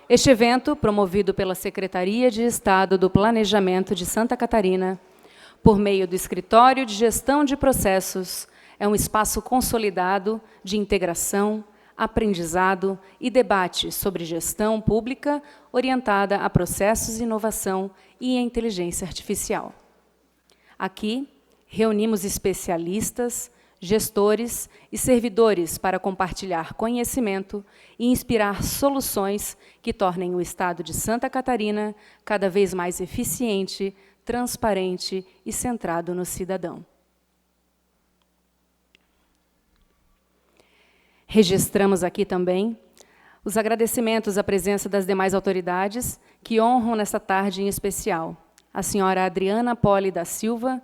Este evento, promovido pela Secretaria de Estado do Planejamento de Santa Catarina, por meio do Escritório de Gestão de Processos, é um espaço consolidado de integração, aprendizado e debate sobre gestão pública orientada a processos, inovação e inteligência artificial. Aqui, reunimos especialistas, gestores e servidores para compartilhar conhecimento e inspirar soluções que tornem o Estado de Santa Catarina cada vez mais eficiente, transparente e centrado no cidadão. Registramos aqui também os agradecimentos à presença das demais autoridades que honram nesta tarde em especial a senhora Adriana Poli da Silva,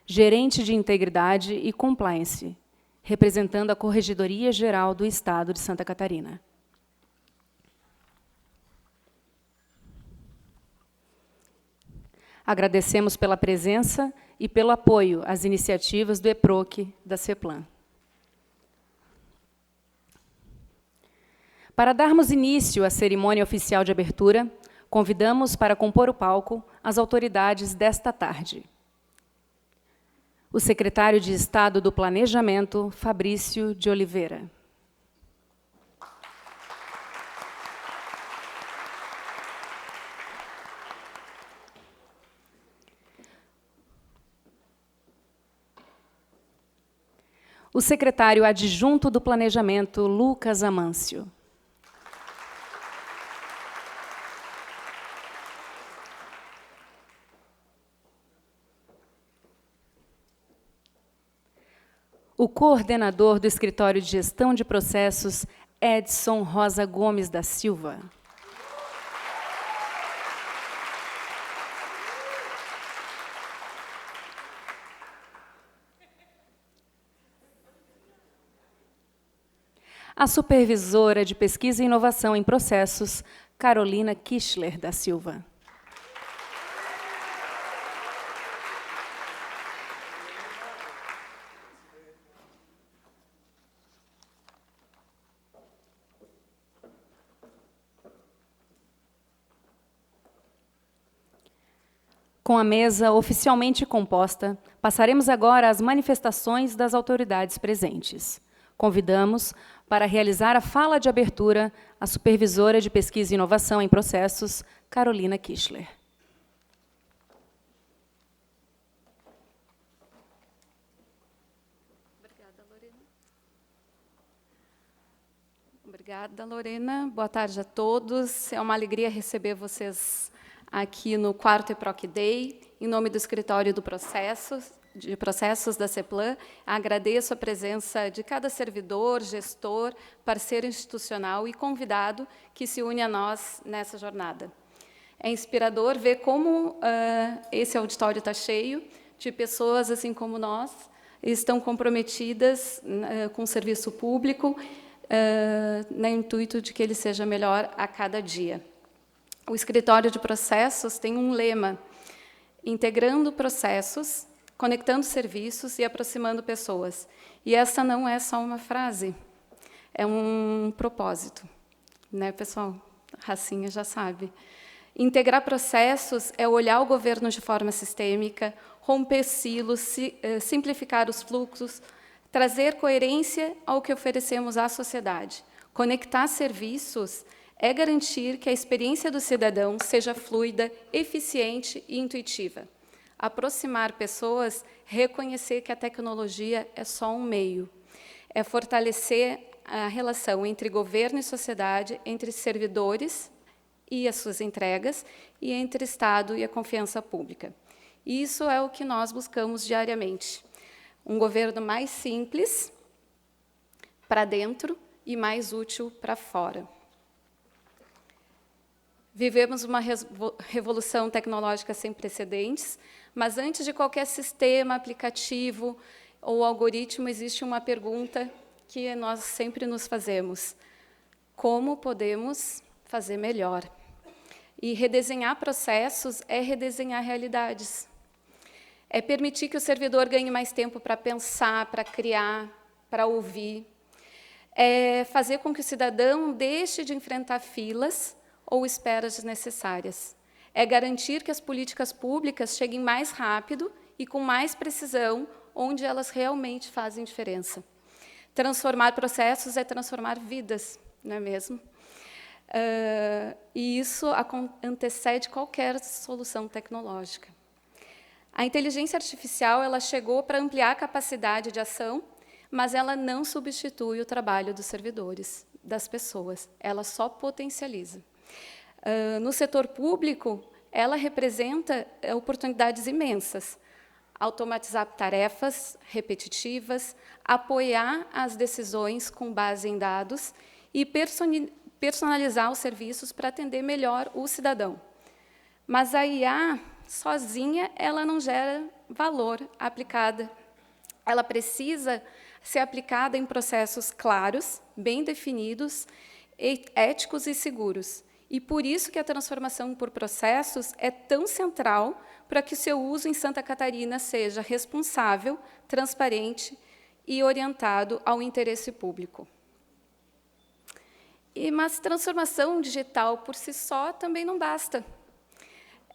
gerente de Integridade e Compliance, representando a Corregedoria Geral do Estado de Santa Catarina. Agradecemos pela presença e pelo apoio às iniciativas do EPROC da CEPLAN. Para darmos início à cerimônia oficial de abertura, convidamos para compor o palco as autoridades desta tarde. O secretário de Estado do Planejamento, Fabrício de Oliveira. O secretário adjunto do Planejamento, Lucas Amâncio. O coordenador do Escritório de Gestão de Processos, Edson Rosa Gomes da Silva. A supervisora de Pesquisa e Inovação em Processos, Carolina Kichler da Silva. Com a mesa oficialmente composta, passaremos agora às manifestações das autoridades presentes. Convidamos para realizar a fala de abertura a supervisora de Pesquisa e Inovação em Processos, Carolina Kichler. Obrigada, Lorena. Boa tarde a todos. É uma alegria receber vocês aqui no 4º EPROC Day, em nome do Escritório de Processos da CEPLAN. Agradeço a presença de cada servidor, gestor, parceiro institucional e convidado que se une a nós nessa jornada. É inspirador ver como esse auditório está cheio de pessoas, assim como nós, estão comprometidas com o serviço público, no intuito de que ele seja melhor a cada dia. O Escritório de Processos tem um lema: integrando processos, conectando serviços e aproximando pessoas. E essa não é só uma frase, é um propósito. Né, pessoal? Racinha já sabe. Integrar processos é olhar o governo de forma sistêmica, romper silos, simplificar os fluxos, trazer coerência ao que oferecemos à sociedade. Conectar serviços é garantir que a experiência do cidadão seja fluida, eficiente e intuitiva. Aproximar pessoas, reconhecer que a tecnologia é só um meio. É fortalecer a relação entre governo e sociedade, entre servidores e as suas entregas, e entre Estado e a confiança pública. Isso é o que nós buscamos diariamente. Um governo mais simples para dentro e mais útil para fora. Vivemos uma revolução tecnológica sem precedentes, mas antes de qualquer sistema, aplicativo ou algoritmo, existe uma pergunta que nós sempre nos fazemos: como podemos fazer melhor? E redesenhar processos é redesenhar realidades. É permitir que o servidor ganhe mais tempo para pensar, para criar, para ouvir. É fazer com que o cidadão deixe de enfrentar filas, ou esperas desnecessárias. É garantir que as políticas públicas cheguem mais rápido e com mais precisão onde elas realmente fazem diferença. Transformar processos é transformar vidas, não é mesmo? E isso antecede qualquer solução tecnológica. A inteligência artificial ela chegou para ampliar a capacidade de ação, mas ela não substitui o trabalho dos servidores, das pessoas. Ela só potencializa. No setor público, ela representa oportunidades imensas. Automatizar tarefas repetitivas, apoiar as decisões com base em dados e personalizar os serviços para atender melhor o cidadão. Mas a IA, sozinha, ela não gera valor aplicada. Ela precisa ser aplicada em processos claros, bem definidos, éticos e seguros. E por isso que a transformação por processos é tão central para que o seu uso em Santa Catarina seja responsável, transparente e orientado ao interesse público. Mas transformação digital por si só também não basta.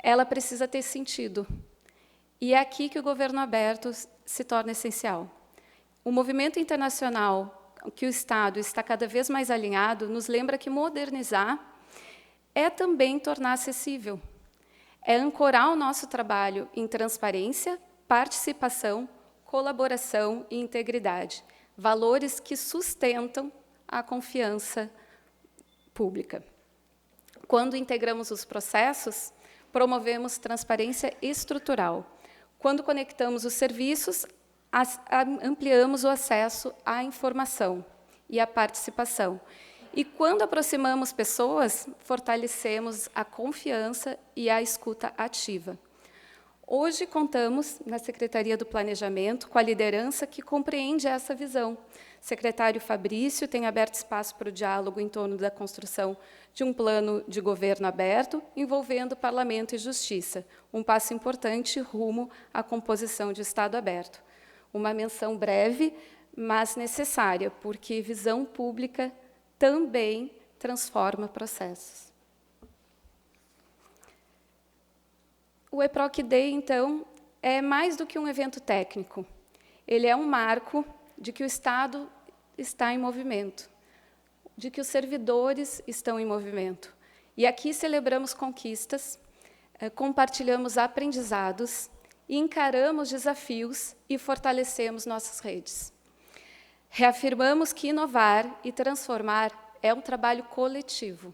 Ela precisa ter sentido. E é aqui que o governo aberto se torna essencial. O movimento internacional que o Estado está cada vez mais alinhado nos lembra que modernizar é também tornar acessível. É ancorar o nosso trabalho em transparência, participação, colaboração e integridade, valores que sustentam a confiança pública. Quando integramos os processos, promovemos transparência estrutural. Quando conectamos os serviços, ampliamos o acesso à informação e à participação. E quando aproximamos pessoas, fortalecemos a confiança e a escuta ativa. Hoje contamos, na Secretaria do Planejamento, com a liderança que compreende essa visão. O secretário Fabrício tem aberto espaço para o diálogo em torno da construção de um plano de governo aberto, envolvendo Parlamento e Justiça, um passo importante rumo à composição de Estado aberto. Uma menção breve, mas necessária, porque visão pública também transforma processos. O EPROC Day, então, é mais do que um evento técnico. Ele é um marco de que o Estado está em movimento, de que os servidores estão em movimento. E aqui celebramos conquistas, compartilhamos aprendizados, encaramos desafios e fortalecemos nossas redes. Reafirmamos que inovar e transformar é um trabalho coletivo,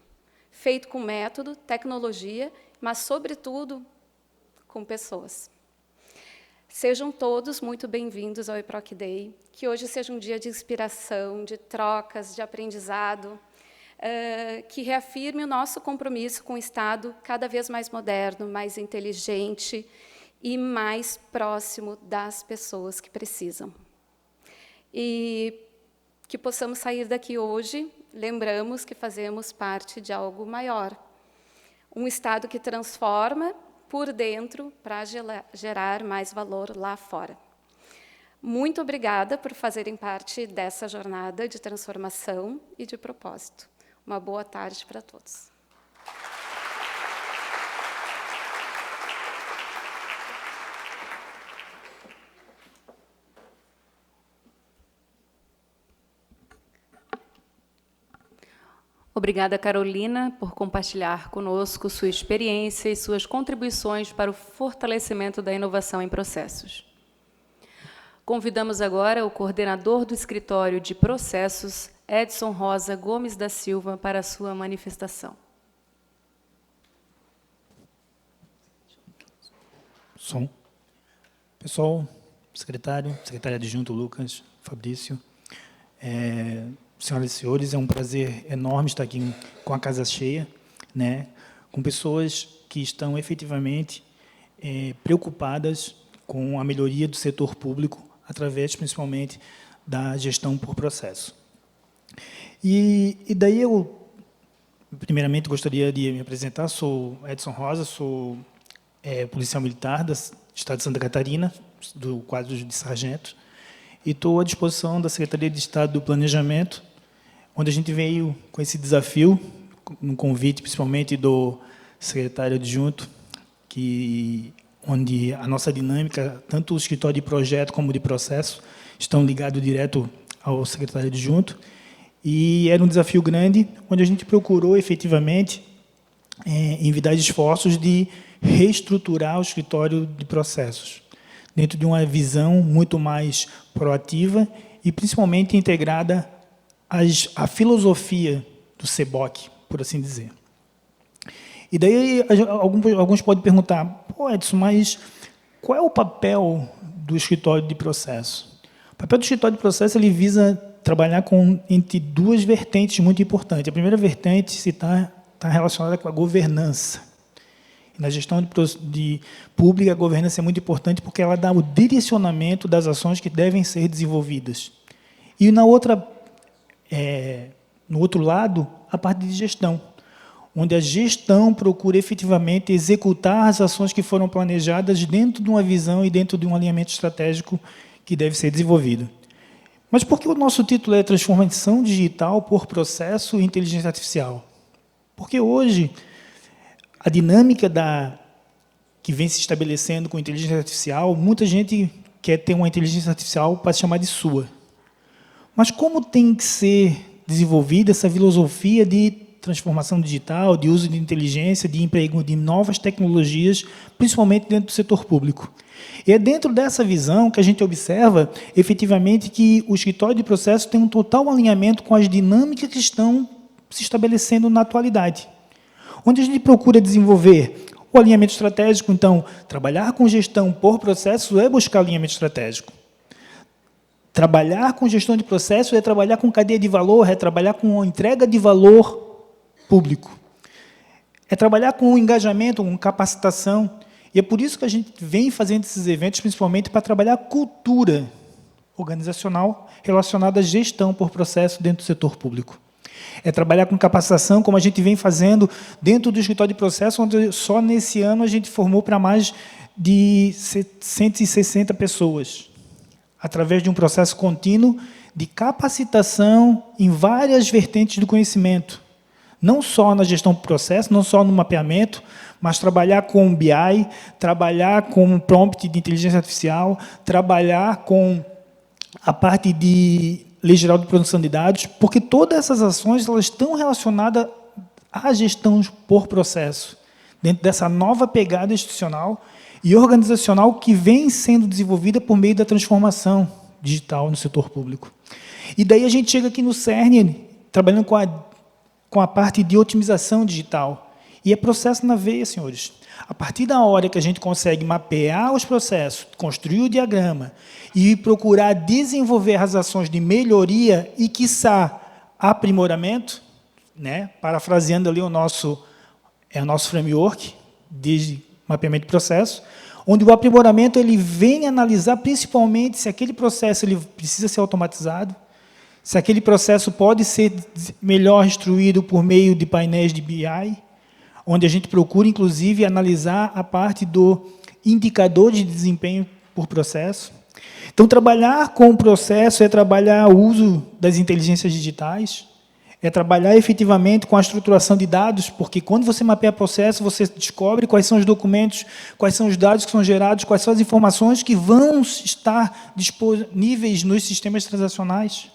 feito com método, tecnologia, mas, sobretudo, com pessoas. Sejam todos muito bem-vindos ao EPROC Day, que hoje seja um dia de inspiração, de trocas, de aprendizado, que reafirme o nosso compromisso com o Estado cada vez mais moderno, mais inteligente e mais próximo das pessoas que precisam. E que possamos sair daqui hoje, lembramos que fazemos parte de algo maior. Um Estado que transforma por dentro para gerar mais valor lá fora. Muito obrigada por fazerem parte dessa jornada de transformação e de propósito. Uma boa tarde para todos. Obrigada, Carolina, por compartilhar conosco sua experiência e suas contribuições para o fortalecimento da inovação em processos. Convidamos agora o coordenador do Escritório de Processos, Edson Rosa Gomes da Silva, para a sua manifestação. Som. Pessoal, secretário adjunto Lucas, Fabrício, senhoras e senhores, é um prazer enorme estar aqui com a casa cheia, né, com pessoas que estão efetivamente preocupadas com a melhoria do setor público, através, principalmente, da gestão por processo. E daí eu, primeiramente, gostaria de me apresentar. Sou Edson Rosa, sou policial militar do Estado de Santa Catarina, do quadro de sargento, e estou à disposição da Secretaria de Estado do Planejamento, onde a gente veio com esse desafio, no convite, principalmente do secretário adjunto, onde a nossa dinâmica, tanto o escritório de projeto como de processo, estão ligados direto ao secretário adjunto. E era um desafio grande, onde a gente procurou, efetivamente, envidar esforços de reestruturar o escritório de processos, dentro de uma visão muito mais proativa e, principalmente, integrada à filosofia do CBOC, por assim dizer. E daí alguns podem perguntar, pô, Edson, mas qual é o papel do escritório de processo? O papel do escritório de processo ele visa trabalhar entre duas vertentes muito importantes. A primeira vertente está relacionada com a governança. Na gestão pública, a governança é muito importante porque ela dá o direcionamento das ações que devem ser desenvolvidas. E no outro lado, a parte de gestão, onde a gestão procura efetivamente executar as ações que foram planejadas dentro de uma visão e dentro de um alinhamento estratégico que deve ser desenvolvido. Mas por que o nosso título é Transformação Digital por Processo e Inteligência Artificial? Porque hoje a dinâmica que vem se estabelecendo com a inteligência artificial, muita gente quer ter uma inteligência artificial para se chamar de sua. Mas como tem que ser desenvolvida essa filosofia de transformação digital, de uso de inteligência, de emprego de novas tecnologias, principalmente dentro do setor público? E é dentro dessa visão que a gente observa, efetivamente, que o escritório de processo tem um total alinhamento com as dinâmicas que estão se estabelecendo na atualidade. Onde a gente procura desenvolver o alinhamento estratégico, então, trabalhar com gestão por processo é buscar alinhamento estratégico. Trabalhar com gestão de processo é trabalhar com cadeia de valor, é trabalhar com entrega de valor público. É trabalhar com engajamento, com capacitação. E é por isso que a gente vem fazendo esses eventos, principalmente para trabalhar a cultura organizacional relacionada à gestão por processo dentro do setor público. É trabalhar com capacitação, como a gente vem fazendo dentro do escritório de processo, onde só nesse ano a gente formou para mais de 160 pessoas, através de um processo contínuo de capacitação em várias vertentes do conhecimento. Não só na gestão do processo, não só no mapeamento, mas trabalhar com BI, trabalhar com prompt de inteligência artificial, trabalhar com a parte de Lei Geral de Produção de Dados, porque todas essas ações elas estão relacionadas à gestão por processo, dentro dessa nova pegada institucional e organizacional que vem sendo desenvolvida por meio da transformação digital no setor público. E daí a gente chega aqui no CERN, trabalhando com a parte de otimização digital. E é processo na veia, senhores. A partir da hora que a gente consegue mapear os processos, construir o diagrama e procurar desenvolver as ações de melhoria e, quiçá, aprimoramento, né? Parafraseando ali o nosso framework de mapeamento de processo, onde o aprimoramento ele vem analisar principalmente se aquele processo ele precisa ser automatizado, se aquele processo pode ser melhor instruído por meio de painéis de BI, onde a gente procura, inclusive, analisar a parte do indicador de desempenho por processo. Então, trabalhar com o processo é trabalhar o uso das inteligências digitais, é trabalhar efetivamente com a estruturação de dados, porque quando você mapeia processo, você descobre quais são os documentos, quais são os dados que são gerados, quais são as informações que vão estar disponíveis nos sistemas transacionais.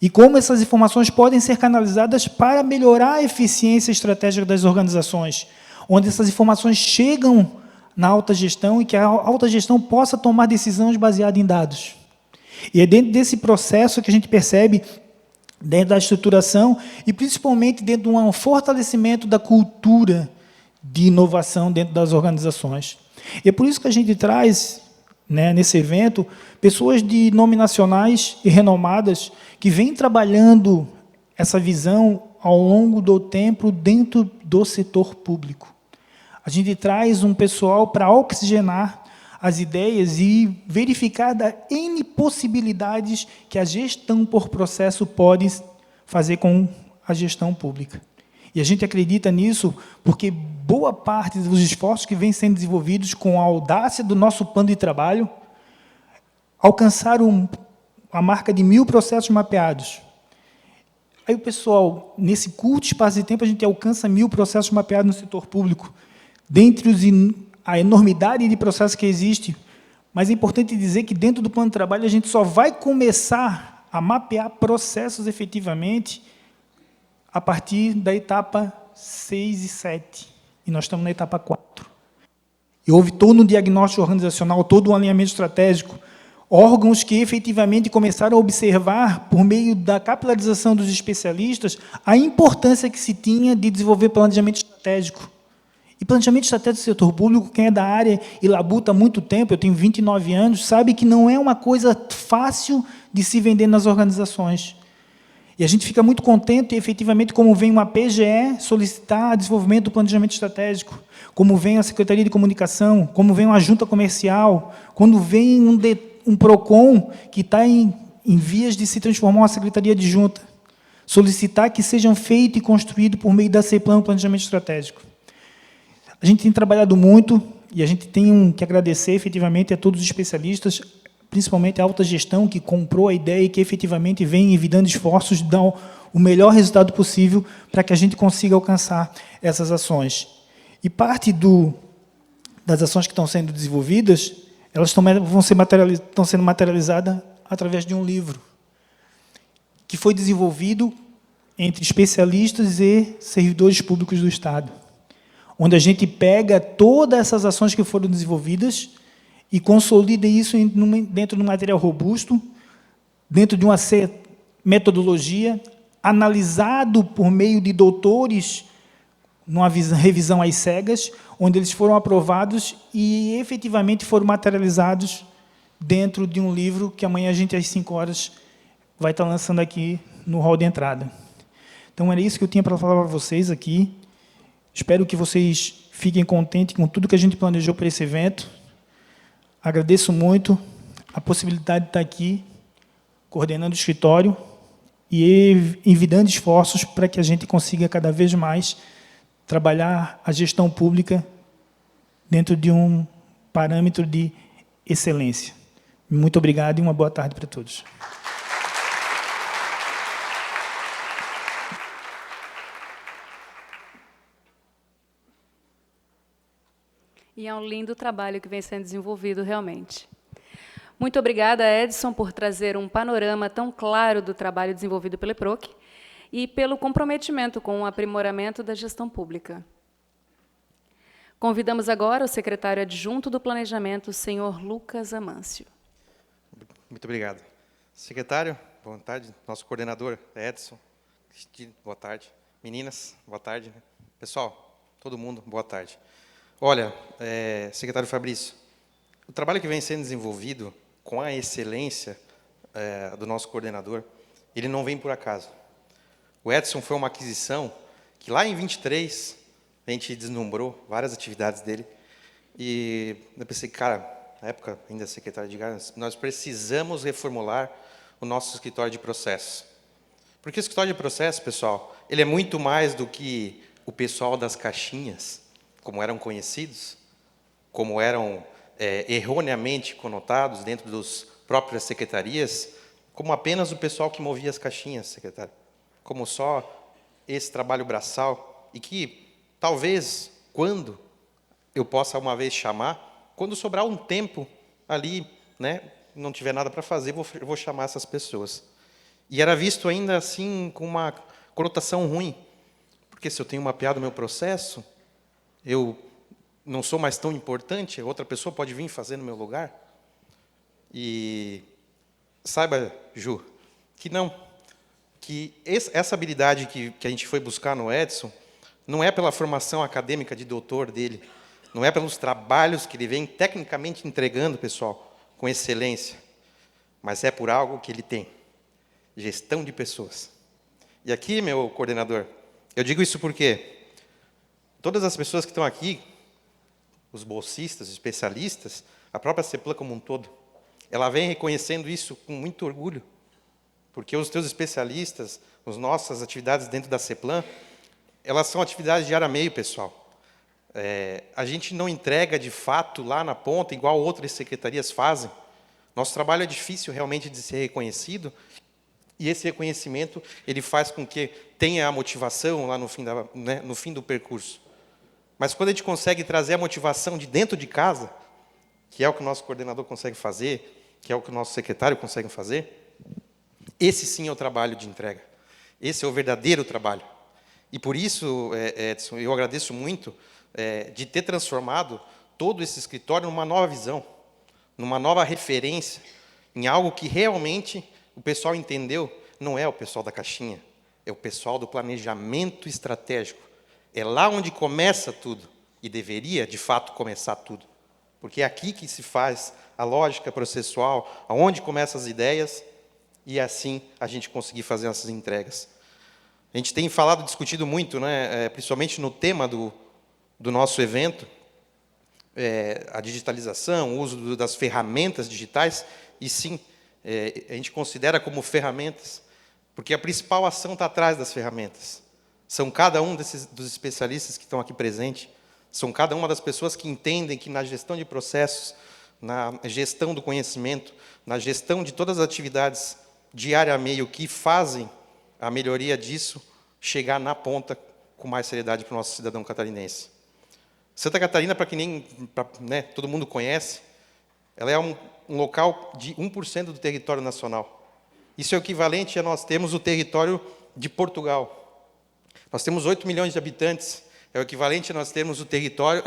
E como essas informações podem ser canalizadas para melhorar a eficiência estratégica das organizações, onde essas informações chegam na alta gestão e que a alta gestão possa tomar decisões baseadas em dados. E é dentro desse processo que a gente percebe, dentro da estruturação e principalmente dentro de um fortalecimento da cultura de inovação dentro das organizações. E é por isso que a gente traz, né, nesse evento, pessoas de nome nacionais e renomadas que vêm trabalhando essa visão ao longo do tempo dentro do setor público. A gente traz um pessoal para oxigenar as ideias e verificar da N possibilidades que a gestão por processo pode fazer com a gestão pública. E a gente acredita nisso porque boa parte dos esforços que vêm sendo desenvolvidos com a audácia do nosso plano de trabalho alcançaram a marca de 1000 processos mapeados. Aí o pessoal, nesse curto espaço de tempo, a gente alcança 1.000 processos mapeados no setor público. Dentre a enormidade de processos que existe, mas é importante dizer que, dentro do plano de trabalho, a gente só vai começar a mapear processos efetivamente a partir da etapa 6 e 7. E nós estamos na etapa 4. E houve todo um diagnóstico organizacional, todo um alinhamento estratégico, órgãos que efetivamente começaram a observar, por meio da capilarização dos especialistas, a importância que se tinha de desenvolver planejamento estratégico. E planejamento estratégico do setor público, quem é da área e labuta há muito tempo, eu tenho 29 anos, sabe que não é uma coisa fácil de se vender nas organizações. E a gente fica muito contente, efetivamente, como vem uma PGE solicitar desenvolvimento do planejamento estratégico, como vem a Secretaria de Comunicação, como vem uma junta comercial, quando vem um PROCON que está em vias de se transformar em uma secretaria adjunta, solicitar que sejam feito e construído por meio da CEPLAN o planejamento estratégico. A gente tem trabalhado muito e a gente tem que agradecer efetivamente a todos os especialistas, principalmente a alta gestão, que comprou a ideia e que efetivamente vem envidando esforços de dar o melhor resultado possível para que a gente consiga alcançar essas ações. E parte das ações que estão sendo desenvolvidas, elas estão sendo materializadas através de um livro, que foi desenvolvido entre especialistas e servidores públicos do Estado, onde a gente pega todas essas ações que foram desenvolvidas e consolida isso dentro de um material robusto, dentro de uma metodologia, analisado por meio de doutores, numa revisão às cegas, onde eles foram aprovados e, efetivamente, foram materializados dentro de um livro que amanhã a gente, às 5 horas, vai estar lançando aqui no hall de entrada. Então, era isso que eu tinha para falar para vocês aqui. Espero que vocês fiquem contentes com tudo que a gente planejou para esse evento. Agradeço muito a possibilidade de estar aqui, coordenando o escritório e envidando esforços para que a gente consiga, cada vez mais, trabalhar a gestão pública dentro de um parâmetro de excelência. Muito obrigado e uma boa tarde para todos. E é um lindo trabalho que vem sendo desenvolvido, realmente. Muito obrigada, Edson, por trazer um panorama tão claro do trabalho desenvolvido pelo EPROC e pelo comprometimento com o aprimoramento da gestão pública. Convidamos agora o secretário adjunto do Planejamento, senhor Lucas Amâncio. Muito obrigado. Secretário, boa tarde. Nosso coordenador, Edson. Cristina, boa tarde. Meninas, boa tarde. Pessoal, todo mundo, boa tarde. Olha, secretário Fabrício, o trabalho que vem sendo desenvolvido com a excelência do nosso coordenador, ele não vem por acaso. O Edson foi uma aquisição que lá em 23 a gente deslumbrou várias atividades dele e eu pensei, cara, na época ainda secretário de Gás, nós precisamos reformular o nosso escritório de processos. Porque o escritório de processos, pessoal, ele é muito mais do que o pessoal das caixinhas, como eram conhecidos, como eram erroneamente conotados dentro das próprias secretarias, como apenas o pessoal que movia as caixinhas, secretário, como só esse trabalho braçal, e que, talvez, quando eu possa uma vez chamar, quando sobrar um tempo ali, né, não tiver nada para fazer, eu vou chamar essas pessoas. E era visto ainda assim com uma conotação ruim, porque se eu tenho mapeado o meu processo, eu não sou mais tão importante, outra pessoa pode vir fazer no meu lugar. E saiba, Ju, que não, que essa habilidade que a gente foi buscar no Edson não é pela formação acadêmica de doutor dele, não é pelos trabalhos que ele vem tecnicamente entregando, pessoal, com excelência, mas é por algo que ele tem, gestão de pessoas. E aqui, meu coordenador, eu digo isso porque todas as pessoas que estão aqui, os bolsistas, os especialistas, a própria CEPLAN como um todo, ela vem reconhecendo isso com muito orgulho, porque os teus especialistas, as nossas atividades dentro da CEPLAN, elas são atividades de ar a meio, pessoal. A gente não entrega, de fato, lá na ponta, igual outras secretarias fazem. Nosso trabalho é difícil realmente de ser reconhecido, E esse reconhecimento ele faz com que tenha a motivação lá no fim, no fim do percurso. Mas quando a gente consegue trazer a motivação de dentro de casa, que é o que o nosso coordenador consegue fazer, que é o que o nosso secretário consegue fazer, esse sim é o trabalho de entrega. Esse é o verdadeiro trabalho. E por isso, Edson, eu agradeço muito de ter transformado todo esse escritório numa nova visão, numa nova referência, em algo que realmente o pessoal entendeu, não é o pessoal da caixinha, é o pessoal do planejamento estratégico. É lá onde começa tudo, e deveria, de fato, começar tudo. Porque é aqui que se faz a lógica processual, aonde começam as ideias, e assim a gente conseguir fazer essas entregas. A gente tem falado, discutido muito, né, principalmente no tema do nosso evento, a digitalização, o uso das ferramentas digitais, e sim, a gente considera como ferramentas, porque a principal ação está atrás das ferramentas. São cada um dos especialistas que estão aqui presentes, são cada uma das pessoas que entendem que na gestão de processos, na gestão do conhecimento, na gestão de todas as atividades diária a meio que fazem a melhoria disso chegar na ponta com mais seriedade para o nosso cidadão catarinense. Santa Catarina, né, todo mundo conhece, ela é um local de 1% do território nacional. Isso é o equivalente a nós temos o território de Portugal. Nós temos 8 milhões de habitantes, é o equivalente a nós termos o território,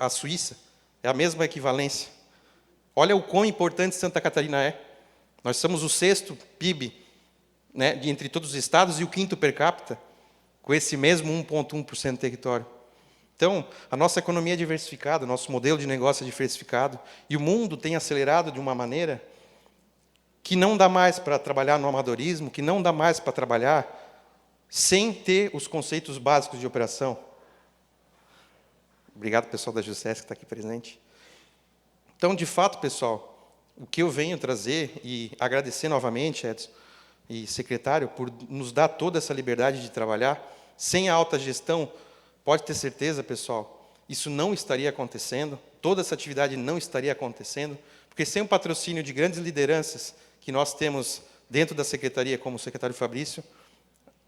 a Suíça, é a mesma equivalência. Olha o quão importante Santa Catarina é. Nós somos o 6º PIB, né, entre todos os estados e o 5º per capita, com esse mesmo 1,1% do território. Então, a nossa economia é diversificada, o nosso modelo de negócio é diversificado, e o mundo tem acelerado de uma maneira que não dá mais para trabalhar no amadorismo, que não dá mais para trabalhar sem ter os conceitos básicos de operação. Obrigado, pessoal da JUSESC que está aqui presente. Então, de fato, pessoal, o que eu venho trazer, e agradecer novamente, Edson e secretário, por nos dar toda essa liberdade de trabalhar, sem a alta gestão, pode ter certeza, pessoal, isso não estaria acontecendo, toda essa atividade não estaria acontecendo, porque sem o patrocínio de grandes lideranças que nós temos dentro da secretaria, como o secretário Fabrício,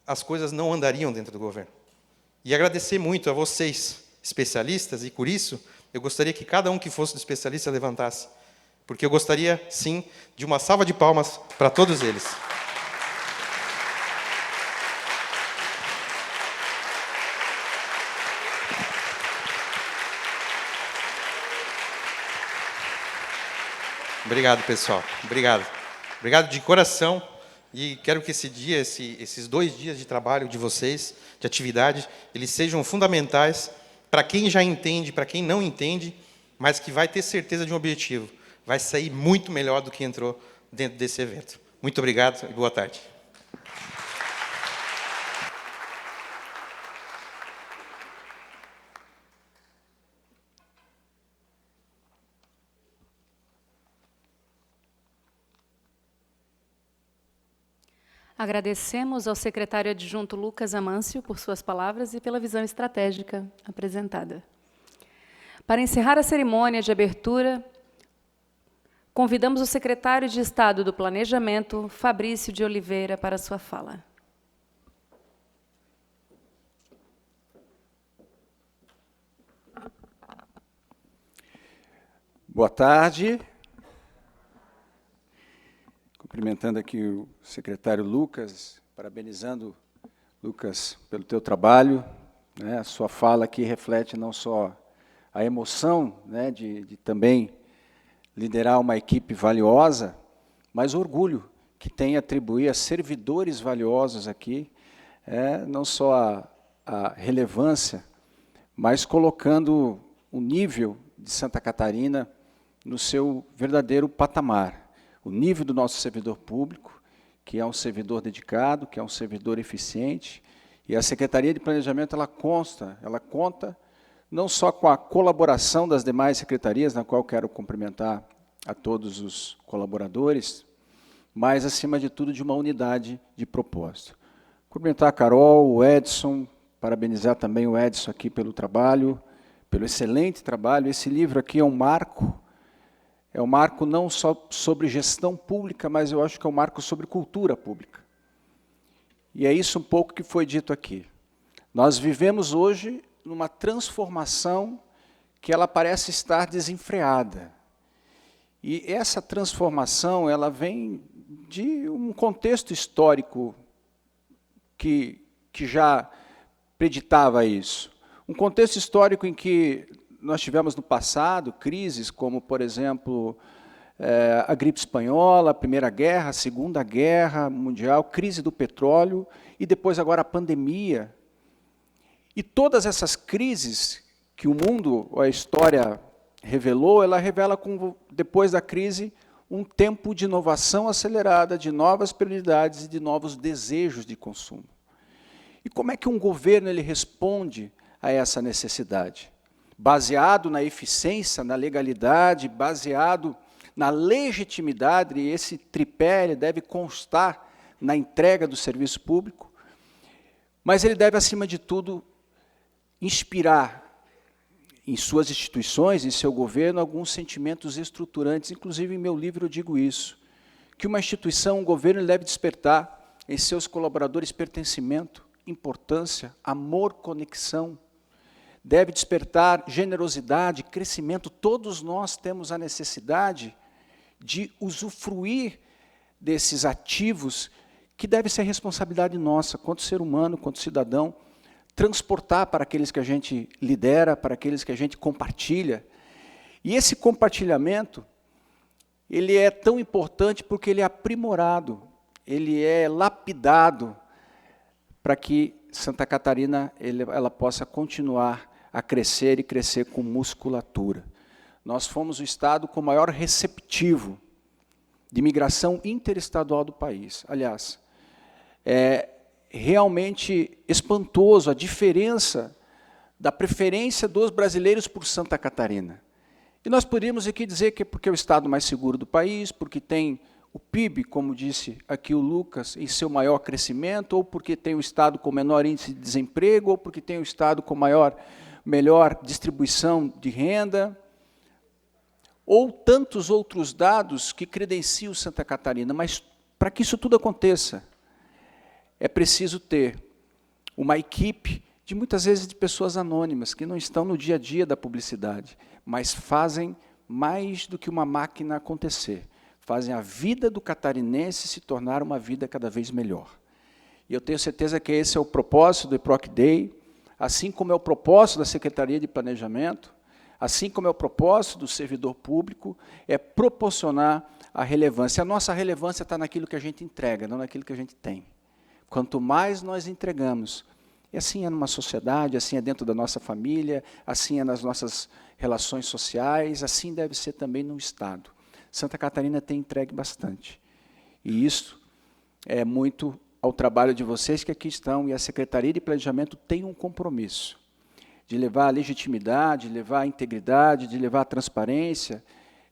as coisas não andariam dentro do governo. E agradecer muito a vocês, especialistas, e por isso eu gostaria que cada um que fosse do especialista levantasse, porque eu gostaria, sim, de uma salva de palmas para todos eles. Obrigado, pessoal. Obrigado. Obrigado de coração. E quero que esse dia, esses 2 dias de trabalho de vocês, de atividade, eles sejam fundamentais para quem já entende, para quem não entende, mas que vai ter certeza de um objetivo. Vai sair muito melhor do que entrou dentro desse evento. Muito obrigado e boa tarde. Agradecemos ao secretário adjunto Lucas Amâncio por suas palavras e pela visão estratégica apresentada. Para encerrar a cerimônia de abertura, convidamos o secretário de Estado do Planejamento, Fabrício de Oliveira, para sua fala. Boa tarde. Cumprimentando aqui o secretário Lucas, parabenizando, Lucas, pelo teu trabalho, né? A sua fala aqui reflete não só a emoção, né, de também liderar uma equipe valiosa, mas o orgulho que tem atribuir a servidores valiosos aqui, não só a relevância, mas colocando o nível de Santa Catarina no seu verdadeiro patamar. O nível do nosso servidor público, que é um servidor dedicado, que é um servidor eficiente, e a Secretaria de Planejamento ela conta não só com a colaboração das demais secretarias, na qual quero cumprimentar a todos os colaboradores, mas, acima de tudo, de uma unidade de propósito. Cumprimentar a Carol, o Edson, parabenizar também o Edson aqui pelo trabalho, pelo excelente trabalho. Esse livro aqui é um marco não só sobre gestão pública, mas eu acho que é um marco sobre cultura pública. E é isso um pouco que foi dito aqui. Nós vivemos hoje numa transformação que ela parece estar desenfreada. E essa transformação, ela vem de um contexto histórico que já preditava isso. Um contexto histórico em que nós tivemos no passado crises como, por exemplo, a gripe espanhola, a Primeira Guerra, a Segunda Guerra Mundial, crise do petróleo e depois agora a pandemia. E todas essas crises que o mundo, a história revelou, ela revela, depois da crise, um tempo de inovação acelerada, de novas prioridades e de novos desejos de consumo. E como é que um governo ele responde a essa necessidade? Baseado na eficiência, na legalidade, baseado na legitimidade, e esse tripé ele deve constar na entrega do serviço público, mas ele deve, acima de tudo, inspirar em suas instituições, em seu governo, alguns sentimentos estruturantes. Inclusive, em meu livro eu digo isso, que uma instituição, um governo, ele deve despertar em seus colaboradores pertencimento, importância, amor, conexão, deve despertar generosidade, crescimento. Todos nós temos a necessidade de usufruir desses ativos que deve ser responsabilidade nossa, quanto ser humano, quanto cidadão, transportar para aqueles que a gente lidera, para aqueles que a gente compartilha. E esse compartilhamento, ele é tão importante porque ele é aprimorado, ele é lapidado para que Santa Catarina ela possa continuar a crescer e crescer com musculatura. Nós fomos o estado com o maior receptivo de imigração interestadual do país. Aliás, é realmente espantoso a diferença da preferência dos brasileiros por Santa Catarina. E nós poderíamos aqui dizer que é porque é o estado mais seguro do país, porque tem o PIB, como disse aqui o Lucas, em seu maior crescimento, ou porque tem o estado com menor índice de desemprego, ou porque tem o estado com melhor distribuição de renda, ou tantos outros dados que credenciam Santa Catarina. Mas, para que isso tudo aconteça, é preciso ter uma equipe de, muitas vezes, de pessoas anônimas, que não estão no dia a dia da publicidade, mas fazem mais do que uma máquina acontecer, fazem a vida do catarinense se tornar uma vida cada vez melhor. E eu tenho certeza que esse é o propósito do EPROC Day, assim como é o propósito da Secretaria de Planejamento, assim como é o propósito do servidor público, é proporcionar a relevância. A nossa relevância está naquilo que a gente entrega, não naquilo que a gente tem. Quanto mais nós entregamos, e assim é numa sociedade, assim é dentro da nossa família, assim é nas nossas relações sociais, assim deve ser também no Estado. Santa Catarina tem entregue bastante. E isso é muito ao trabalho de vocês que aqui estão, e a Secretaria de Planejamento tem um compromisso de levar a legitimidade, de levar a integridade, de levar a transparência,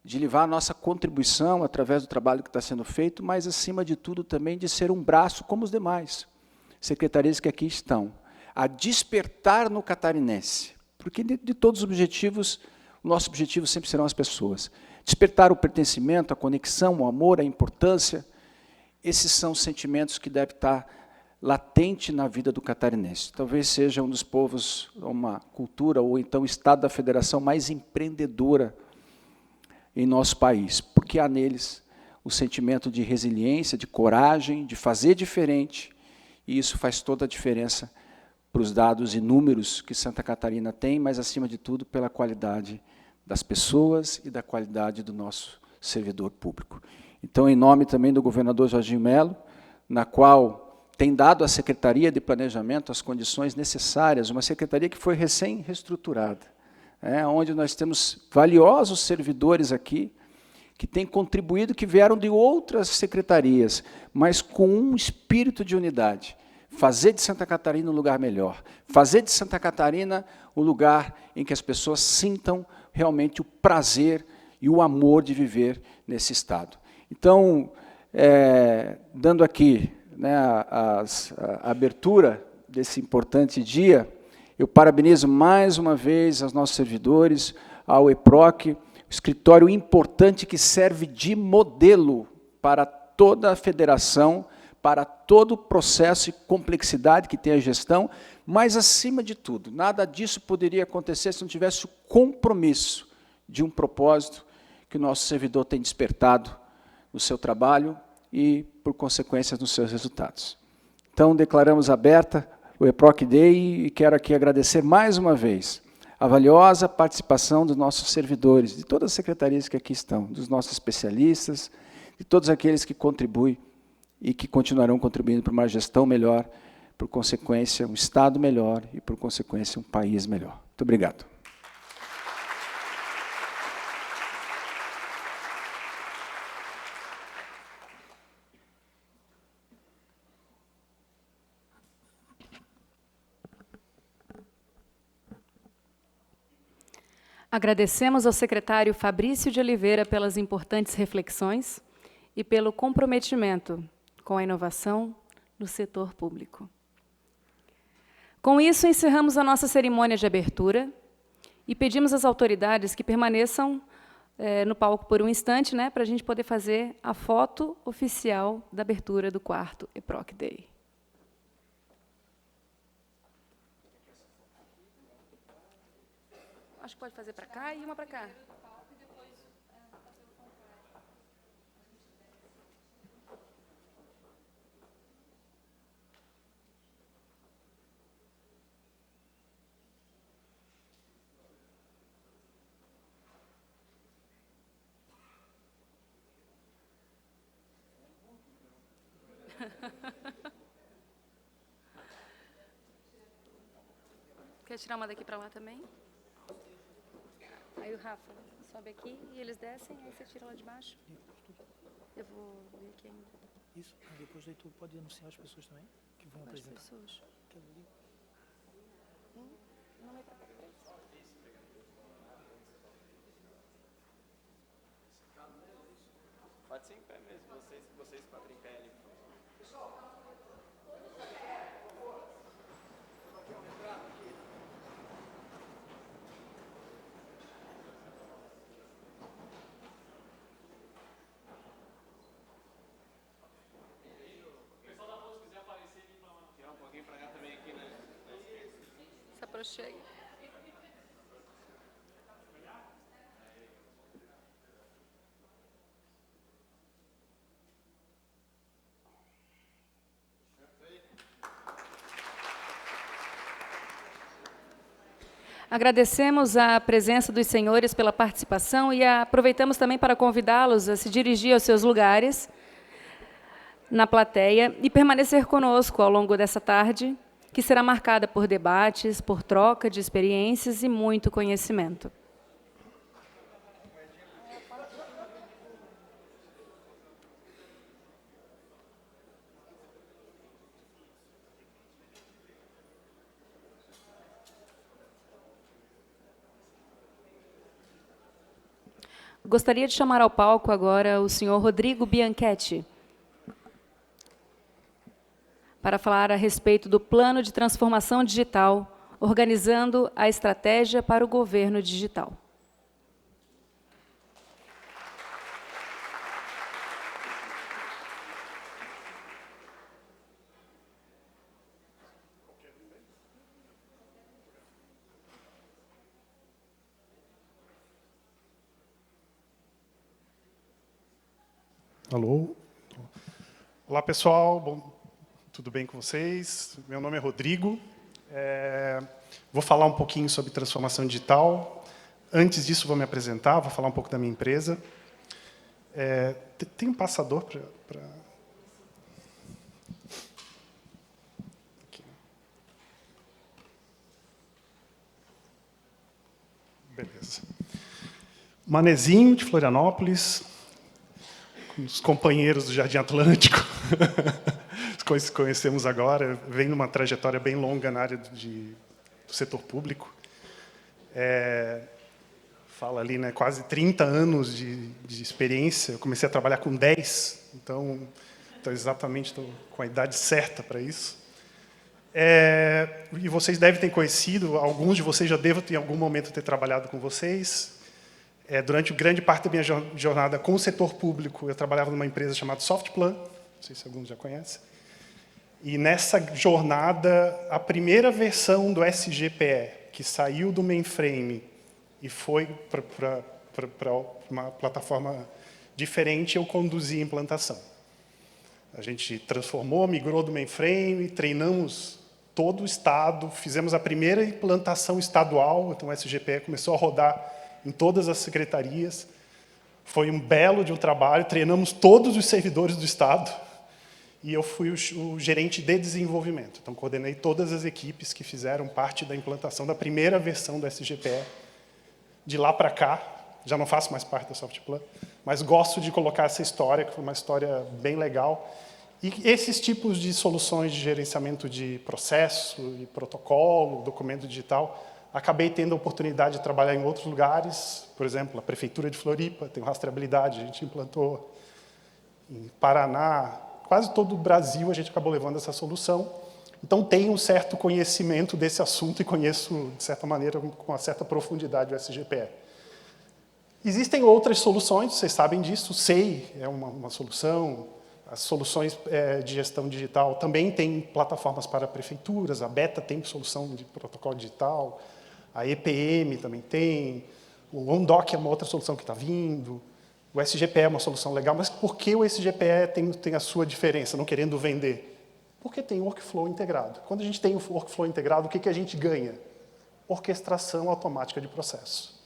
de levar a nossa contribuição através do trabalho que está sendo feito, mas, acima de tudo, também de ser um braço, como os demais secretarias que aqui estão, a despertar no catarinense. Porque, de todos os objetivos, o nosso objetivo sempre serão as pessoas. Despertar o pertencimento, a conexão, o amor, a importância, esses são sentimentos que devem estar latente na vida do catarinense. Talvez seja um dos povos, uma cultura, ou então o estado da federação mais empreendedora em nosso país, porque há neles o sentimento de resiliência, de coragem, de fazer diferente, e isso faz toda a diferença para os dados e números que Santa Catarina tem, mas, acima de tudo, pela qualidade das pessoas e da qualidade do nosso servidor público. Então, em nome também do governador Jorginho Melo, na qual tem dado à Secretaria de Planejamento as condições necessárias, uma secretaria que foi recém-reestruturada, onde nós temos valiosos servidores aqui, que têm contribuído, que vieram de outras secretarias, mas com um espírito de unidade. Fazer de Santa Catarina um lugar melhor. Fazer de Santa Catarina um lugar em que as pessoas sintam realmente o prazer e o amor de viver nesse estado. Então, dando aqui a abertura desse importante dia, eu parabenizo mais uma vez aos nossos servidores, ao EPROC, escritório importante que serve de modelo para toda a federação, para todo o processo e complexidade que tem a gestão, mas, acima de tudo, nada disso poderia acontecer se não tivesse o compromisso de um propósito que o nosso servidor tem despertado no seu trabalho e, por consequência, nos seus resultados. Então, declaramos aberta o EPROC Day e quero aqui agradecer mais uma vez a valiosa participação dos nossos servidores, de todas as secretarias que aqui estão, dos nossos especialistas, de todos aqueles que contribuem e que continuarão contribuindo para uma gestão melhor, por consequência, um Estado melhor e, por consequência, um país melhor. Muito obrigado. Agradecemos ao secretário Fabrício de Oliveira pelas importantes reflexões e pelo comprometimento com a inovação no setor público. Com isso, encerramos a nossa cerimônia de abertura e pedimos às autoridades que permaneçam no palco por um instante, para a gente poder fazer a foto oficial da abertura do 4º EPROC Day. Acho que pode fazer para cá e uma para cá. Quer tirar uma daqui para lá também? Aí o Rafa sobe aqui e eles descem, aí você tira lá de baixo. Eu vou ver aqui ainda. Isso, depois daí tu pode anunciar as pessoas também, que vão apresentar. As pessoas. Não é pra cá. Pode ser em pé mesmo, vocês quatro em pé ali. Se aproxime. Agradecemos a presença dos senhores pela participação e aproveitamos também para convidá-los a se dirigir aos seus lugares na plateia e permanecer conosco ao longo dessa tarde, que será marcada por debates, por troca de experiências e muito conhecimento. Gostaria de chamar ao palco agora o senhor Rodrigo Bianchetti, para falar a respeito do Plano de Transformação Digital, organizando a estratégia para o governo digital. Alô? Olá, pessoal. Bom, tudo bem com vocês? Meu nome é Rodrigo. Vou falar um pouquinho sobre transformação digital. Antes disso, vou me apresentar, vou falar um pouco da minha empresa. Tem um passador para... Beleza. Manezinho, de Florianópolis, com os companheiros do Jardim Atlântico. Conhecemos agora, vem numa trajetória bem longa na área do setor público. Fala ali, quase 30 anos de experiência. Eu comecei a trabalhar com 10, então exatamente estou com a idade certa para isso. E vocês devem ter conhecido, alguns de vocês já devem em algum momento ter trabalhado com vocês. Durante grande parte da minha jornada com o setor público, eu trabalhava numa empresa chamada Softplan, não sei se alguns já conhecem. E nessa jornada, a primeira versão do SGPE, que saiu do mainframe e foi para uma plataforma diferente, eu conduzi a implantação. A gente transformou, migrou do mainframe, treinamos todo o Estado, fizemos a primeira implantação estadual, então o SGPE começou a rodar em todas as secretarias. Foi um belo de um trabalho, treinamos todos os servidores do Estado, e eu fui o gerente de desenvolvimento. Então, coordenei todas as equipes que fizeram parte da implantação da primeira versão do SGPE. De lá para cá, já não faço mais parte da Softplan, mas gosto de colocar essa história, que foi uma história bem legal. E esses tipos de soluções de gerenciamento de processo, de protocolo, documento digital, acabei tendo a oportunidade de trabalhar em outros lugares. Por exemplo, a Prefeitura de Floripa tem rastreabilidade, a gente implantou em Paraná. Quase todo o Brasil a gente acabou levando essa solução. Então, tenho um certo conhecimento desse assunto e conheço, de certa maneira, com uma certa profundidade o SGPE. Existem outras soluções, vocês sabem disso. O SEI é uma solução. As soluções de gestão digital também têm plataformas para prefeituras. A Beta tem solução de protocolo digital. A EPM também tem. O OnDoc é uma outra solução que está vindo. O SGPE é uma solução legal, mas por que o SGPE tem a sua diferença, não querendo vender? Porque tem workflow integrado. Quando a gente tem o workflow integrado, o que a gente ganha? Orquestração automática de processo.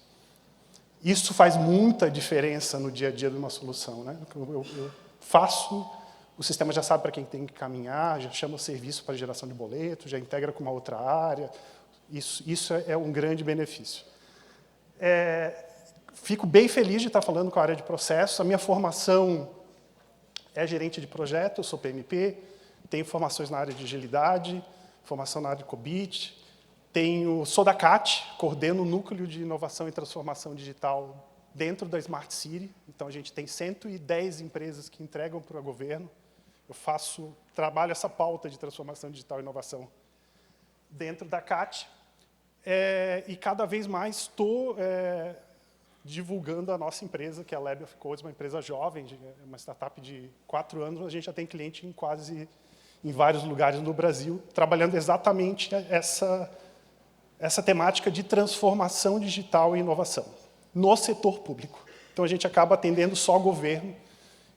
Isso faz muita diferença no dia a dia de uma solução, né? Eu faço, o sistema já sabe para quem tem que caminhar, já chama o serviço para geração de boleto, já integra com uma outra área. Isso é um grande benefício. Fico bem feliz de estar falando com a área de processo. A minha formação é gerente de projeto, eu sou PMP, tenho formações na área de agilidade, formação na área de COBIT, sou da CAT, coordeno o Núcleo de Inovação e Transformação Digital dentro da Smart City. Então, a gente tem 110 empresas que entregam para o governo. Eu trabalho essa pauta de transformação digital e inovação dentro da CAT. E cada vez mais estou divulgando a nossa empresa, que é a Lab of Codes, uma empresa jovem, uma startup de 4 anos. A gente já tem cliente em vários lugares no Brasil, trabalhando exatamente essa temática de transformação digital e inovação no setor público. Então, a gente acaba atendendo só o governo.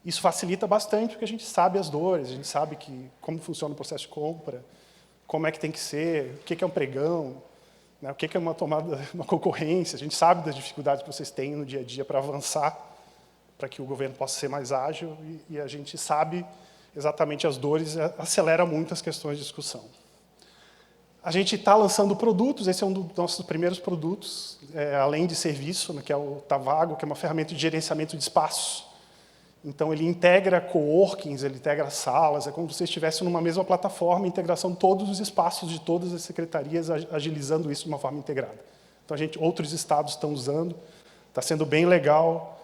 Isso facilita bastante, porque a gente sabe as dores, a gente sabe como funciona o processo de compra, como é que tem que ser, o que é um pregão, né, o que é uma concorrência. A gente sabe das dificuldades que vocês têm no dia a dia para avançar, para que o governo possa ser mais ágil, e a gente sabe exatamente as dores, acelera muito as questões de discussão. A gente está lançando produtos, esse é um dos nossos primeiros produtos, além de serviço, né, que é o Tavago, que é uma ferramenta de gerenciamento de espaços. Então, ele integra coworkings, ele integra salas, é como se você estivesse numa mesma plataforma, integração de todos os espaços de todas as secretarias, agilizando isso de uma forma integrada. Então, outros estados estão usando, está sendo bem legal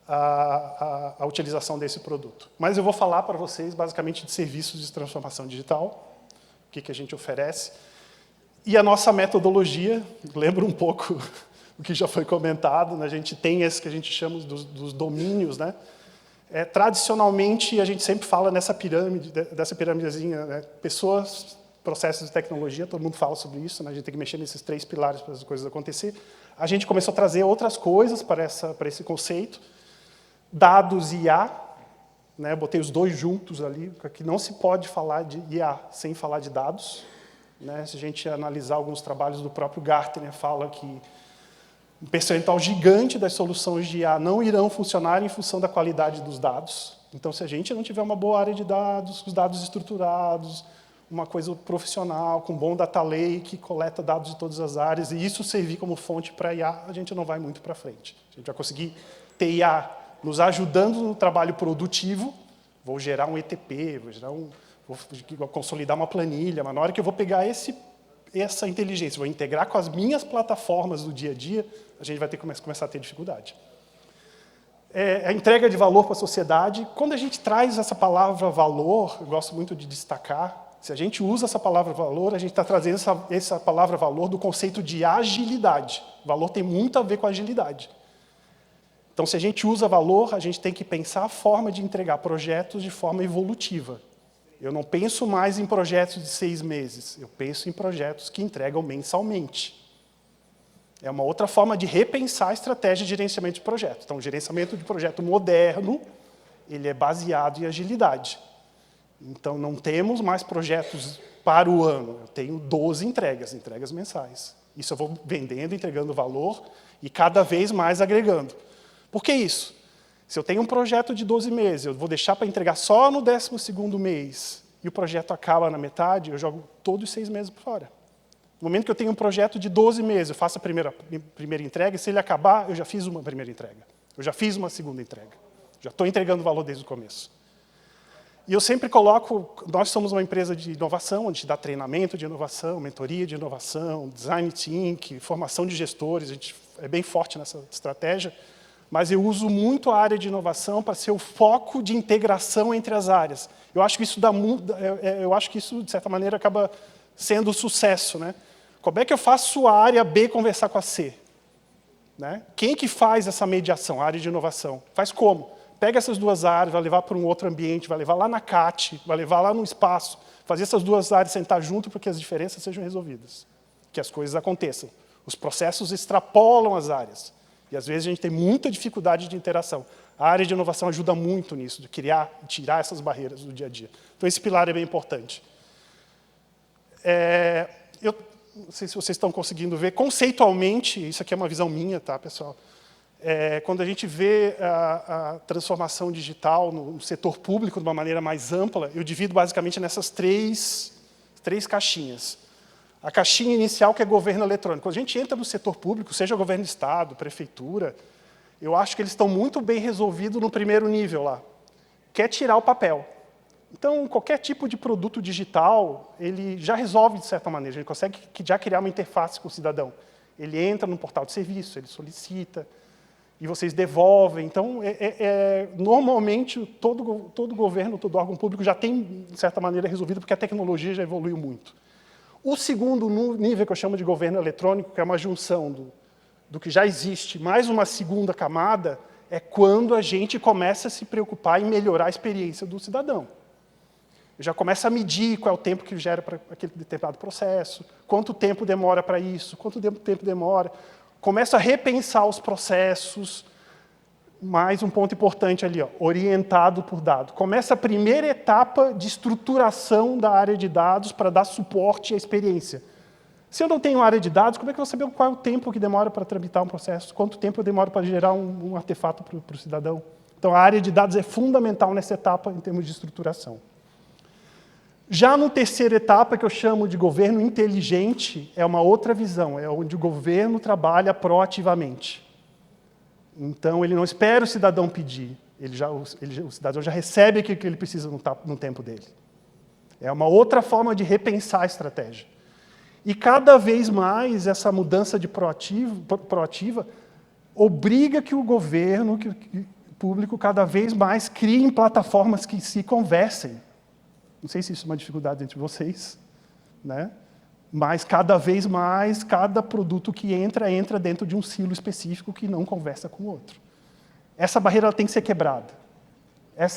a utilização desse produto. Mas eu vou falar para vocês, basicamente, de serviços de transformação digital, o que a gente oferece. E a nossa metodologia, lembra um pouco o que já foi comentado, né? A gente tem esse que a gente chama dos domínios, né? Tradicionalmente, a gente sempre fala dessa pirâmidezinha, né? Pessoas, processos e tecnologia, todo mundo fala sobre isso, né? A gente tem que mexer nesses 3 pilares para as coisas acontecer. A gente começou a trazer outras coisas para esse conceito. Dados e IA, né? Eu botei os 2 juntos ali, porque não se pode falar de IA sem falar de dados. Né? Se a gente analisar alguns trabalhos do próprio Gartner, fala que um percentual gigante das soluções de IA não irão funcionar em função da qualidade dos dados. Então, se a gente não tiver uma boa área de dados, os dados estruturados, uma coisa profissional, com um bom data lake, que coleta dados de todas as áreas, e isso servir como fonte para IA, a gente não vai muito para frente. A gente vai conseguir ter IA nos ajudando no trabalho produtivo, vou gerar um ETP, vou consolidar uma planilha, mas na hora que eu vou pegar essa inteligência, vou integrar com as minhas plataformas do dia a dia, a gente vai ter que começar a ter dificuldade. A entrega de valor para a sociedade, quando a gente traz essa palavra valor, eu gosto muito de destacar, se a gente usa essa palavra valor, a gente está trazendo essa palavra valor do conceito de agilidade. Valor tem muito a ver com agilidade. Então, se a gente usa valor, a gente tem que pensar a forma de entregar projetos de forma evolutiva. Eu não penso mais em projetos de 6 meses, eu penso em projetos que entregam mensalmente. É uma outra forma de repensar a estratégia de gerenciamento de projeto. Então, o gerenciamento de projeto moderno, ele é baseado em agilidade. Então, não temos mais projetos para o ano. Eu tenho 12 entregas mensais. Isso eu vou vendendo, entregando valor e cada vez mais agregando. Por que isso? Se eu tenho um projeto de 12 meses, eu vou deixar para entregar só no 12º mês e o projeto acaba na metade, eu jogo todos os 6 meses por fora. No momento que eu tenho um projeto de 12 meses, eu faço a primeira entrega, e se ele acabar, eu já fiz uma primeira entrega. Eu já fiz uma segunda entrega. Já estou entregando valor desde o começo. E eu sempre coloco, nós somos uma empresa de inovação, onde a gente dá treinamento de inovação, mentoria de inovação, design thinking, formação de gestores, a gente é bem forte nessa estratégia, mas eu uso muito a área de inovação para ser o foco de integração entre as áreas. Eu acho que isso, de certa maneira, acaba sendo sucesso, né? Como é que eu faço a área B conversar com a C? Né? Quem que faz essa mediação, a área de inovação? Faz como? Pega essas duas áreas, vai levar para um outro ambiente, vai levar lá na CAT, vai levar lá no espaço, fazer essas duas áreas sentar junto para que as diferenças sejam resolvidas, que as coisas aconteçam. Os processos extrapolam as áreas. E, às vezes, a gente tem muita dificuldade de interação. A área de inovação ajuda muito nisso, de criar e tirar essas barreiras do dia a dia. Então, esse pilar é bem importante. Eu não sei se vocês estão conseguindo ver, conceitualmente, isso aqui é uma visão minha, tá, pessoal? Quando a gente vê a transformação digital no setor público de uma maneira mais ampla, eu divido basicamente nessas três caixinhas. A caixinha inicial, que é governo eletrônico. Quando a gente entra no setor público, seja governo do Estado, prefeitura, eu acho que eles estão muito bem resolvidos no primeiro nível lá, que é tirar o papel. Então, qualquer tipo de produto digital, ele já resolve de certa maneira, a gente consegue já criar uma interface com o cidadão. Ele entra no portal de serviço, ele solicita, e vocês devolvem. Então, normalmente, todo governo, todo órgão público já tem, de certa maneira, resolvido, porque a tecnologia já evoluiu muito. O segundo nível, que eu chamo de governo eletrônico, que é uma junção do que já existe, mais uma segunda camada, é quando a gente começa a se preocupar em melhorar a experiência do cidadão. Já começa a medir qual é o tempo que gera para aquele determinado processo, quanto tempo demora para isso, quanto tempo demora. Começa a repensar os processos. Mais um ponto importante ali, ó, orientado por dado. Começa a primeira etapa de estruturação da área de dados para dar suporte à experiência. Se eu não tenho área de dados, como é que eu vou saber qual é o tempo que demora para tramitar um processo? Quanto tempo eu demoro para gerar um artefato para o cidadão? Então, a área de dados é fundamental nessa etapa em termos de estruturação. Já no terceira etapa, que eu chamo de governo inteligente, é uma outra visão, é onde o governo trabalha proativamente. Então, ele não espera o cidadão pedir, o cidadão já recebe aquilo que ele precisa no tempo dele. É uma outra forma de repensar a estratégia. E, cada vez mais, essa mudança de proativa obriga que o governo público, cada vez mais, crie plataformas que se conversem. Não sei se isso é uma dificuldade entre vocês, né? Mas, cada vez mais, cada produto que entra dentro de um silo específico que não conversa com o outro. Essa barreira tem que ser quebrada.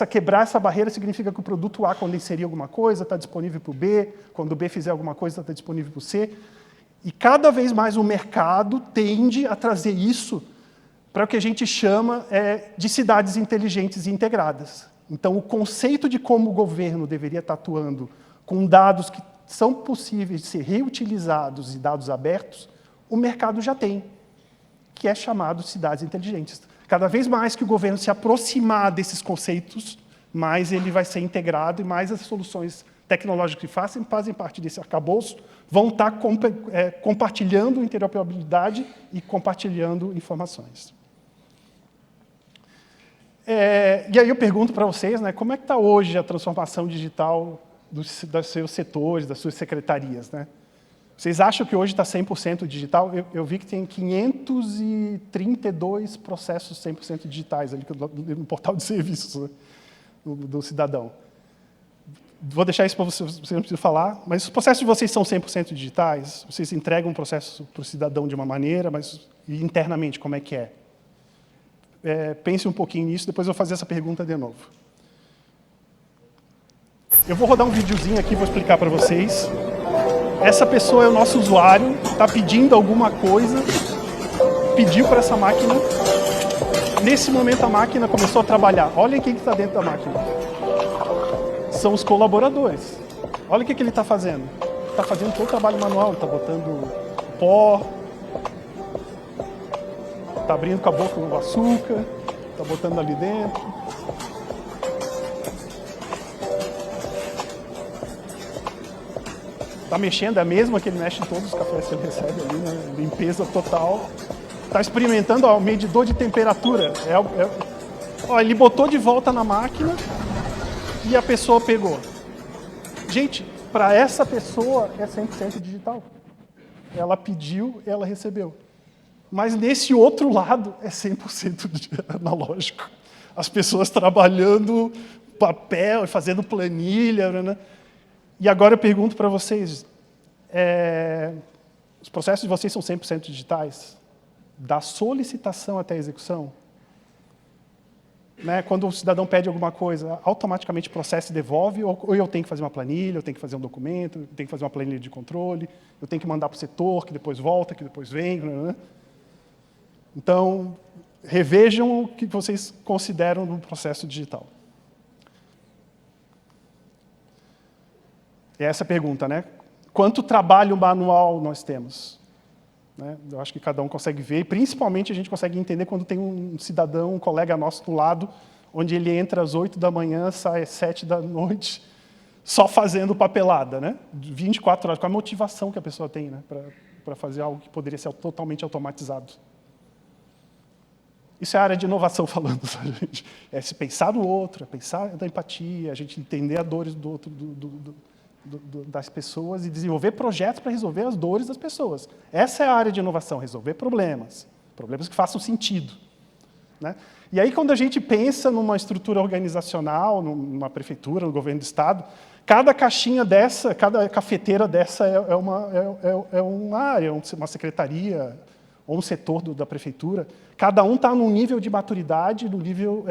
Quebrar essa barreira significa que o produto A, quando inserir alguma coisa, está disponível para o B, quando o B fizer alguma coisa, está disponível para o C. E, cada vez mais, o mercado tende a trazer isso para o que a gente chama de cidades inteligentes e integradas. Então, o conceito de como o governo deveria estar atuando com dados que são possíveis de ser reutilizados e dados abertos, o mercado já tem, que é chamado de cidades inteligentes. Cada vez mais que o governo se aproximar desses conceitos, mais ele vai ser integrado e mais as soluções tecnológicas que fazem parte desse arcabouço vão estar compartilhando interoperabilidade e compartilhando informações. E aí eu pergunto para vocês, né, como é que está hoje a transformação digital dos seus setores, das suas secretarias, né? Vocês acham que hoje está 100% digital? Eu vi que tem 532 processos 100% digitais ali no portal de serviços, né, do cidadão. Vou deixar isso para vocês não precisam falar, mas os processos de vocês são 100% digitais? Vocês entregam um processo para o cidadão de uma maneira, mas internamente como é que é? Pense um pouquinho nisso, depois eu vou fazer essa pergunta de novo. Eu vou rodar um videozinho aqui, vou explicar para vocês. Essa pessoa é o nosso usuário, está pedindo alguma coisa, pediu para essa máquina. Nesse momento a máquina começou a trabalhar. Olha quem está dentro da máquina. São os colaboradores. Olha o que ele está fazendo. Está fazendo todo o trabalho manual, está botando pó, está abrindo com a boca o açúcar, está botando ali dentro. Está mexendo, é a mesma que ele mexe em todos os cafés que ele recebe ali, né? Limpeza total. Está experimentando, ó, o medidor de temperatura. Ó, ele botou de volta na máquina e a pessoa pegou. Gente, para essa pessoa é 100% digital. Ela pediu, ela recebeu. Mas nesse outro lado é 100% analógico. As pessoas trabalhando papel, fazendo planilha, né? E agora eu pergunto para vocês, os processos de vocês são 100% digitais? Da solicitação até a execução? Né? Quando o cidadão pede alguma coisa, automaticamente o processo devolve, ou eu tenho que fazer uma planilha, eu tenho que fazer um documento, eu tenho que fazer uma planilha de controle, eu tenho que mandar para o setor, que depois volta, que depois vem. Né? Então, revejam o que vocês consideram no processo digital. É essa a pergunta, né? Quanto trabalho manual nós temos? Né? Eu acho que cada um consegue ver, e principalmente a gente consegue entender quando tem um cidadão, um colega nosso do lado, onde ele entra às 8 da manhã, sai às 7 da noite, só fazendo papelada, né? 24 horas, com a motivação que a pessoa tem, né? Para fazer algo que poderia ser totalmente automatizado. Isso é a área de inovação falando, sabe, gente? É se pensar no outro, é pensar da empatia, a gente entender as dores do outro, das pessoas e desenvolver projetos para resolver as dores das pessoas. Essa é a área de inovação, resolver problemas que façam sentido. Né? E aí, quando a gente pensa numa estrutura organizacional, numa prefeitura, no governo do estado, cada caixinha dessa, cada cafeteira dessa é uma área, uma secretaria ou um setor da prefeitura. Cada um está num nível de maturidade, num nível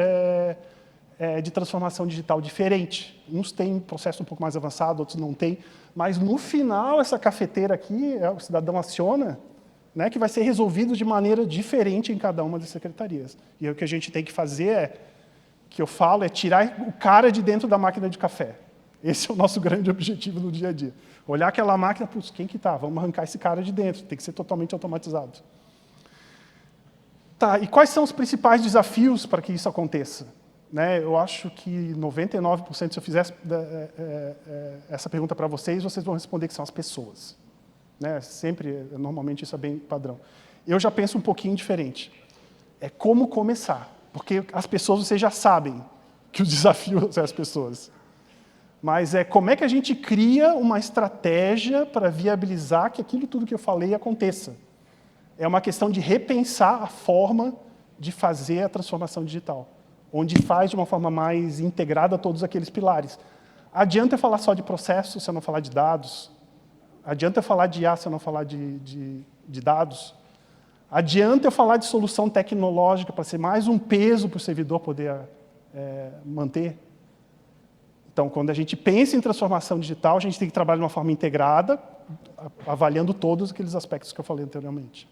de transformação digital diferente. Uns têm um processo um pouco mais avançado, outros não têm. Mas, no final, essa cafeteira aqui, o cidadão aciona, né, que vai ser resolvido de maneira diferente em cada uma das secretarias. E o que a gente tem que fazer que eu falo, é tirar o cara de dentro da máquina de café. Esse é o nosso grande objetivo no dia a dia. Olhar aquela máquina, putz, quem que está? Vamos arrancar esse cara de dentro, tem que ser totalmente automatizado. Tá, e quais são os principais desafios para que isso aconteça? Né, eu acho que 99%, se eu fizesse essa pergunta para vocês vão responder que são as pessoas. Né, normalmente isso é bem padrão. Eu já penso um pouquinho diferente. É como começar. Porque as pessoas, vocês já sabem que o desafio são as pessoas. Mas como é que a gente cria uma estratégia para viabilizar que aquilo tudo que eu falei aconteça. É uma questão de repensar a forma de fazer a transformação digital, onde faz de uma forma mais integrada todos aqueles pilares. Adianta eu falar só de processo se eu não falar de dados? Adianta eu falar de IA se eu não falar de dados? Adianta eu falar de solução tecnológica para ser mais um peso para o servidor poder manter? Então, quando a gente pensa em transformação digital, a gente tem que trabalhar de uma forma integrada, avaliando todos aqueles aspectos que eu falei anteriormente.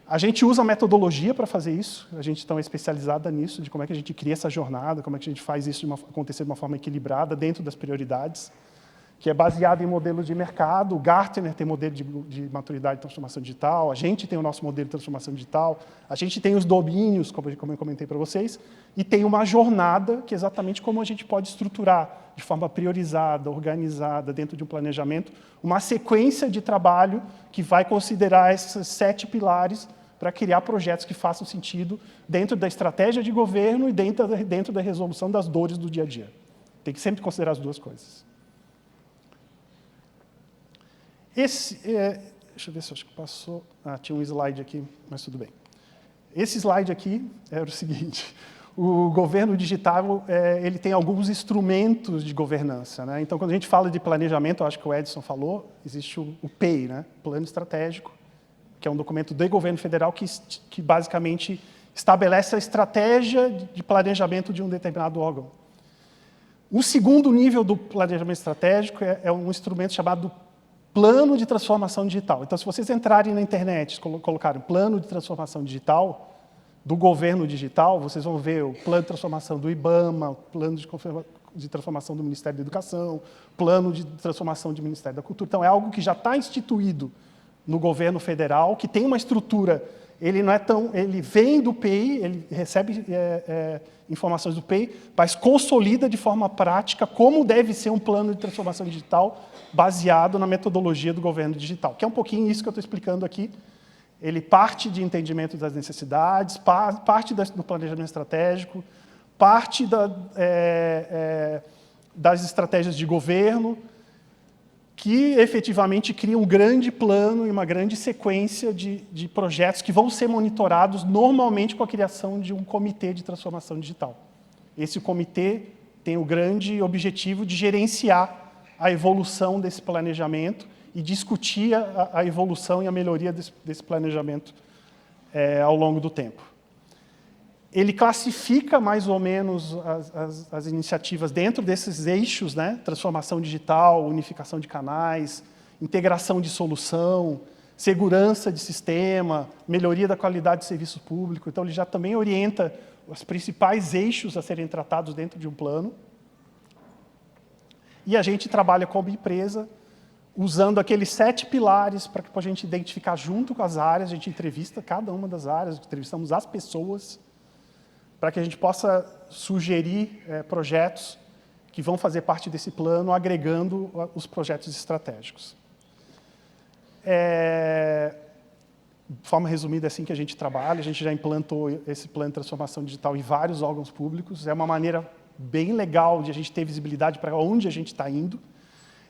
A gente usa a metodologia para fazer isso, a gente então é especializada nisso, de como é que a gente cria essa jornada, como é que a gente faz isso acontecer de uma forma equilibrada, dentro das prioridades, que é baseado em modelos de mercado. O Gartner tem modelo de maturidade e transformação digital, a gente tem o nosso modelo de transformação digital, a gente tem os domínios, como eu comentei para vocês, e tem uma jornada, que é exatamente como a gente pode estruturar, de forma priorizada, organizada, dentro de um planejamento, uma sequência de trabalho que vai considerar esses 7 pilares para criar projetos que façam sentido dentro da estratégia de governo e dentro da resolução das dores do dia a dia. Tem que sempre considerar as duas coisas. Deixa eu ver se acho que passou. Tinha um slide aqui, mas tudo bem. Esse slide aqui era o seguinte: o governo digital ele tem alguns instrumentos de governança. Né? Então, quando a gente fala de planejamento, eu acho que o Edson falou, existe o PEI, né? Plano Estratégico, que é um documento do governo federal que basicamente estabelece a estratégia de planejamento de um determinado órgão. O segundo nível do planejamento estratégico é um instrumento chamado Plano de Transformação Digital. Então, se vocês entrarem na internet e colocarem Plano de Transformação Digital, do governo digital, vocês vão ver o Plano de Transformação do IBAMA, o Plano de Transformação do Ministério da Educação, Plano de Transformação do Ministério da Cultura. Então, é algo que já está instituído no governo federal, que tem uma estrutura, ele vem do PI, ele recebe informações do PI, mas consolida de forma prática como deve ser um plano de transformação digital baseado na metodologia do governo digital, que é um pouquinho isso que eu estou explicando aqui. Ele parte de entendimento das necessidades, parte do planejamento estratégico, parte das estratégias de governo, que efetivamente cria um grande plano e uma grande sequência de projetos que vão ser monitorados normalmente com a criação de um comitê de transformação digital. Esse comitê tem o grande objetivo de gerenciar a evolução desse planejamento e discutir a evolução e a melhoria desse planejamento ao longo do tempo. Ele classifica mais ou menos as iniciativas dentro desses eixos, né? Transformação digital, unificação de canais, integração de solução, segurança de sistema, melhoria da qualidade de serviço público. Então, ele já também orienta os principais eixos a serem tratados dentro de um plano. E a gente trabalha como empresa, usando aqueles 7 pilares para que a gente identificar junto com as áreas, a gente entrevista cada uma das áreas, entrevistamos as pessoas, para que a gente possa sugerir projetos que vão fazer parte desse plano, agregando os projetos estratégicos. De forma resumida, é assim que a gente trabalha. A gente já implantou esse plano de transformação digital em vários órgãos públicos. É uma maneira bem legal de a gente ter visibilidade para onde a gente está indo.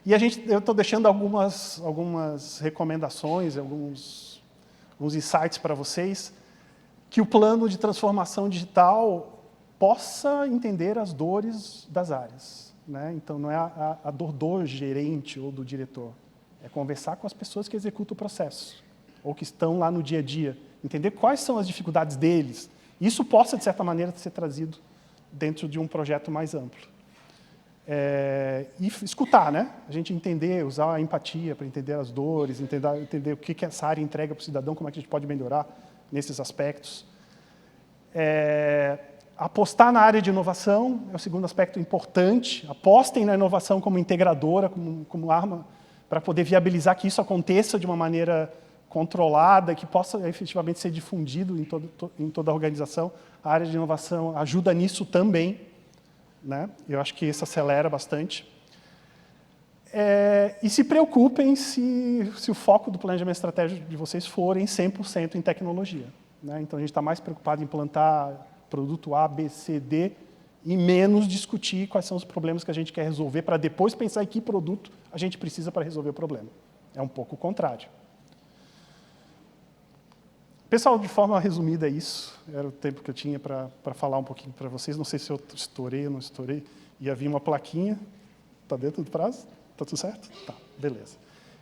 E eu estou deixando algumas recomendações, alguns insights para vocês, que o plano de transformação digital possa entender as dores das áreas, né? Então, não é a dor do gerente ou do diretor, é conversar com as pessoas que executam o processo, ou que estão lá no dia a dia, entender quais são as dificuldades deles. Isso possa, de certa maneira, ser trazido dentro de um projeto mais amplo. E escutar, né? A gente entender, usar a empatia para entender as dores, entender o que essa área entrega para o cidadão, como é que a gente pode melhorar nesses aspectos. Apostar na área de inovação é o segundo aspecto importante. Apostem na inovação como integradora, como arma para poder viabilizar que isso aconteça de uma maneira controlada, que possa efetivamente ser difundido em toda a organização. A área de inovação ajuda nisso também, né? Eu acho que isso acelera bastante. E se preocupem se o foco do planejamento estratégico de vocês forem 100% em tecnologia, né? Então, a gente está mais preocupado em implantar produto A, B, C, D, e menos discutir quais são os problemas que a gente quer resolver, para depois pensar em que produto a gente precisa para resolver o problema. É um pouco o contrário. Pessoal, de forma resumida, é isso. Era o tempo que eu tinha para falar um pouquinho para vocês. Não sei se eu estourei ou não estourei. Ia vir uma plaquinha. Está dentro do prazo? Está tudo certo? Tá, beleza.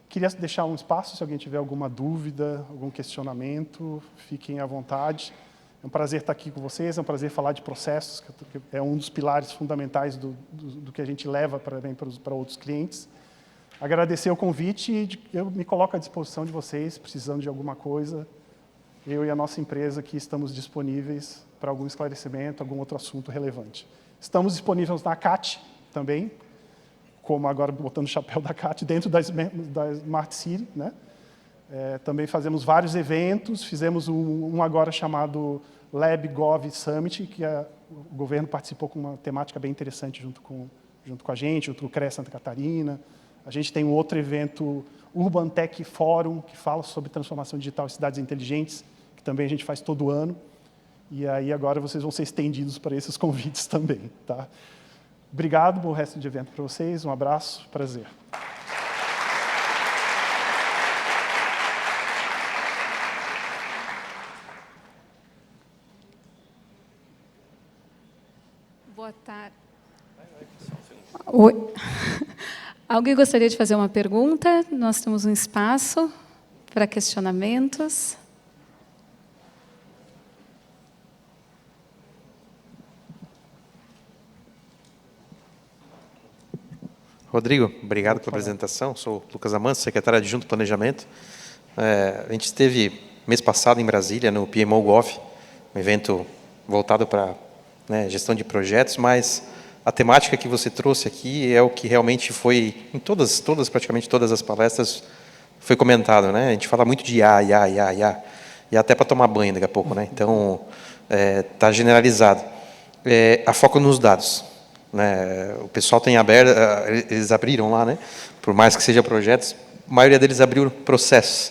Queria deixar um espaço, se alguém tiver alguma dúvida, algum questionamento, fiquem à vontade. É um prazer estar aqui com vocês, é um prazer falar de processos, que é um dos pilares fundamentais do que a gente leva para outros clientes. Agradecer o convite e eu me coloco à disposição de vocês, precisando de alguma coisa. Eu e a nossa empresa aqui estamos disponíveis para algum esclarecimento, algum outro assunto relevante. Estamos disponíveis na CAT também, como agora botando o chapéu da CAT, dentro da Smart City, né? Também fazemos vários eventos, fizemos um agora chamado LabGov Summit, que o governo participou com uma temática bem interessante junto com a gente, junto com o CREA Santa Catarina. A gente tem um outro evento, Urban Tech Forum, que fala sobre transformação digital e cidades inteligentes, que também a gente faz todo ano. E aí agora vocês vão ser estendidos para esses convites também, tá? Obrigado, bom resto de evento para vocês, um abraço, prazer. Boa tarde. Oi. Alguém gostaria de fazer uma pergunta? Nós temos um espaço para questionamentos. Rodrigo, obrigado pela apresentação. Sou Lucas Amâncio, secretário adjunto de Planejamento. A gente esteve mês passado em Brasília, no PMO Gov, um evento voltado para gestão de projetos, mas a temática que você trouxe aqui é o que realmente foi, em praticamente todas as palestras, foi comentado, né? A gente fala muito de IA, e até para tomar banho daqui a pouco, né? Então, está generalizado. A foco nos dados. Né? O pessoal tem aberto, eles abriram lá, né? Por mais que seja projetos, a maioria deles abriu processos,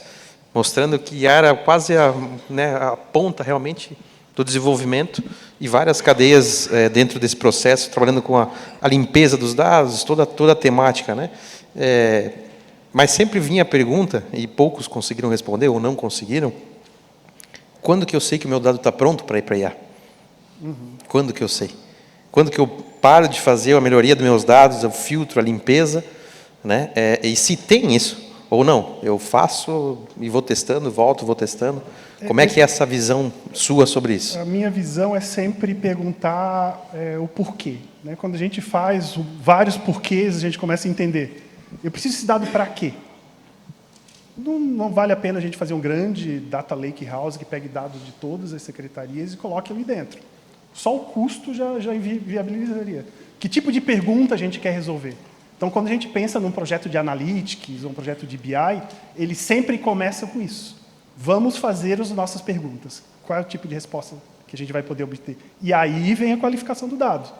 mostrando que era quase a ponta realmente do desenvolvimento e várias cadeias dentro desse processo, trabalhando com a limpeza dos dados, toda a temática, né? Mas sempre vinha a pergunta, e poucos conseguiram responder ou não conseguiram, quando que eu sei que o meu dado está pronto para ir para IA? Quando que eu sei? Quando que eu paro de fazer a melhoria dos meus dados, o filtro, a limpeza, né? E se tem isso ou não? Eu faço e vou testando, vou testando. Como é que é essa visão sua sobre isso? A minha visão é sempre perguntar o porquê. Né? Quando a gente faz vários porquês, a gente começa a entender. Eu preciso desse dado para quê? Não vale a pena a gente fazer um grande data lake house que pegue dados de todas as secretarias e coloque ali dentro. Só o custo já inviabilizaria. Que tipo de pergunta a gente quer resolver? Então, quando a gente pensa num projeto de analytics, ou um projeto de BI, ele sempre começa com isso. Vamos fazer as nossas perguntas. Qual é o tipo de resposta que a gente vai poder obter? E aí vem a qualificação do dado.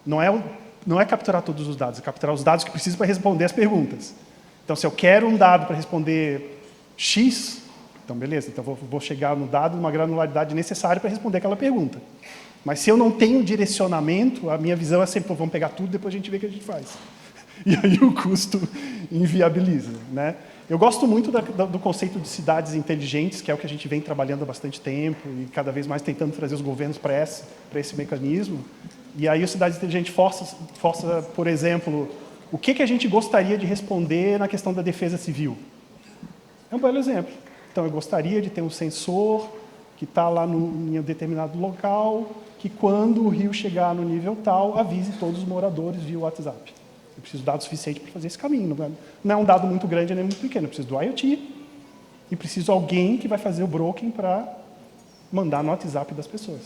Não é capturar todos os dados, é capturar os dados que precisam para responder as perguntas. Então, se eu quero um dado para responder X, então beleza, então vou chegar no dado numa granularidade necessária para responder aquela pergunta. Mas se eu não tenho direcionamento, a minha visão é sempre, vamos pegar tudo, depois a gente vê o que a gente faz. E aí o custo inviabiliza. Né? Eu gosto muito do conceito de cidades inteligentes, que é o que a gente vem trabalhando há bastante tempo e cada vez mais tentando trazer os governos para esse mecanismo. E aí o Cidades Inteligentes força, por exemplo, o que a gente gostaria de responder na questão da defesa civil. É um belo exemplo. Então, eu gostaria de ter um sensor que está lá em um determinado local, que quando o rio chegar no nível tal, avise todos os moradores via WhatsApp. Eu preciso de dados suficientes para fazer esse caminho. Não é um dado muito grande nem muito pequeno. Eu preciso do IoT e preciso de alguém que vai fazer o broking para mandar no WhatsApp das pessoas.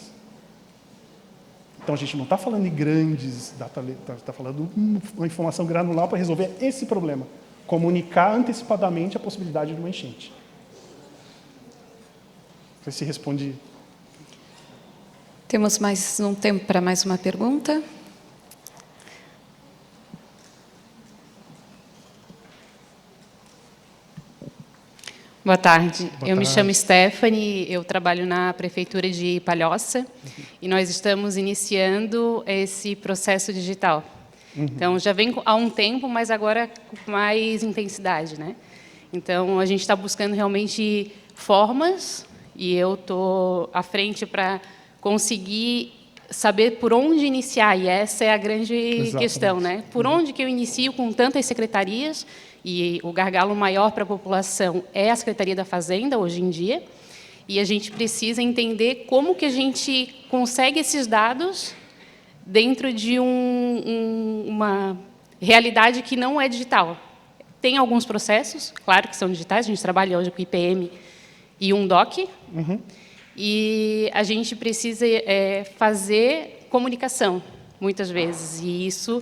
Então, a gente não está falando em grandes data, está falando uma informação granular para resolver esse problema. Comunicar antecipadamente a possibilidade de uma enchente. Não sei se responde. Temos mais um tempo para mais uma pergunta. Boa tarde. Eu me chamo Stephanie, eu trabalho na Prefeitura de Palhoça e nós estamos iniciando esse processo digital. Então, já vem há um tempo, mas agora com mais intensidade, né? Então, a gente está buscando realmente formas e eu estou à frente para conseguir saber por onde iniciar, e essa é a grande questão, né? Por onde que eu inicio com tantas secretarias, e o gargalo maior para a população é a Secretaria da Fazenda, hoje em dia, e a gente precisa entender como que a gente consegue esses dados dentro de uma realidade que não é digital. Tem alguns processos, claro que são digitais, a gente trabalha hoje com IPM e um DOC, e a gente precisa fazer comunicação, muitas vezes, e isso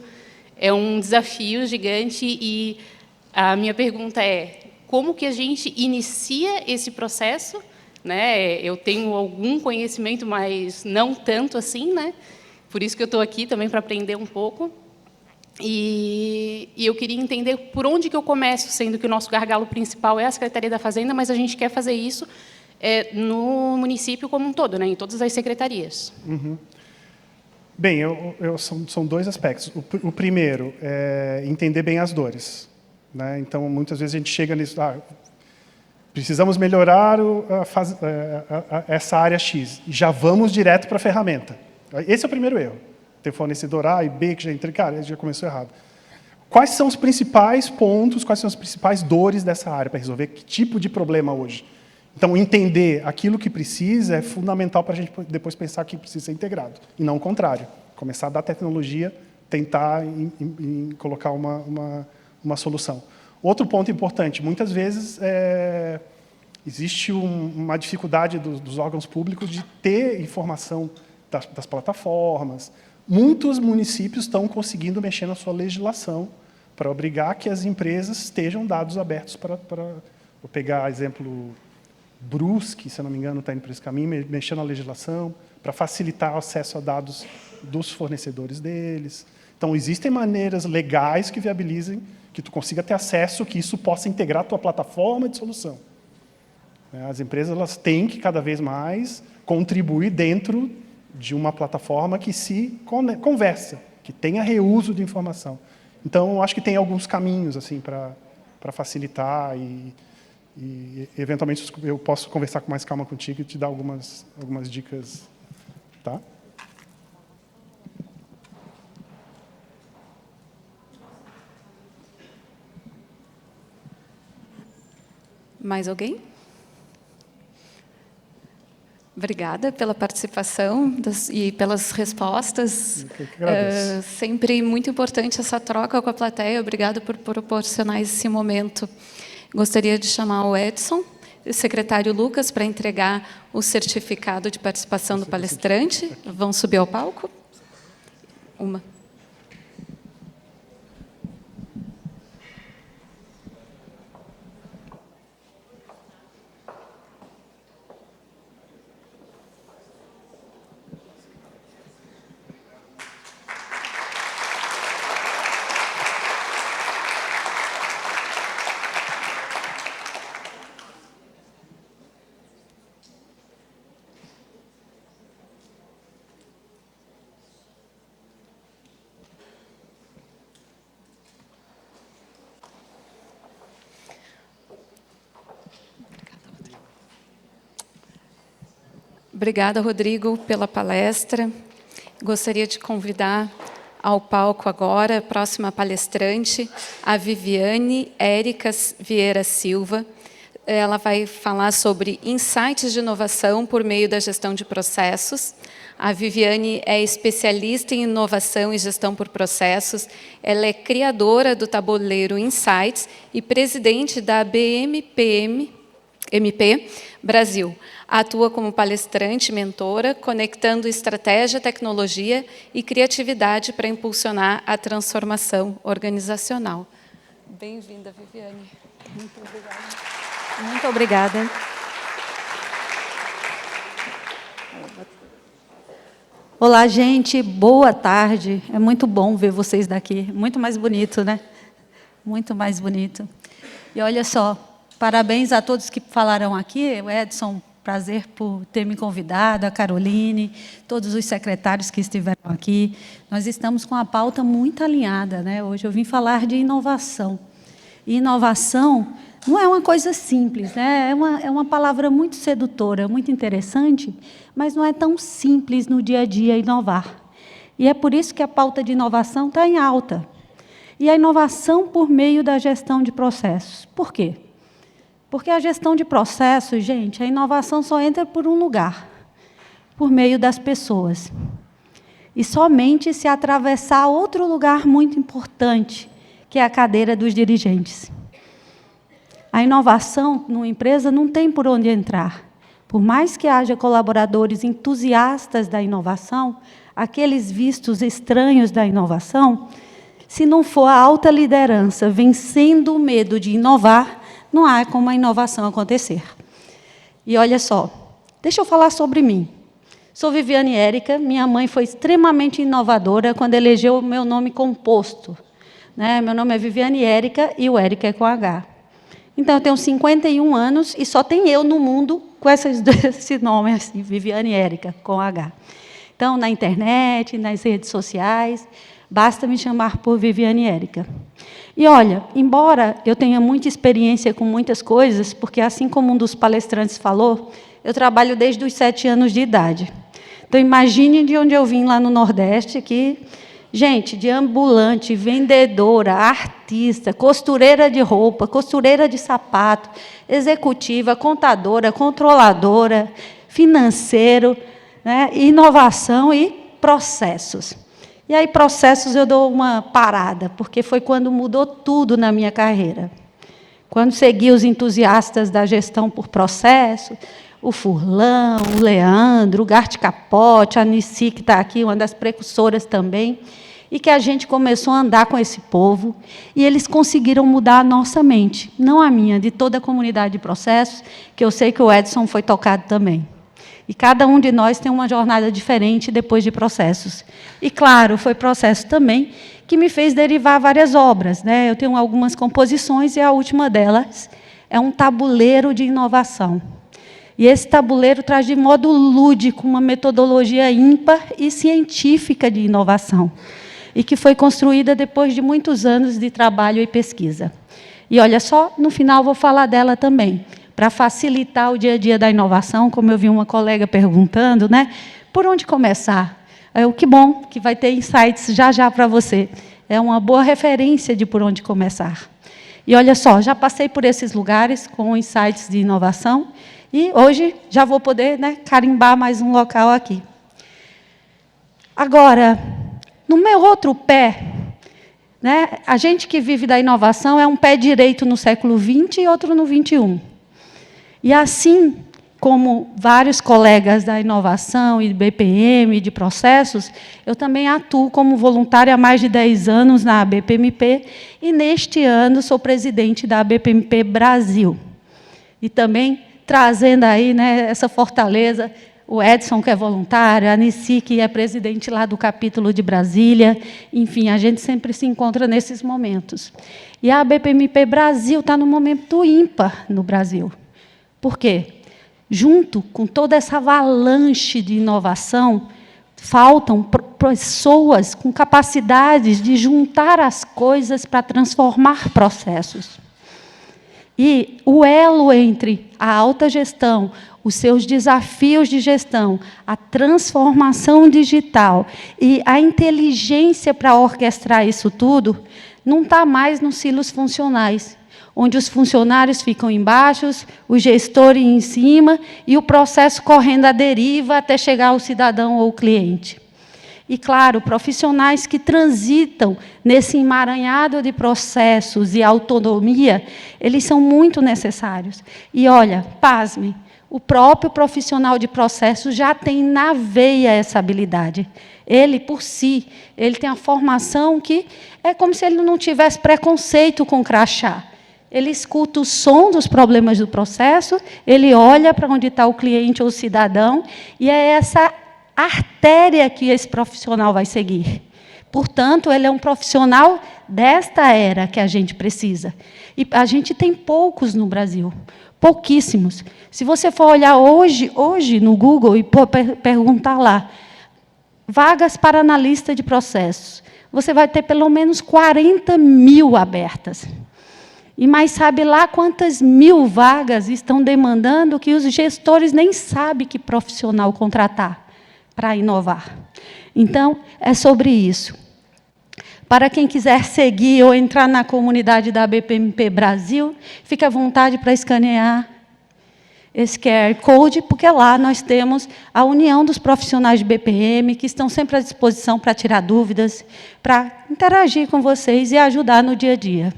é um desafio gigante, e a minha pergunta é, como que a gente inicia esse processo? Né? Eu tenho algum conhecimento, mas não tanto assim, né? Por isso que eu estou aqui também, para aprender um pouco. E eu queria entender por onde que eu começo, sendo que o nosso gargalo principal é a Secretaria da Fazenda, mas a gente quer fazer isso no município como um todo, né? Em todas as secretarias. Bem, são dois aspectos. O primeiro é entender bem as dores. Né? Então, muitas vezes a gente chega nisso, precisamos melhorar essa área X, e já vamos direto para a ferramenta. Esse é o primeiro erro. Ter fornecedor A e B, que já entrei, cara, já começou errado. Quais são os principais pontos, quais são as principais dores dessa área para resolver? Que tipo de problema hoje? Então, entender aquilo que precisa é fundamental para a gente depois pensar que precisa ser integrado, e não o contrário. Começar a dar tecnologia tentar colocar uma solução. Outro ponto importante, muitas vezes existe uma dificuldade dos órgãos públicos de ter informação das plataformas. Muitos municípios estão conseguindo mexer na sua legislação para obrigar que as empresas estejam dados abertos para... Vou pegar exemplo Brusque, se eu não me engano, está indo por esse caminho, mexendo na legislação para facilitar o acesso a dados dos fornecedores deles. Então, existem maneiras legais que viabilizem que tu consiga ter acesso, que isso possa integrar a tua plataforma de solução. As empresas elas têm que, cada vez mais, contribuir dentro de uma plataforma que se conversa, que tenha reuso de informação. Então, eu acho que tem alguns caminhos assim, para facilitar e, eventualmente, eu posso conversar com mais calma contigo e te dar algumas dicas. Tá? Mais alguém? Obrigada pela participação e pelas respostas. Sempre muito importante essa troca com a plateia. Obrigada por proporcionar esse momento. Gostaria de chamar o Edson, o secretário Lucas, para entregar o certificado de participação do palestrante. Vão subir ao palco? Uma. Obrigada, Rodrigo, pela palestra. Gostaria de convidar ao palco agora a próxima palestrante, a Viviane Érica Vieira Silva. Ela vai falar sobre insights de inovação por meio da gestão de processos. A Viviane é especialista em inovação e gestão por processos. Ela é criadora do tabuleiro Insights e presidente da BMPM Brasil. Atua como palestrante e mentora, conectando estratégia, tecnologia e criatividade para impulsionar a transformação organizacional. Bem-vinda, Viviane. Muito obrigada. Muito obrigada. Olá, gente. Boa tarde. É muito bom ver vocês daqui. Muito mais bonito, né? Muito mais bonito. E olha só, parabéns a todos que falaram aqui. O Edson, prazer por ter me convidado, a Caroline, todos os secretários que estiveram aqui. Nós estamos com a pauta muito alinhada, né? Hoje eu vim falar de inovação. E inovação não é uma coisa simples, né? É uma palavra muito sedutora, muito interessante, mas não é tão simples no dia a dia inovar. E é por isso que a pauta de inovação está em alta. E a inovação por meio da gestão de processos. Por quê? Porque a gestão de processos, gente, a inovação só entra por um lugar, por meio das pessoas. E somente se atravessar outro lugar muito importante, que é a cadeira dos dirigentes. A inovação numa empresa não tem por onde entrar. Por mais que haja colaboradores entusiastas da inovação, aqueles vistos estranhos da inovação, se não for a alta liderança vencendo o medo de inovar, não há como a inovação acontecer. E olha só, deixa eu falar sobre mim. Sou Viviane Érica, minha mãe foi extremamente inovadora quando elegeu o meu nome composto. Né? Meu nome é Viviane Érica e o Érica é com H. Então, eu tenho 51 anos e só tem eu no mundo com esse nome, assim, Viviane Érica, com H. Então, na internet, nas redes sociais, basta me chamar por Viviane Érica. E, olha, embora eu tenha muita experiência com muitas coisas, porque, assim como um dos palestrantes falou, eu trabalho desde os 7 anos de idade. Então, imagine de onde eu vim lá no Nordeste, que, gente, de ambulante, vendedora, artista, costureira de roupa, costureira de sapato, executiva, contadora, controladora, financeiro, né, inovação e processos. E aí, processos, eu dou uma parada, porque foi quando mudou tudo na minha carreira. Quando segui os entusiastas da gestão por processo, o Furlan, o Leandro, o Gart Capote, a Nissi, que está aqui, uma das precursoras também, e que a gente começou a andar com esse povo, e eles conseguiram mudar a nossa mente, não a minha, de toda a comunidade de processos, que eu sei que o Edson foi tocado também. E cada um de nós tem uma jornada diferente depois de processos. E, claro, foi processo também que me fez derivar várias obras, né? Eu tenho algumas composições, e a última delas é um tabuleiro de inovação. E esse tabuleiro traz de modo lúdico uma metodologia ímpar e científica de inovação, e que foi construída depois de muitos anos de trabalho e pesquisa. E, olha só, no final vou falar dela também, para facilitar o dia a dia da inovação, como eu vi uma colega perguntando, né? Por onde começar? Que bom que vai ter insights já para você. É uma boa referência de por onde começar. E, olha só, já passei por esses lugares com insights de inovação, e hoje já vou poder, né, carimbar mais um local aqui. Agora, no meu outro pé, né, a gente que vive da inovação é um pé direito no século XX e outro no XXI. E assim como vários colegas da inovação e do BPM, de processos, eu também atuo como voluntária há mais de 10 anos na ABPMP, e neste ano sou presidente da ABPMP Brasil. E também trazendo aí, né, essa fortaleza, o Edson, que é voluntário, a Nissi, que é presidente lá do capítulo de Brasília. Enfim, a gente sempre se encontra nesses momentos. E a ABPMP Brasil está num momento ímpar no Brasil. Por quê? Junto com toda essa avalanche de inovação, faltam pessoas com capacidades de juntar as coisas para transformar processos. E o elo entre a alta gestão, os seus desafios de gestão, a transformação digital e a inteligência para orquestrar isso tudo, não está mais nos silos funcionais, onde os funcionários ficam embaixo, o gestor em cima, e o processo correndo à deriva até chegar ao cidadão ou cliente. E, claro, profissionais que transitam nesse emaranhado de processos e autonomia, eles são muito necessários. E, olha, pasmem, o próprio profissional de processos já tem na veia essa habilidade. Ele, por si, ele tem a formação que é como se ele não tivesse preconceito com crachá. Ele escuta o som dos problemas do processo, ele olha para onde está o cliente ou o cidadão, e é essa artéria que esse profissional vai seguir. Portanto, ele é um profissional desta era que a gente precisa. E a gente tem poucos no Brasil, pouquíssimos. Se você for olhar hoje no Google e perguntar lá, vagas para analista de processos, você vai ter pelo menos 40 mil abertas. E mais sabe lá quantas mil vagas estão demandando que os gestores nem sabem que profissional contratar para inovar. Então, é sobre isso. Para quem quiser seguir ou entrar na comunidade da ABPMP Brasil, fique à vontade para escanear esse QR Code, porque lá nós temos a união dos profissionais de BPM, que estão sempre à disposição para tirar dúvidas, para interagir com vocês e ajudar no dia a dia.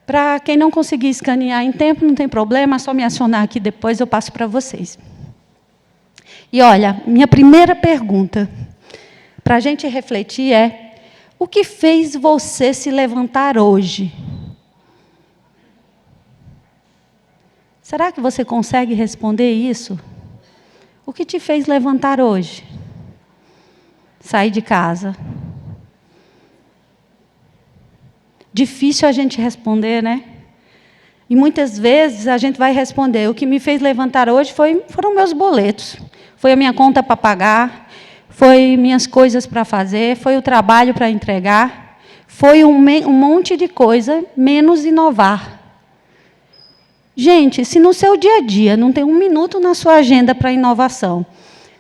Para quem não conseguir escanear em tempo, não tem problema, é só me acionar aqui depois, eu passo para vocês. E, olha, minha primeira pergunta, para a gente refletir, é: o que fez você se levantar hoje? Será que você consegue responder isso? O que te fez levantar hoje? Sair de casa. Difícil a gente responder, né? E muitas vezes a gente vai responder: o que me fez levantar hoje foram meus boletos, foi a minha conta para pagar, foi minhas coisas para fazer, foi o trabalho para entregar, foi um monte de coisa, menos inovar. Gente, se no seu dia a dia não tem um minuto na sua agenda para inovação,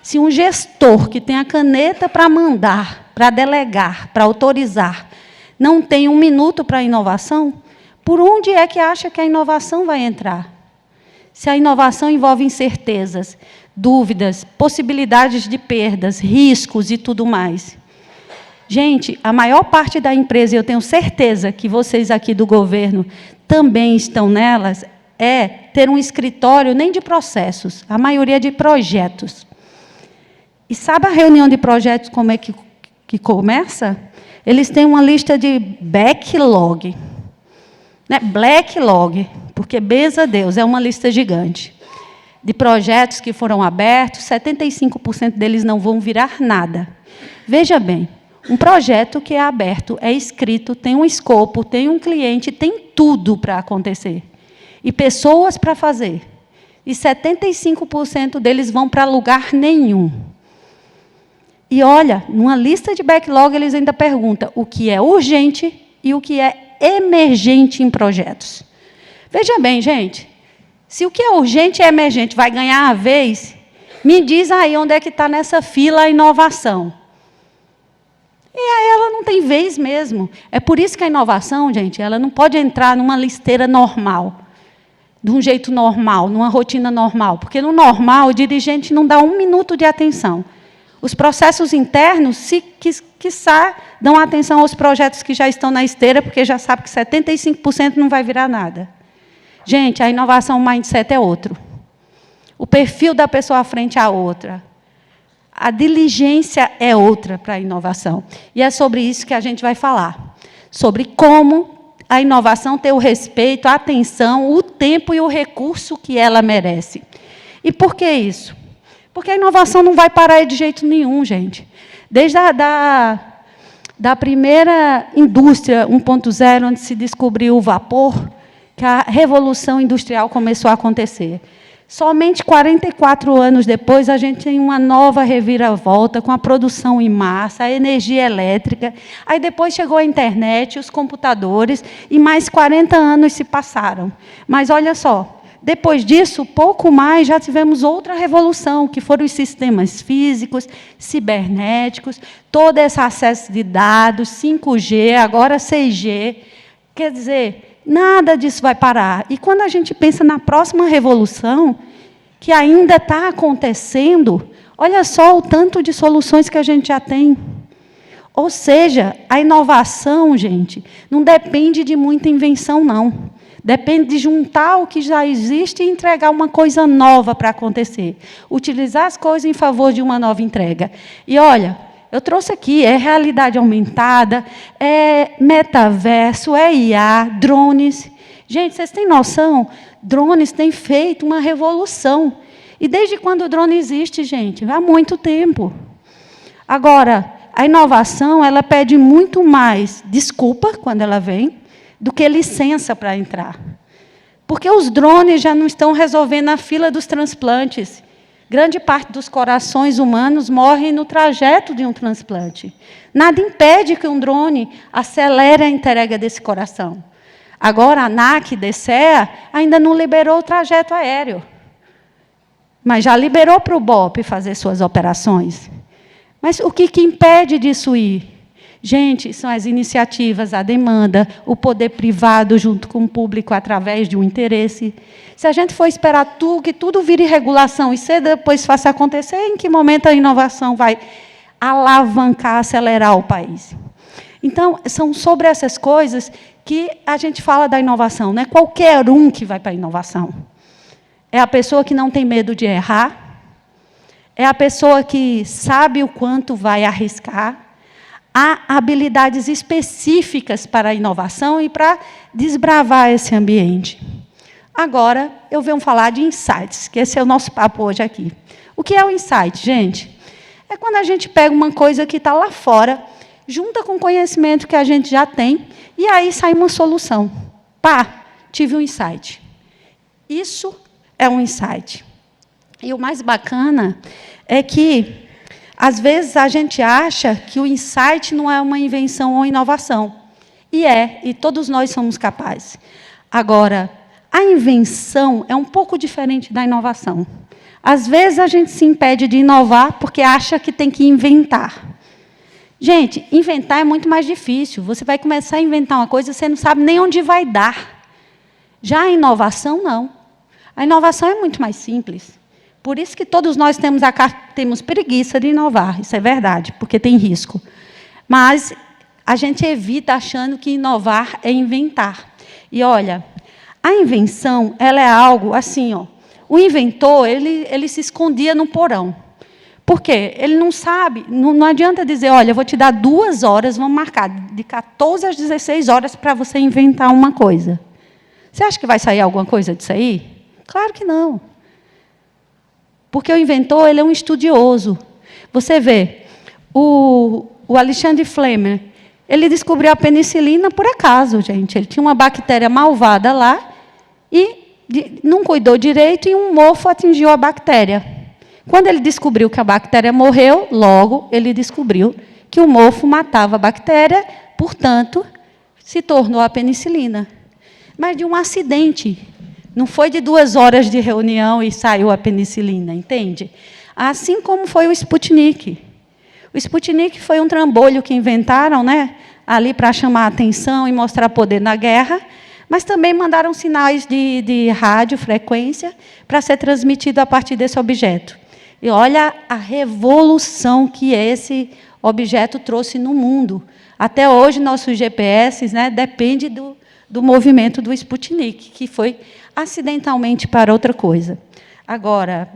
se um gestor que tem a caneta para mandar, para delegar, para autorizar, não tem um minuto para a inovação, por onde é que acha que a inovação vai entrar? Se a inovação envolve incertezas, dúvidas, possibilidades de perdas, riscos e tudo mais. Gente, a maior parte da empresa, e eu tenho certeza que vocês aqui do governo também estão nelas, é ter um escritório nem de processos, a maioria de projetos. E sabe a reunião de projetos como é que começa? Eles têm uma lista de backlog. Né? Backlog, porque, beza a Deus, é uma lista gigante. De projetos que foram abertos, 75% deles não vão virar nada. Veja bem, um projeto que é aberto, é escrito, tem um escopo, tem um cliente, tem tudo para acontecer. E pessoas para fazer. E 75% deles vão para lugar nenhum. E, olha, numa lista de backlog, eles ainda perguntam o que é urgente e o que é emergente em projetos. Veja bem, gente, se o que é urgente e emergente vai ganhar a vez, me diz aí onde é que está nessa fila a inovação. E aí ela não tem vez mesmo. É por isso que a inovação, gente, ela não pode entrar numa listeira normal, de um jeito normal, numa rotina normal, porque no normal o dirigente não dá 1 minuto de atenção. Os processos internos, quiçá, dão atenção aos projetos que já estão na esteira, porque já sabe que 75% não vai virar nada. Gente, a inovação mindset é outro. O perfil da pessoa à frente é outra. A diligência é outra para a inovação. E é sobre isso que a gente vai falar. Sobre como a inovação tem o respeito, a atenção, o tempo e o recurso que ela merece. E por que isso? Porque a inovação não vai parar de jeito nenhum, gente. Desde da primeira indústria 1.0, onde se descobriu o vapor, que a revolução industrial começou a acontecer. Somente 44 anos depois, a gente tem uma nova reviravolta com a produção em massa, a energia elétrica. Aí depois chegou a internet, os computadores, e mais 40 anos se passaram. Mas olha só, depois disso, pouco mais, já tivemos outra revolução, que foram os sistemas físicos, cibernéticos, todo esse acesso de dados, 5G, agora 6G. Quer dizer, nada disso vai parar. E quando a gente pensa na próxima revolução, que ainda está acontecendo, olha só o tanto de soluções que a gente já tem. Ou seja, a inovação, gente, não depende de muita invenção, não. Depende de juntar o que já existe e entregar uma coisa nova para acontecer. Utilizar as coisas em favor de uma nova entrega. E, olha, eu trouxe aqui, é realidade aumentada, é metaverso, é IA, drones. Gente, vocês têm noção? Drones têm feito uma revolução. E desde quando o drone existe, gente? Há muito tempo. Agora, a inovação, ela pede muito mais desculpa, quando ela vem, do que licença para entrar. Porque os drones já não estão resolvendo a fila dos transplantes. Grande parte dos corações humanos morrem no trajeto de um transplante. Nada impede que um drone acelere a entrega desse coração. Agora, a ANAC, DCEA, ainda não liberou o trajeto aéreo. Mas já liberou para o BOP fazer suas operações. Mas o que impede disso ir? Gente, são as iniciativas, a demanda, o poder privado junto com o público através de um interesse. Se a gente for esperar que tudo vire regulação e você depois faça acontecer, em que momento a inovação vai alavancar, acelerar o país? Então, são sobre essas coisas que a gente fala da inovação. Não é qualquer um que vai para a inovação. É a pessoa que não tem medo de errar, é a pessoa que sabe o quanto vai arriscar. Há habilidades específicas para a inovação e para desbravar esse ambiente. Agora, eu venho falar de insights, que esse é o nosso papo hoje aqui. O que é o insight, gente? É quando a gente pega uma coisa que está lá fora, junta com o conhecimento que a gente já tem, e aí sai uma solução. Pá, tive um insight. Isso é um insight. E o mais bacana é que, às vezes, a gente acha que o insight não é uma invenção ou inovação. E todos nós somos capazes. Agora, a invenção é um pouco diferente da inovação. Às vezes, a gente se impede de inovar porque acha que tem que inventar. Gente, inventar é muito mais difícil. Você vai começar a inventar uma coisa e você não sabe nem onde vai dar. Já a inovação, não. A inovação é muito mais simples. Por isso que todos nós temos preguiça de inovar, isso é verdade, porque tem risco. Mas a gente evita achando que inovar é inventar. E, olha, a invenção, ela é algo assim, ó, o inventor, ele se escondia no porão. Por quê? Ele não sabe, não adianta dizer, olha, eu vou te dar 2 horas, vamos marcar, de 14 às 16 horas para você inventar uma coisa. Você acha que vai sair alguma coisa disso aí? Claro que não. Porque o inventor, ele é um estudioso. Você vê, o Alexandre Fleming, ele descobriu a penicilina por acaso, gente. Ele tinha uma bactéria malvada lá e não cuidou direito e um mofo atingiu a bactéria. Quando ele descobriu que a bactéria morreu, logo ele descobriu que o mofo matava a bactéria, portanto, se tornou a penicilina. Mas de um acidente. Não foi de 2 horas de reunião e saiu a penicilina, entende? Assim como foi o Sputnik. O Sputnik foi um trambolho que inventaram, né, ali para chamar a atenção e mostrar poder na guerra, mas também mandaram sinais de radiofrequência para ser transmitido a partir desse objeto. E olha a revolução que esse objeto trouxe no mundo. Até hoje, nossos GPS, né, dependem do movimento do Sputnik, que foi acidentalmente para outra coisa. Agora,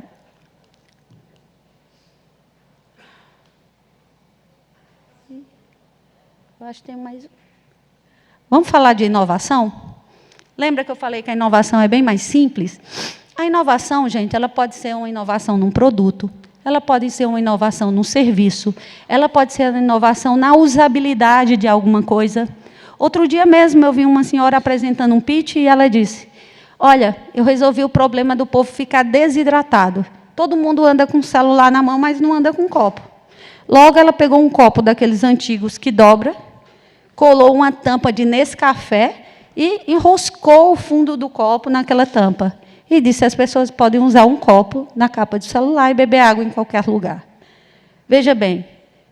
eu acho que tem mais. Vamos falar de inovação? Lembra que eu falei que a inovação é bem mais simples? A inovação, gente, ela pode ser uma inovação num produto, ela pode ser uma inovação num serviço, ela pode ser uma inovação na usabilidade de alguma coisa. Outro dia mesmo eu vi uma senhora apresentando um pitch e ela disse, olha, eu resolvi o problema do povo ficar desidratado. Todo mundo anda com o celular na mão, mas não anda com copo. Logo, ela pegou um copo daqueles antigos que dobra, colou uma tampa de Nescafé e enroscou o fundo do copo naquela tampa. E disse, as pessoas podem usar um copo na capa do celular e beber água em qualquer lugar. Veja bem,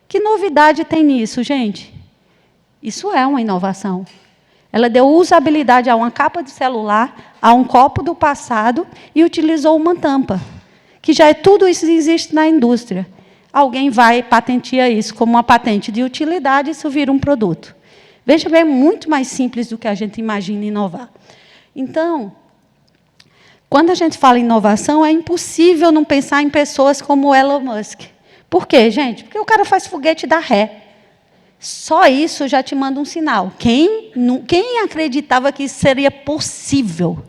que novidade tem nisso, gente? Isso é uma inovação. Ela deu usabilidade a uma capa de celular, a um copo do passado e utilizou uma tampa, que já é tudo isso existe na indústria. Alguém vai e patenteia isso como uma patente de utilidade e isso vira um produto. Veja bem, é muito mais simples do que a gente imagina inovar. Então, quando a gente fala em inovação, é impossível não pensar em pessoas como Elon Musk. Por quê, gente? Porque o cara faz foguete da ré. Só isso já te manda um sinal. Quem acreditava que isso seria possível?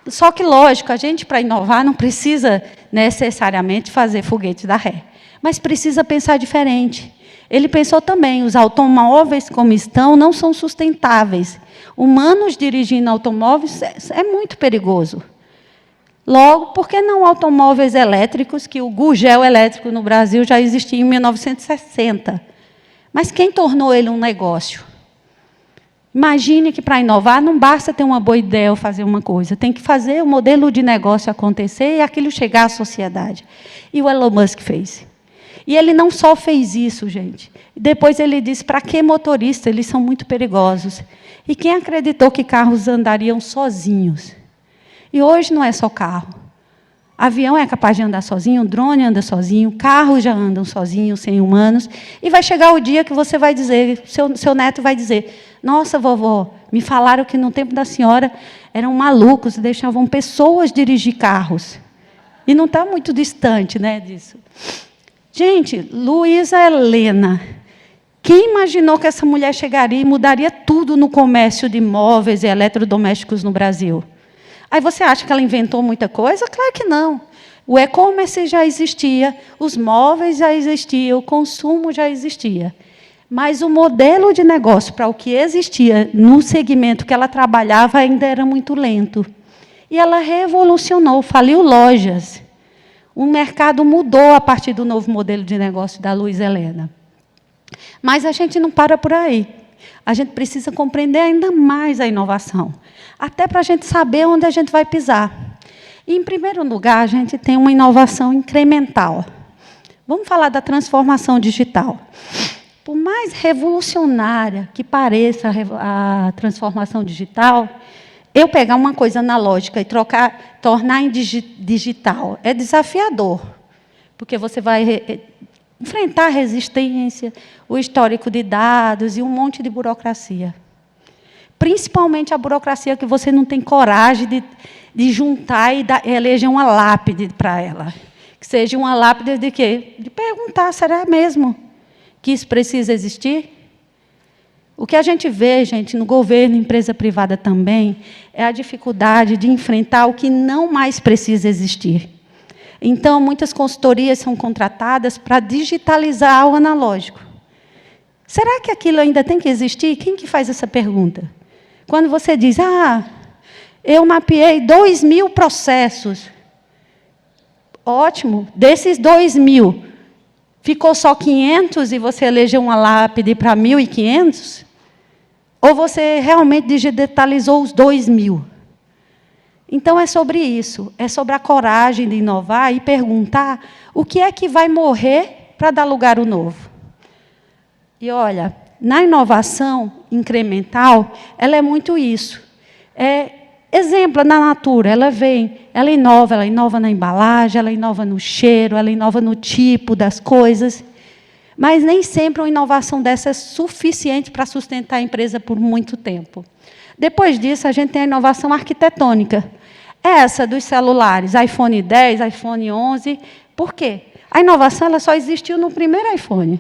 Só que, lógico, a gente, para inovar, não precisa necessariamente fazer foguete da ré, mas precisa pensar diferente. Ele pensou também, os automóveis como estão não são sustentáveis. Humanos dirigindo automóveis é muito perigoso. Logo, por que não automóveis elétricos, que o gurgel elétrico no Brasil já existia em 1960? Mas quem tornou ele um negócio? Imagine que, para inovar, não basta ter uma boa ideia ou fazer uma coisa. Tem que fazer o modelo de negócio acontecer e aquilo chegar à sociedade. E o Elon Musk fez. E ele não só fez isso, gente. Depois ele disse, para que motorista? Eles são muito perigosos. E quem acreditou que carros andariam sozinhos? E hoje não é só carro. Avião é capaz de andar sozinho, drone anda sozinho, carros já andam sozinhos, sem humanos. E vai chegar o dia que você vai dizer, seu neto vai dizer, nossa, vovó, me falaram que no tempo da senhora eram malucos e deixavam pessoas dirigir carros. E não está muito distante, né, disso. Gente, Luísa Helena, quem imaginou que essa mulher chegaria e mudaria tudo no comércio de móveis e eletrodomésticos no Brasil? Aí você acha que ela inventou muita coisa? Claro que não. O e-commerce já existia, os móveis já existiam, o consumo já existia. Mas o modelo de negócio para o que existia no segmento que ela trabalhava ainda era muito lento. E ela revolucionou, faliu lojas. O mercado mudou a partir do novo modelo de negócio da Luísa Helena. Mas a gente não para por aí. A gente precisa compreender ainda mais a inovação, até para a gente saber onde a gente vai pisar. E, em primeiro lugar, a gente tem uma inovação incremental. Vamos falar da transformação digital. Por mais revolucionária que pareça a transformação digital, eu pegar uma coisa analógica e tornar em digital é desafiador, porque você vai enfrentar a resistência, o histórico de dados e um monte de burocracia. Principalmente a burocracia que você não tem coragem de juntar e eleger uma lápide para ela. Que seja uma lápide de quê? De perguntar, será mesmo que isso precisa existir? O que a gente vê, gente, no governo, empresa privada também, é a dificuldade de enfrentar o que não mais precisa existir. Então, muitas consultorias são contratadas para digitalizar o analógico. Será que aquilo ainda tem que existir? Quem que faz essa pergunta? Quando você diz, eu mapeei 2.000 processos. Ótimo, desses 2.000, ficou só 500 e você elegeu uma lápide para 1.500? Ou você realmente digitalizou os 2.000? Então, é sobre isso, é sobre a coragem de inovar e perguntar o que é que vai morrer para dar lugar ao novo. E, olha, na inovação incremental, ela é muito isso. Exemplo, na Natura, ela inova na embalagem, ela inova no cheiro, ela inova no tipo das coisas, mas nem sempre uma inovação dessa é suficiente para sustentar a empresa por muito tempo. Depois disso, a gente tem a inovação arquitetônica. Essa dos celulares, iPhone 10, iPhone 11. Por quê? A inovação ela só existiu no primeiro iPhone.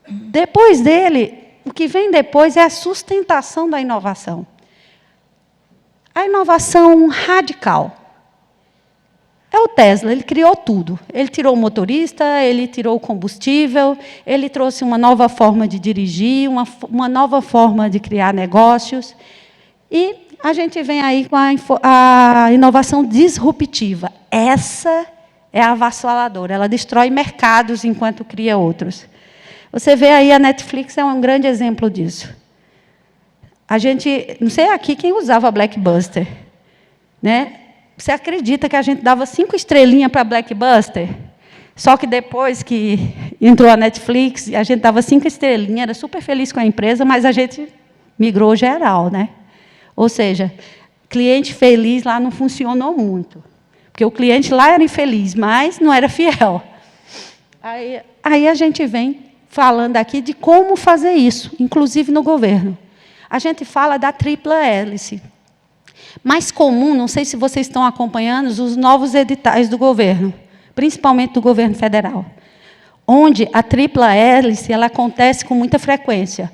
Depois dele, o que vem depois é a sustentação da inovação. A inovação radical. É o Tesla, ele criou tudo. Ele tirou o motorista, ele tirou o combustível, ele trouxe uma nova forma de dirigir, uma nova forma de criar negócios. E a gente vem aí com a inovação disruptiva. Essa é avassaladora, ela destrói mercados enquanto cria outros. Você vê aí, a Netflix é um grande exemplo disso. A gente, não sei aqui quem usava Blockbuster, né? Você acredita que a gente dava 5 estrelinhas para Blockbuster? Só que depois que entrou a Netflix, a gente dava 5 estrelinhas, era super feliz com a empresa, mas a gente migrou geral, né? Ou seja, cliente feliz lá não funcionou muito. Porque o cliente lá era infeliz, mas não era fiel. Aí a gente vem falando aqui de como fazer isso, inclusive no governo. A gente fala da tripla hélice. Mais comum, não sei se vocês estão acompanhando, os novos editais do governo, principalmente do governo federal, onde a tripla hélice ela acontece com muita frequência.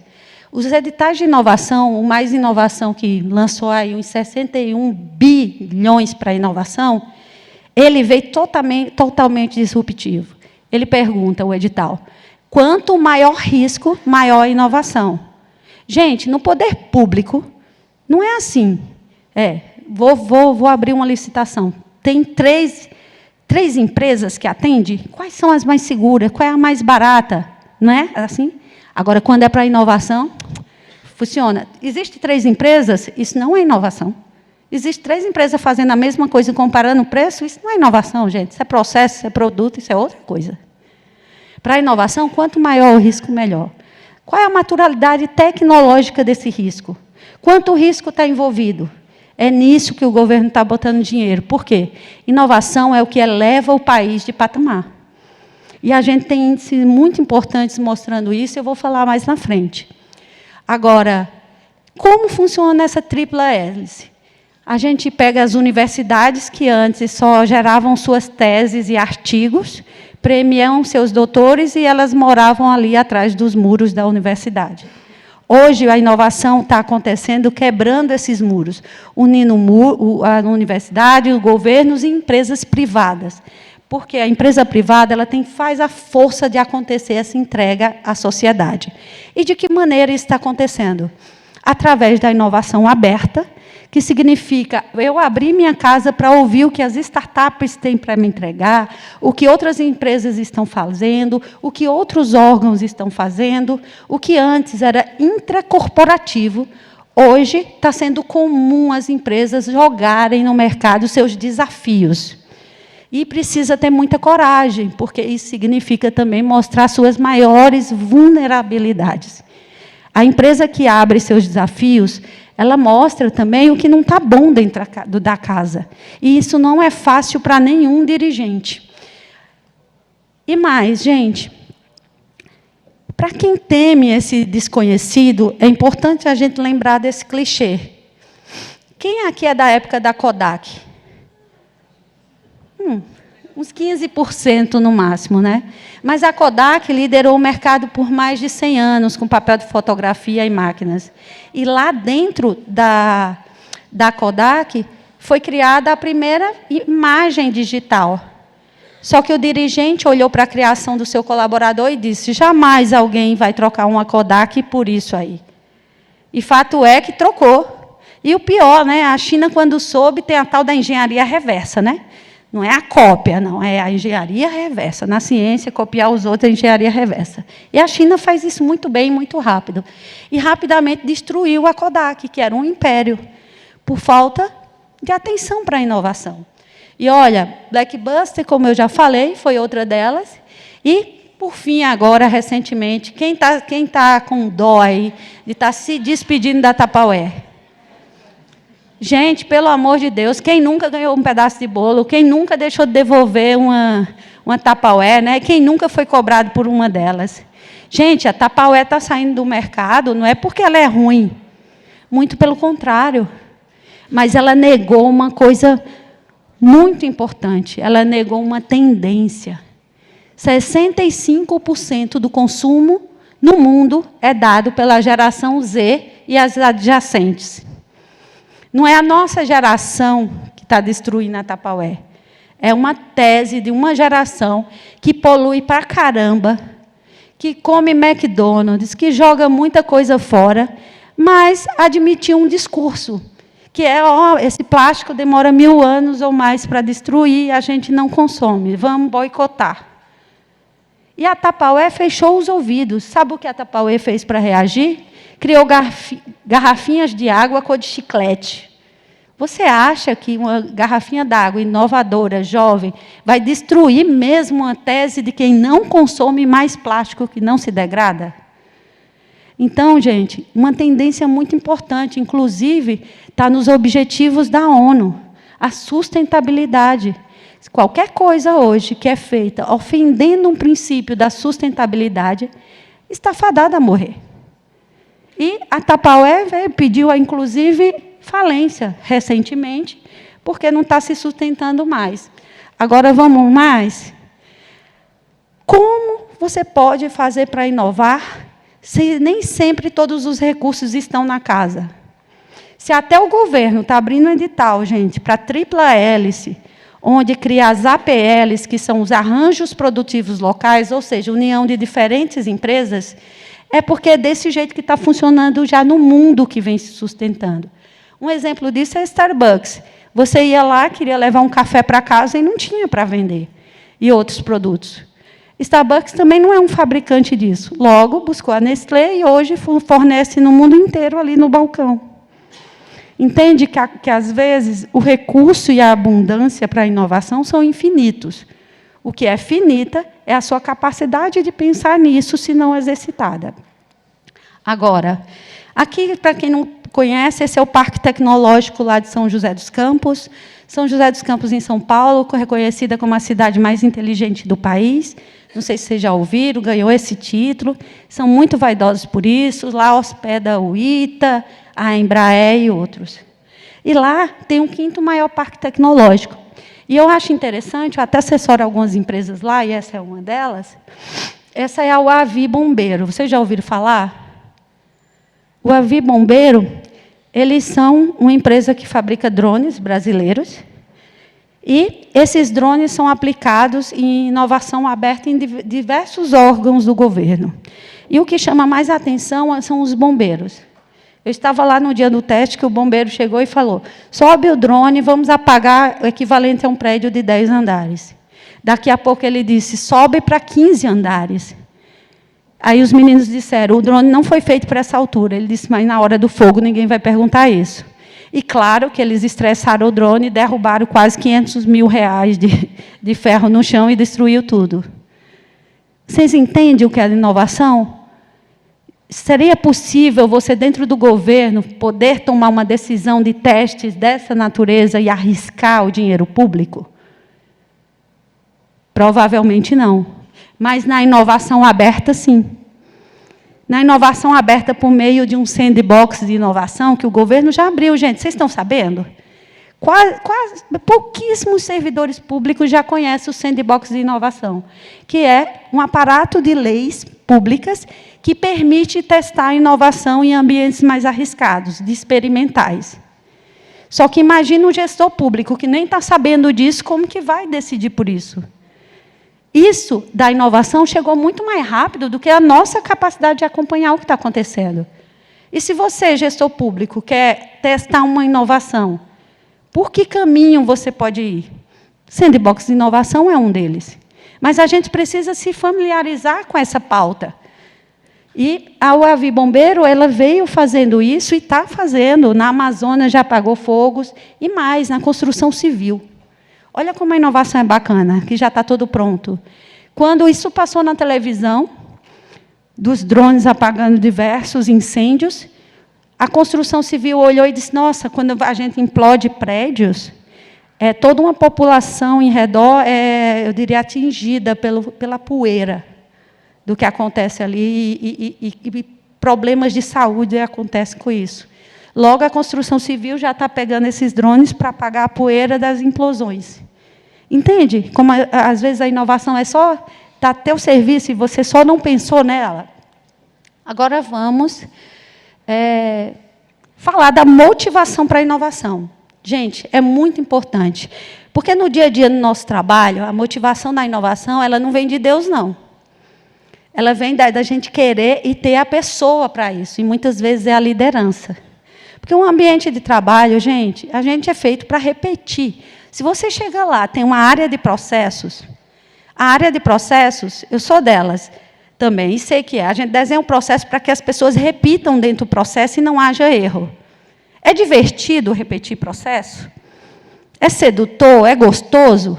Os editais de inovação, o Mais Inovação, que lançou aí uns 61 bilhões para a inovação, ele veio totalmente disruptivo. Ele pergunta, o edital, quanto maior risco, maior a inovação. Gente, no poder público, não é assim. Vou abrir uma licitação. Tem três empresas que atendem. Quais são as mais seguras? Qual é a mais barata? Não é assim? Agora, quando é para inovação, funciona. Existem 3 empresas? Isso não é inovação. Existem 3 empresas fazendo a mesma coisa, comparando o preço? Isso não é inovação, gente. Isso é processo, isso é produto, isso é outra coisa. Para a inovação, quanto maior o risco, melhor. Qual é a maturidade tecnológica desse risco? Quanto risco está envolvido? É nisso que o governo está botando dinheiro. Por quê? Inovação é o que eleva o país de patamar. E a gente tem índices muito importantes mostrando isso, eu vou falar mais na frente. Agora, como funciona essa tripla hélice? A gente pega as universidades que antes só geravam suas teses e artigos, premiam seus doutores e elas moravam ali atrás dos muros da universidade. Hoje, a inovação está acontecendo quebrando esses muros, unindo a universidade, os governos e empresas privadas. Porque a empresa privada ela faz a força de acontecer essa entrega à sociedade. E de que maneira isso está acontecendo? Através da inovação aberta, que significa eu abrir minha casa para ouvir o que as startups têm para me entregar, o que outras empresas estão fazendo, o que outros órgãos estão fazendo, o que antes era intracorporativo, hoje está sendo comum as empresas jogarem no mercado seus desafios. E precisa ter muita coragem, porque isso significa também mostrar suas maiores vulnerabilidades. A empresa que abre seus desafios, ela mostra também o que não está bom dentro da casa. E isso não é fácil para nenhum dirigente. E mais, gente, Para quem teme esse desconhecido, é importante a gente lembrar desse clichê. Quem aqui é da época da Kodak? Uns 15% no máximo, né? Mas a Kodak liderou o mercado por mais de 100 anos, com papel de fotografia e máquinas. E lá dentro da Kodak foi criada a primeira imagem digital. Só que o dirigente olhou para a criação do seu colaborador e disse: jamais alguém vai trocar uma Kodak por isso aí. E fato é que trocou. E o pior, né? A China, quando soube, tem a tal da engenharia reversa, né? Não é a cópia, não, é a engenharia reversa. Na ciência, copiar os outros é engenharia reversa. E a China faz isso muito bem, muito rápido. E rapidamente destruiu a Kodak, que era um império, por falta de atenção para a inovação. E, olha, Blockbuster, como eu já falei, foi outra delas. E, por fim, agora, recentemente, quem tá com dó aí de estar se despedindo da Tupperware? Gente, pelo amor de Deus, quem nunca ganhou um pedaço de bolo, quem nunca deixou de devolver uma Tupperware, né? Quem nunca foi cobrado por uma delas? Gente, a Tupperware está saindo do mercado, não é porque ela é ruim, muito pelo contrário, mas ela negou uma coisa muito importante, ela negou uma tendência. 65% do consumo no mundo é dado pela geração Z e as adjacentes. Não é a nossa geração que está destruindo a Tupperware. É uma tese de uma geração que polui para caramba, que come McDonald's, que joga muita coisa fora, mas admitiu um discurso, que é: ó, esse plástico demora 1000 anos ou mais para destruir, a gente não consome, vamos boicotar. E a Tupperware fechou os ouvidos. Sabe o que a Tupperware fez para reagir? Criou garrafinhas de água cor de chiclete. Você acha que uma garrafinha d'água inovadora, jovem, vai destruir mesmo a tese de quem não consome mais plástico que não se degrada? Então, gente, uma tendência muito importante, inclusive, está nos objetivos da ONU, a sustentabilidade. Qualquer coisa hoje que é feita ofendendo um princípio da sustentabilidade está fadada a morrer. E a Tupperware pediu, inclusive, falência recentemente, porque não está se sustentando mais. Agora, vamos mais? Como você pode fazer para inovar se nem sempre todos os recursos estão na casa? Se até o governo está abrindo um edital, gente, para tripla hélice, onde cria as APLs, que são os arranjos produtivos locais, ou seja, união de diferentes empresas, é porque é desse jeito que está funcionando já no mundo que vem se sustentando. Um exemplo disso é a Starbucks. Você ia lá, queria levar um café para casa e não tinha para vender. E outros produtos. Starbucks também não é um fabricante disso. Logo, buscou a Nestlé e hoje fornece no mundo inteiro ali no balcão. Entende que às vezes, o recurso e a abundância para a inovação são infinitos. O que é finita é a sua capacidade de pensar nisso, se não exercitada. Agora, aqui, para quem não conhece, esse é o Parque Tecnológico lá de São José dos Campos. São José dos Campos, em São Paulo, reconhecida como a cidade mais inteligente do país. Não sei se vocês já ouviram, ganhou esse título. São muito vaidosos por isso. Lá hospeda o ITA, a Embraer e outros. E lá tem o 5º maior parque tecnológico. E eu acho interessante, eu até assessoro algumas empresas lá, e essa é uma delas. Essa é a UAVI Bombeiro. Vocês já ouviram falar? O UAVI Bombeiro, eles são uma empresa que fabrica drones brasileiros, e esses drones são aplicados em inovação aberta em diversos órgãos do governo. E o que chama mais atenção são os bombeiros. Eu estava lá no dia do teste, que o bombeiro chegou e falou: sobe o drone, vamos apagar o equivalente a um prédio de 10 andares. Daqui a pouco ele disse: sobe para 15 andares. Aí os meninos disseram: o drone não foi feito para essa altura. Ele disse: mas na hora do fogo ninguém vai perguntar isso. E claro que eles estressaram o drone e derrubaram quase R$500 mil de ferro no chão e destruiu tudo. Vocês entendem o que é inovação? Seria possível você, dentro do governo, poder tomar uma decisão de testes dessa natureza e arriscar o dinheiro público? Provavelmente não. Mas na inovação aberta, sim. na inovação aberta por meio de um sandbox de inovação que o governo já abriu, gente. Vocês estão sabendo? Pouquíssimos servidores públicos já conhecem o sandbox de inovação, que é um aparato de leis públicas que permite testar a inovação em ambientes mais arriscados, de experimentais. Só que imagina um gestor público que nem está sabendo disso, como que vai decidir por isso? Isso da inovação chegou muito mais rápido do que a nossa capacidade de acompanhar o que está acontecendo. E se você, gestor público, quer testar uma inovação, por que caminho você pode ir? Sandbox de inovação é um deles. Mas a gente precisa se familiarizar com essa pauta. E a UAV Bombeiro ela veio fazendo isso e está fazendo. Na Amazônia já apagou fogos, e mais, na construção civil. Olha como a inovação é bacana, que já está tudo pronto. Quando isso passou na televisão, dos drones apagando diversos incêndios, a construção civil olhou e disse, nossa, quando a gente implode prédios, toda uma população em redor eu diria, atingida pela poeira do que acontece ali, e problemas de saúde acontecem com isso. Logo, a construção civil já está pegando esses drones para apagar a poeira das implosões. Entende? Como, às vezes, a inovação é só estar a teu serviço e você só não pensou nela. Agora, vamos falar da motivação para a inovação. Gente, é muito importante, porque, no dia a dia do nosso trabalho, a motivação da inovação ela não vem de Deus, não. Ela vem da gente querer e ter a pessoa para isso, e, muitas vezes, é a liderança. Porque um ambiente de trabalho, gente, a gente é feito para repetir. Se você chega lá, tem uma área de processos, a área de processos, eu sou delas também, e sei que é. A gente desenha um processo para que as pessoas repitam dentro do processo e não haja erro. É divertido repetir processo? É sedutor? É gostoso?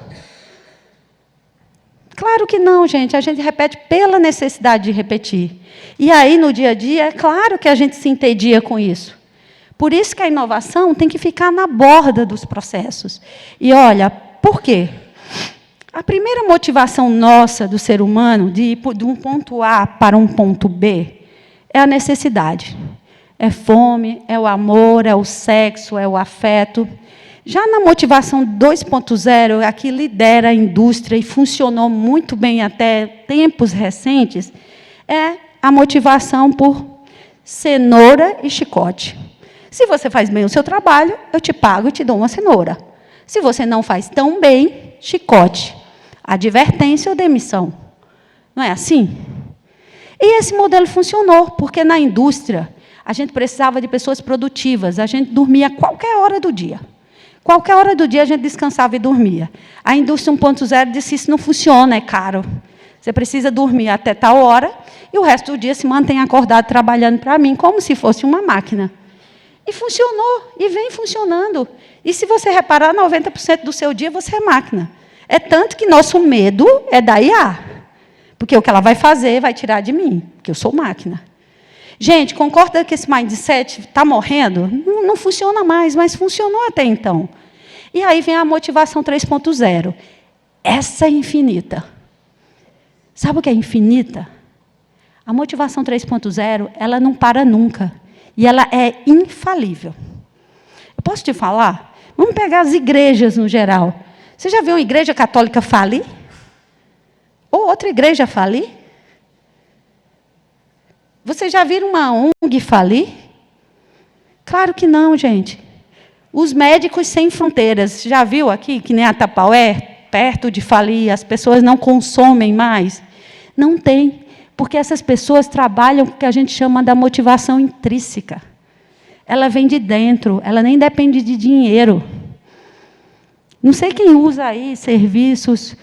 Claro que não, gente. A gente repete pela necessidade de repetir. E aí, no dia a dia, é claro que a gente se entedia com isso. Por isso que a inovação tem que ficar na borda dos processos. E, olha, por quê? A primeira motivação nossa, do ser humano, de ir de um ponto A para um ponto B, é a necessidade. É fome, é o amor, é o sexo, é o afeto. Já na motivação 2.0, a que lidera a indústria e funcionou muito bem até tempos recentes, é a motivação por cenoura e chicote. Se você faz bem o seu trabalho, eu te pago e te dou uma cenoura. Se você não faz tão bem, chicote. Advertência ou demissão. Não é assim? E esse modelo funcionou, porque na indústria a gente precisava de pessoas produtivas, a gente dormia qualquer hora do dia. Qualquer hora do dia a gente descansava e dormia. A indústria 1.0 disse, isso não funciona, é caro. Você precisa dormir até tal hora, e o resto do dia se mantém acordado trabalhando para mim, como se fosse uma máquina. E funcionou, e vem funcionando. E, se você reparar, 90% do seu dia você é máquina. É tanto que nosso medo é da IA. Porque o que ela vai fazer vai tirar de mim, porque eu sou máquina. Gente, concorda que esse mindset está morrendo? Não funciona mais, mas funcionou até então. E aí vem a motivação 3.0. Essa é infinita. Sabe o que é infinita? A motivação 3.0, ela não para nunca. E ela é infalível. Eu posso te falar? Vamos pegar as igrejas no geral. Você já viu uma igreja católica falir? Ou outra igreja falir? Vocês já viram uma ONG falir? Claro que não, gente. Os Médicos Sem Fronteiras, já viu aqui, que nem a Tapaué, perto de falir, as pessoas não consomem mais? Não tem. Porque essas pessoas trabalham com o que a gente chama da motivação intrínseca. Ela vem de dentro, ela nem depende de dinheiro. Não sei quem usa aí serviços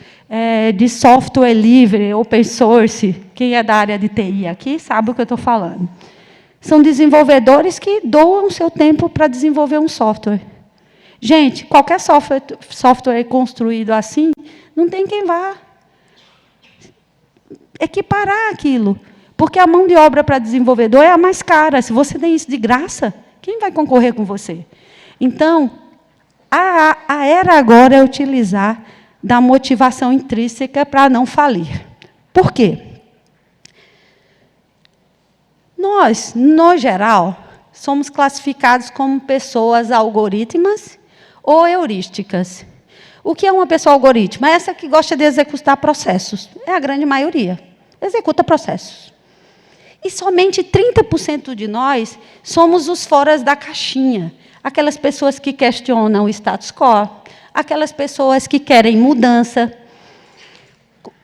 de software livre, open source, quem é da área de TI aqui sabe o que eu estou falando. São desenvolvedores que doam o seu tempo para desenvolver um software. Gente, qualquer software construído assim, não tem quem vá equiparar aquilo. Porque a mão de obra para desenvolvedor é a mais cara. Se você tem isso de graça, quem vai concorrer com você? Então, a era agora é utilizar da motivação intrínseca para não falir. Por quê? Nós, no geral, somos classificados como pessoas algorítmas ou heurísticas. O que é uma pessoa algorítma? É essa que gosta de executar processos. É a grande maioria. Executa processos. E somente 30% de nós somos os foras da caixinha. Aquelas pessoas que questionam o status quo, aquelas pessoas que querem mudança.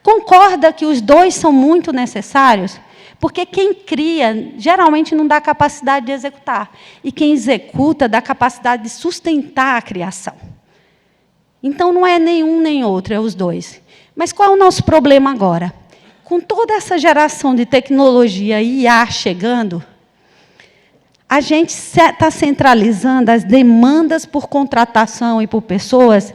Concorda que os dois são muito necessários? Porque quem cria, geralmente, não dá capacidade de executar. E quem executa dá capacidade de sustentar a criação. Então, não é nenhum nem outro, é os dois. Mas qual é o nosso problema agora? Com toda essa geração de tecnologia e IA chegando, a gente está centralizando as demandas por contratação e por pessoas.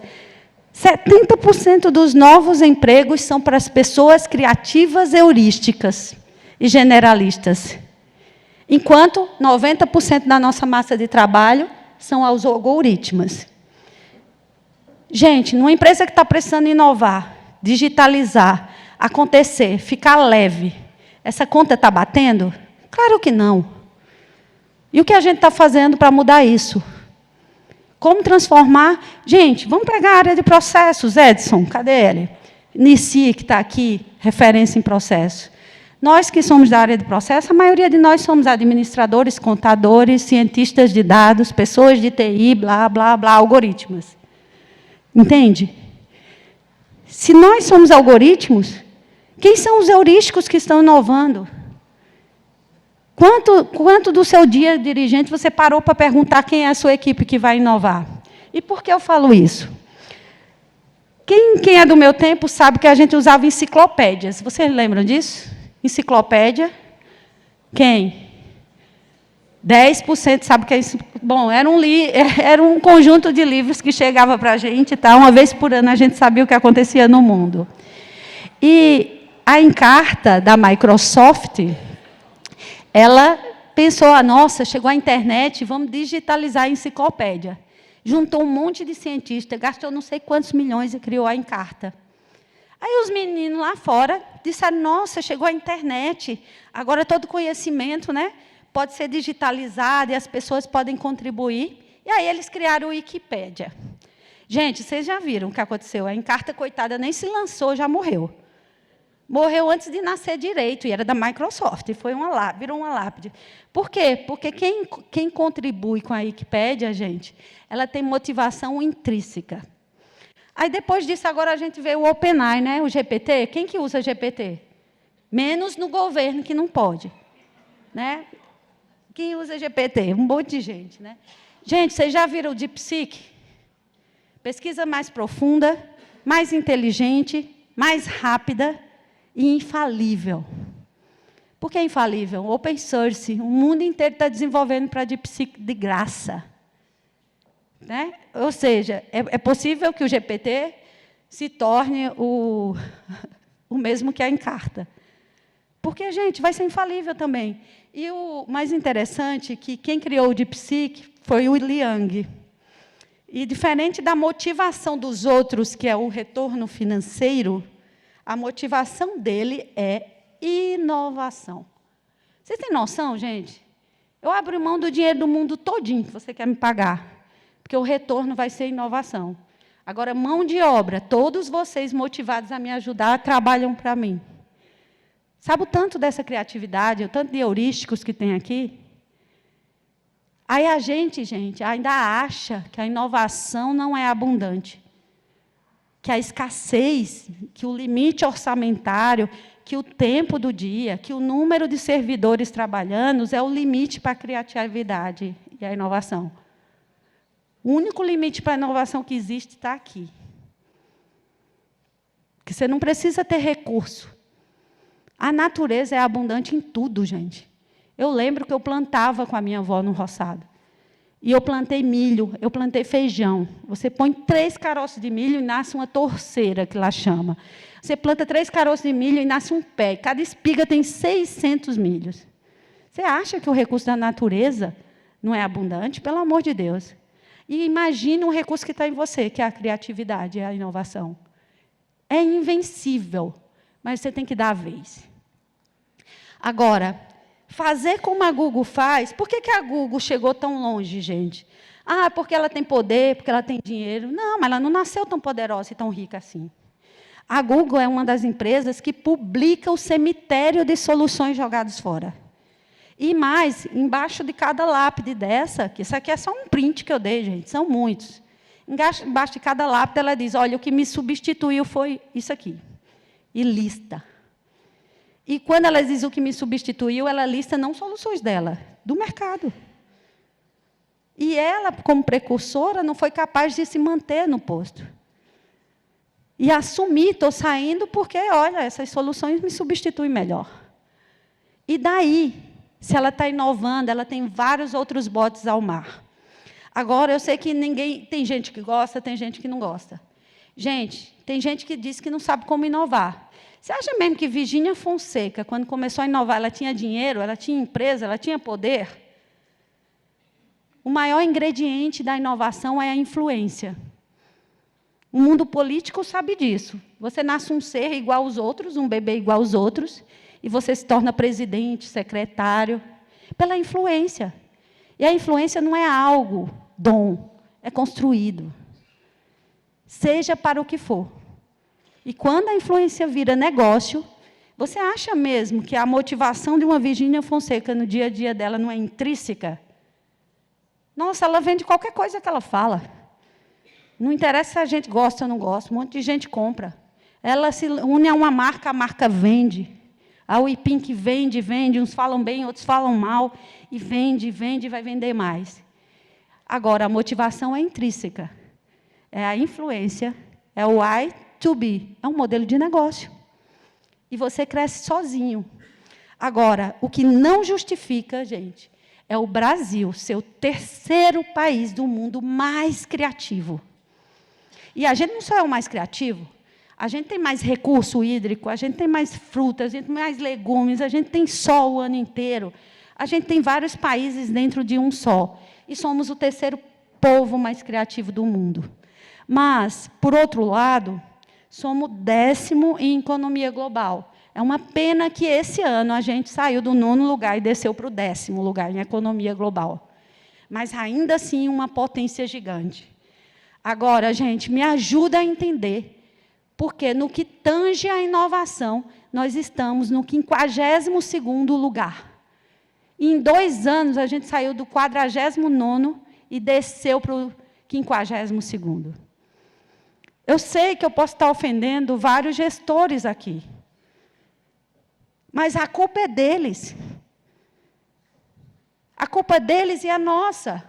70% dos novos empregos são para as pessoas criativas heurísticas e generalistas, enquanto 90% da nossa massa de trabalho são aos algoritmos. Gente, numa empresa que está precisando inovar, digitalizar, acontecer, ficar leve, essa conta está batendo? Claro que não. E o que a gente está fazendo para mudar isso? Como transformar? Gente, vamos pegar a área de processos, Edson, cadê ele? Nissi, que está aqui, referência em processo. Nós que somos da área de processo, a maioria de nós somos administradores, contadores, cientistas de dados, pessoas de TI, blá, blá, blá, algoritmos. Entende? Se nós somos algoritmos, quem são os heurísticos que estão inovando? Quanto do seu dia dirigente você parou para perguntar quem é a sua equipe que vai inovar? E por que eu falo isso? Quem é do meu tempo sabe que a gente usava enciclopédias. Vocês lembram disso? Enciclopédia. Quem? 10% sabe o que é isso? Bom, era um conjunto de livros que chegava para a gente, tá? Uma vez por ano a gente sabia o que acontecia no mundo. E a Encarta, da Microsoft, ela pensou, nossa, chegou a internet, vamos digitalizar a enciclopédia. Juntou um monte de cientistas, gastou não sei quantos milhões e criou a Encarta. Aí os meninos lá fora disseram, nossa, chegou a internet, agora todo conhecimento, né, pode ser digitalizado e as pessoas podem contribuir. E aí eles criaram o Wikipédia. Gente, vocês já viram o que aconteceu? A Encarta, coitada, nem se lançou, já morreu. Morreu antes de nascer direito, e era da Microsoft, e virou uma lápide. Por quê? Porque quem contribui com a Wikipédia, gente, ela tem motivação intrínseca. Aí, depois disso, agora a gente vê o OpenAI, né? O GPT. Quem que usa GPT? Menos no governo, que não pode. Né? Quem usa GPT? Um monte de gente. Né? Gente, vocês já viram o DeepSeek? Pesquisa mais profunda, mais inteligente, mais rápida e infalível. Por que infalível? Open source. O mundo inteiro está desenvolvendo para DeepSeek de graça. Né? Ou seja, é possível que o GPT se torne o mesmo que a Encarta. Porque, gente, vai ser infalível também. E o mais interessante é que quem criou o DeepSeek foi o Liang. E, diferente da motivação dos outros, que é o retorno financeiro, a motivação dele é inovação. Vocês têm noção, gente? Eu abro mão do dinheiro do mundo todinho que você quer me pagar, porque o retorno vai ser inovação. Agora, mão de obra, todos vocês motivados a me ajudar, trabalham para mim. Sabe o tanto dessa criatividade, o tanto de heurísticos que tem aqui? Aí a gente, ainda acha que a inovação não é abundante, que a escassez, que o limite orçamentário, que o tempo do dia, que o número de servidores trabalhando é o limite para a criatividade e a inovação. O único limite para a inovação que existe está aqui. Porque você não precisa ter recurso. A natureza é abundante em tudo, gente. Eu lembro que eu plantava com a minha avó no roçado. E eu plantei milho, eu plantei feijão. Você põe 3 caroços de milho e nasce uma torceira, que lá chama. Você planta 3 caroços de milho e nasce um pé. Cada espiga tem 600 milhos. Você acha que o recurso da natureza não é abundante? Pelo amor de Deus. E imagine um recurso que está em você, que é a criatividade, é a inovação. É invencível, mas você tem que dar a vez. Agora, fazer como a Google faz. Por que a Google chegou tão longe, gente? Ah, porque ela tem poder, porque ela tem dinheiro. Não, mas ela não nasceu tão poderosa e tão rica assim. A Google é uma das empresas que publica o cemitério de soluções jogadas fora. E mais, embaixo de cada lápide dessa, que isso aqui é só um print que eu dei, gente, são muitos. Embaixo de cada lápide, ela diz, olha, o que me substituiu foi isso aqui. E lista. E quando ela diz o que me substituiu, ela lista não soluções dela, do mercado. E ela, como precursora, não foi capaz de se manter no posto. E assumir, estou saindo porque, olha, essas soluções me substituem melhor. E daí, se ela está inovando, ela tem vários outros botes ao mar. Agora, eu sei que tem gente que gosta, tem gente que não gosta. Gente, tem gente que diz que não sabe como inovar. Você acha mesmo que Virgínia Fonseca, quando começou a inovar, ela tinha dinheiro, ela tinha empresa, ela tinha poder? O maior ingrediente da inovação é a influência. O mundo político sabe disso. Você nasce um ser igual aos outros, um bebê igual aos outros, e você se torna presidente, secretário, pela influência. E a influência não é algo, dom, é construído. Seja para o que for. E quando a influência vira negócio, você acha mesmo que a motivação de uma Virgínia Fonseca no dia a dia dela não é intrínseca? Nossa, ela vende qualquer coisa que ela fala. Não interessa se a gente gosta ou não gosta, um monte de gente compra. Ela se une a marca vende. A Wipink vende, uns falam bem, outros falam mal, e vende, e vai vender mais. Agora, a motivação é intrínseca. É a influência, é o I to be, é um modelo de negócio. E você cresce sozinho. Agora, o que não justifica, gente, é o Brasil ser o terceiro país do mundo mais criativo. E a gente não só é o mais criativo, a gente tem mais recurso hídrico, a gente tem mais frutas, a gente tem mais legumes, a gente tem sol o ano inteiro. A gente tem vários países dentro de um só. E somos o terceiro povo mais criativo do mundo. Mas, por outro lado, somos 10º em economia global. É uma pena que, esse ano, a gente saiu do 9º lugar e desceu para o 10º lugar em economia global. Mas, ainda assim, uma potência gigante. Agora, gente, me ajuda a entender, porque, no que tange a inovação, nós estamos no 52º lugar. E, em 2 anos, a gente saiu do 49º e desceu para o 52º. Eu sei que eu posso estar ofendendo vários gestores aqui. Mas a culpa é deles. A culpa deles e a nossa,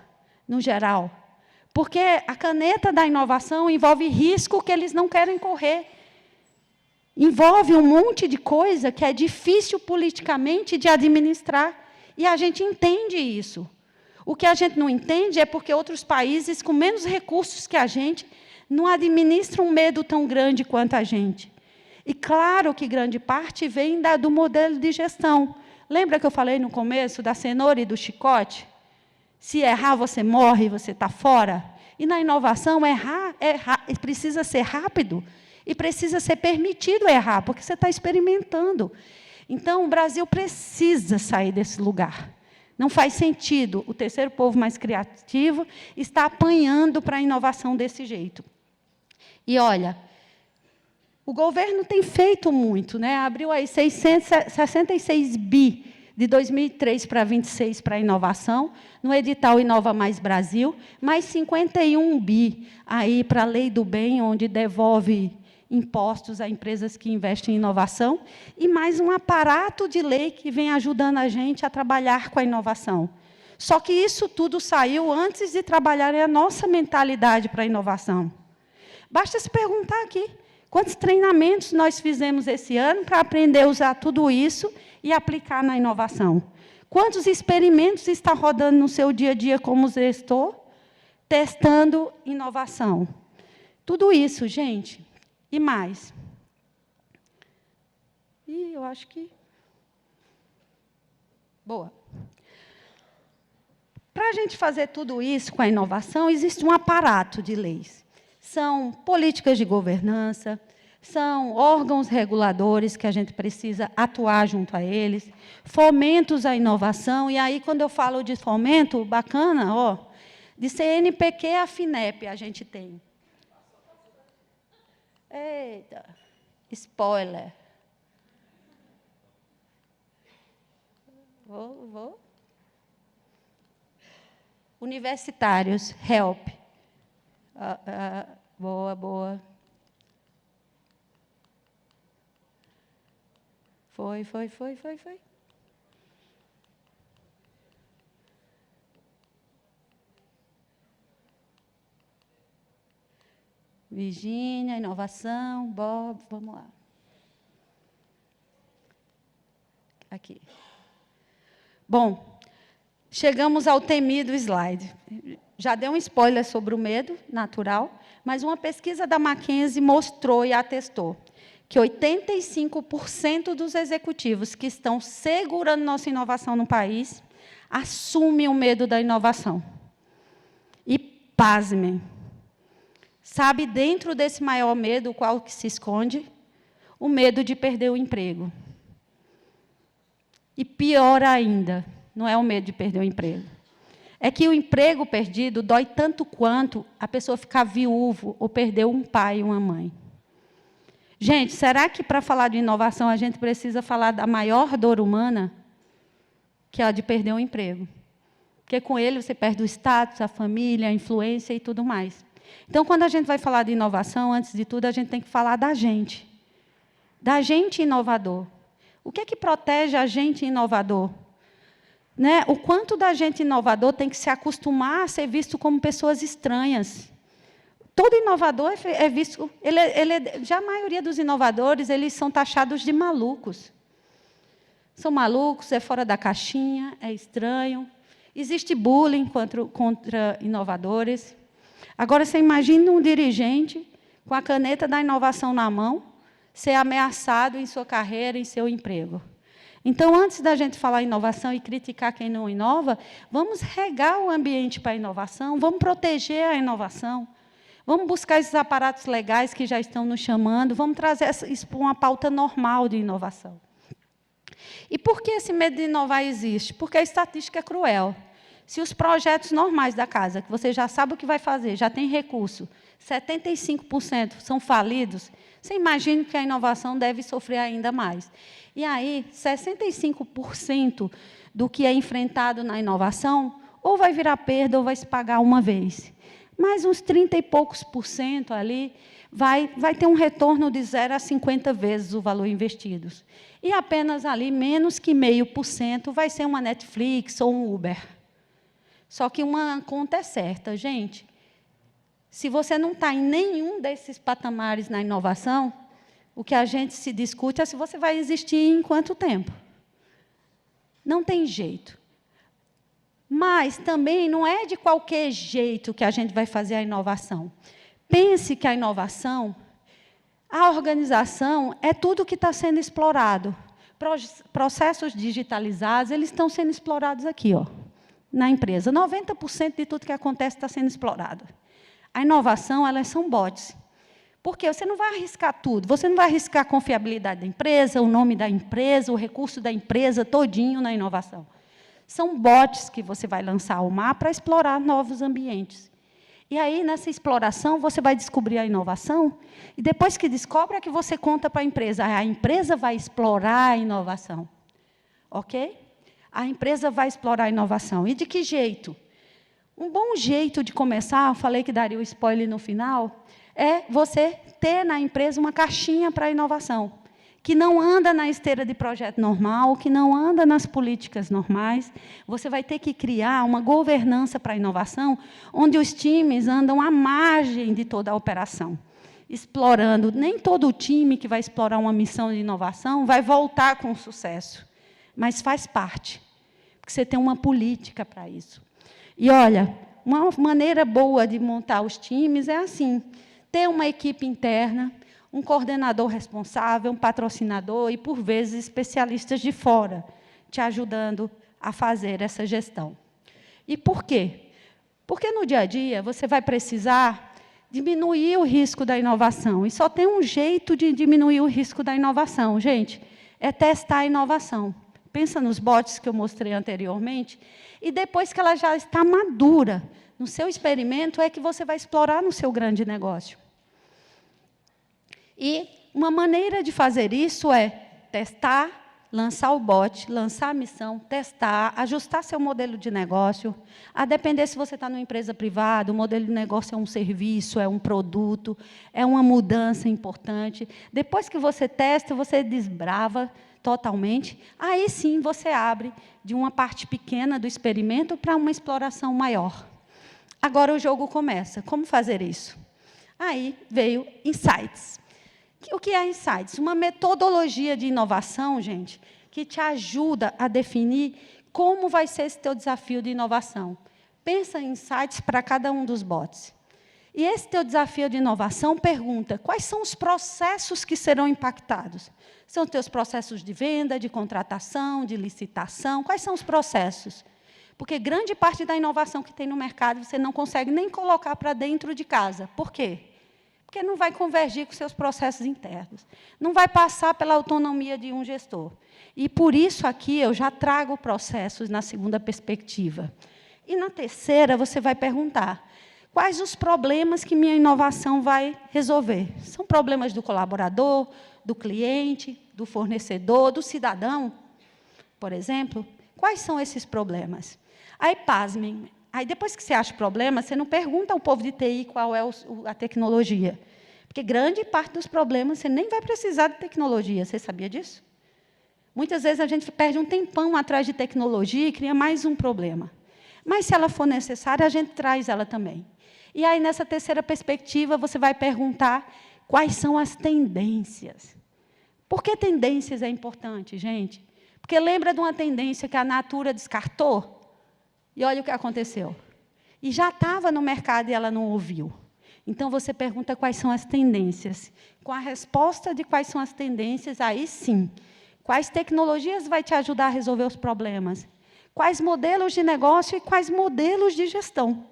no geral. Porque a caneta da inovação envolve risco que eles não querem correr. Envolve um monte de coisa que é difícil politicamente de administrar. E a gente entende isso. O que a gente não entende é porque outros países, com menos recursos que a gente, não administram um medo tão grande quanto a gente. E, claro, que grande parte vem do modelo de gestão. Lembra que eu falei no começo da cenoura e do chicote? Se errar, você morre, você está fora. E, na inovação, errar precisa ser rápido e precisa ser permitido errar, porque você está experimentando. Então, o Brasil precisa sair desse lugar. Não faz sentido o terceiro povo mais criativo estar apanhando para a inovação desse jeito. E, olha, o governo tem feito muito, né? Abriu aí 666 bi de 2003 para 26 para a inovação, no edital Inova Mais Brasil, mais 51 bi aí para a Lei do Bem, onde devolve impostos a empresas que investem em inovação, e mais um aparato de lei que vem ajudando a gente a trabalhar com a inovação. Só que isso tudo saiu antes de trabalhar a nossa mentalidade para a inovação. Basta se perguntar aqui, quantos treinamentos nós fizemos esse ano para aprender a usar tudo isso e aplicar na inovação? Quantos experimentos está rodando no seu dia a dia como gestor, testando inovação? Tudo isso, gente. E mais. E eu acho que... Boa. Para a gente fazer tudo isso com a inovação, existe um aparato de leis. São políticas de governança, São órgãos reguladores que a gente precisa atuar junto a eles, fomentos à inovação, e aí, quando eu falo de fomento, bacana, ó, de CNPq a FINEP a gente tem. Eita, spoiler. Vou. Universitários, HELP. Boa. Foi. Virgínia, inovação, Bob, vamos lá. Aqui. Bom, chegamos ao temido slide. Já dei um spoiler sobre o medo natural, mas uma pesquisa da McKinsey mostrou e atestou que 85% dos executivos que estão segurando nossa inovação no país assumem o medo da inovação. E, pasmem, sabe, dentro desse maior medo, qual que se esconde? O medo de perder o emprego. E pior ainda, não é o medo de perder o emprego. É que o emprego perdido dói tanto quanto a pessoa ficar viúvo ou perder um pai e uma mãe. Gente, será que para falar de inovação a gente precisa falar da maior dor humana, que é a de perder o emprego? Porque com ele você perde o status, a família, a influência e tudo mais. Então, quando a gente vai falar de inovação, antes de tudo, a gente tem que falar da gente inovador. O que é que protege a gente inovador? Né? O quanto da gente inovador tem que se acostumar a ser visto como pessoas estranhas. Todo inovador é visto... já a maioria dos inovadores, eles são taxados de malucos. São malucos, é fora da caixinha, é estranho. Existe bullying contra inovadores. Agora, você imagina um dirigente com a caneta da inovação na mão, ser ameaçado em sua carreira, em seu emprego. Então, antes da gente falar em inovação e criticar quem não inova, vamos regar o ambiente para a inovação, vamos proteger a inovação, vamos buscar esses aparatos legais que já estão nos chamando, vamos trazer isso para uma pauta normal de inovação. E por que esse medo de inovar existe? Porque a estatística é cruel. Se os projetos normais da casa, que você já sabe o que vai fazer, já tem recurso, 75% são falidos, você imagina que a inovação deve sofrer ainda mais. E aí, 65% do que é enfrentado na inovação, ou vai virar perda, ou vai se pagar uma vez. Mas uns 30 e poucos por cento ali vai ter um retorno de 0 a 50 vezes o valor investido. E apenas ali, menos que 0,5% vai ser uma Netflix ou um Uber. Só que uma conta é certa, gente. Se você não está em nenhum desses patamares na inovação, o que a gente se discute é se você vai existir em quanto tempo. Não tem jeito. Mas também não é de qualquer jeito que a gente vai fazer a inovação. Pense que a inovação, a organização, é tudo que está sendo explorado. Processos digitalizados, eles estão sendo explorados aqui, ó, na empresa. 90% de tudo que acontece está sendo explorado. A inovação, elas são bots. Porque você não vai arriscar tudo. Você não vai arriscar a confiabilidade da empresa, o nome da empresa, o recurso da empresa todinho na inovação. São bots que você vai lançar ao mar para explorar novos ambientes. E aí, nessa exploração, você vai descobrir a inovação, e depois que descobre, é que você conta para a empresa. A empresa vai explorar a inovação. Ok? A empresa vai explorar a inovação. E de que jeito? Um bom jeito de começar, eu falei que daria o spoiler no final, é você ter na empresa uma caixinha para a inovação, que não anda na esteira de projeto normal, que não anda nas políticas normais. Você vai ter que criar uma governança para a inovação, onde os times andam à margem de toda a operação, explorando. Nem todo time que vai explorar uma missão de inovação vai voltar com sucesso, mas faz parte, porque você tem uma política para isso. E, olha, uma maneira boa de montar os times é assim, ter uma equipe interna, um coordenador responsável, um patrocinador e, por vezes, especialistas de fora, te ajudando a fazer essa gestão. E por quê? Porque, no dia a dia, você vai precisar diminuir o risco da inovação. E só tem um jeito de diminuir o risco da inovação, gente, é testar a inovação. Pensa nos bots que eu mostrei anteriormente, e depois que ela já está madura no seu experimento, é que você vai explorar no seu grande negócio. E uma maneira de fazer isso é testar, lançar o bot, lançar a missão, testar, ajustar seu modelo de negócio, a depender se você está numa empresa privada, o modelo de negócio é um serviço, é um produto, é uma mudança importante. Depois que você testa, você desbrava totalmente, aí sim você abre de uma parte pequena do experimento para uma exploração maior. Agora o jogo começa. Como fazer isso? Aí veio Insights. O que é Insights? Uma metodologia de inovação, gente, que te ajuda a definir como vai ser esse teu desafio de inovação. Pensa em Insights para cada um dos bots. E esse teu desafio de inovação pergunta quais são os processos que serão impactados. São os teus processos de venda, de contratação, de licitação? Quais são os processos? Porque grande parte da inovação que tem no mercado você não consegue nem colocar para dentro de casa. Por quê? Porque não vai convergir com seus processos internos. Não vai passar pela autonomia de um gestor. E, por isso, aqui, eu já trago processos na segunda perspectiva. E, na terceira, você vai perguntar quais os problemas que minha inovação vai resolver. São problemas do colaborador, do cliente, do fornecedor, do cidadão, por exemplo? Quais são esses problemas? Aí, pasmem. Aí, depois que você acha o problema, você não pergunta ao povo de TI qual é a tecnologia. Porque grande parte dos problemas você nem vai precisar de tecnologia. Você sabia disso? Muitas vezes a gente perde um tempão atrás de tecnologia e cria mais um problema. Mas, se ela for necessária, a gente traz ela também. E aí, nessa terceira perspectiva, você vai perguntar quais são as tendências. Por que tendências é importante, gente? Porque lembra de uma tendência que a Natura descartou? E olha o que aconteceu. E já estava no mercado e ela não ouviu. Então, você pergunta quais são as tendências. Com a resposta de quais são as tendências, aí sim, quais tecnologias vai te ajudar a resolver os problemas? Quais modelos de negócio e quais modelos de gestão?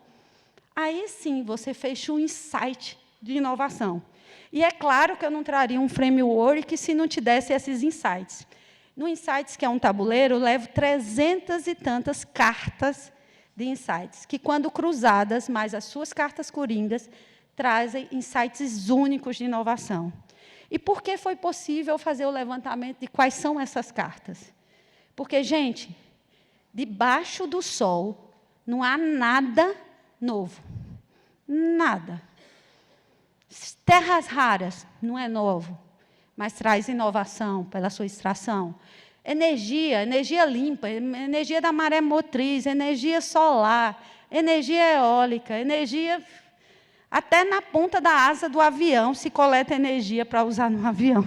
Aí sim, você fecha um insight de inovação. E é claro que eu não traria um framework se não te desse esses insights. No Insights, que é um tabuleiro, eu levo 300 e tantas cartas de insights, que, quando cruzadas, mais as suas cartas coringas, trazem insights únicos de inovação. E por que foi possível fazer o levantamento de quais são essas cartas? Porque, gente, debaixo do sol não há nada novo. Nada. Terras raras não é novo, mas traz inovação pela sua extração. Energia limpa, energia da maré motriz, energia solar, energia eólica, energia... Até na ponta da asa do avião se coleta energia para usar no avião.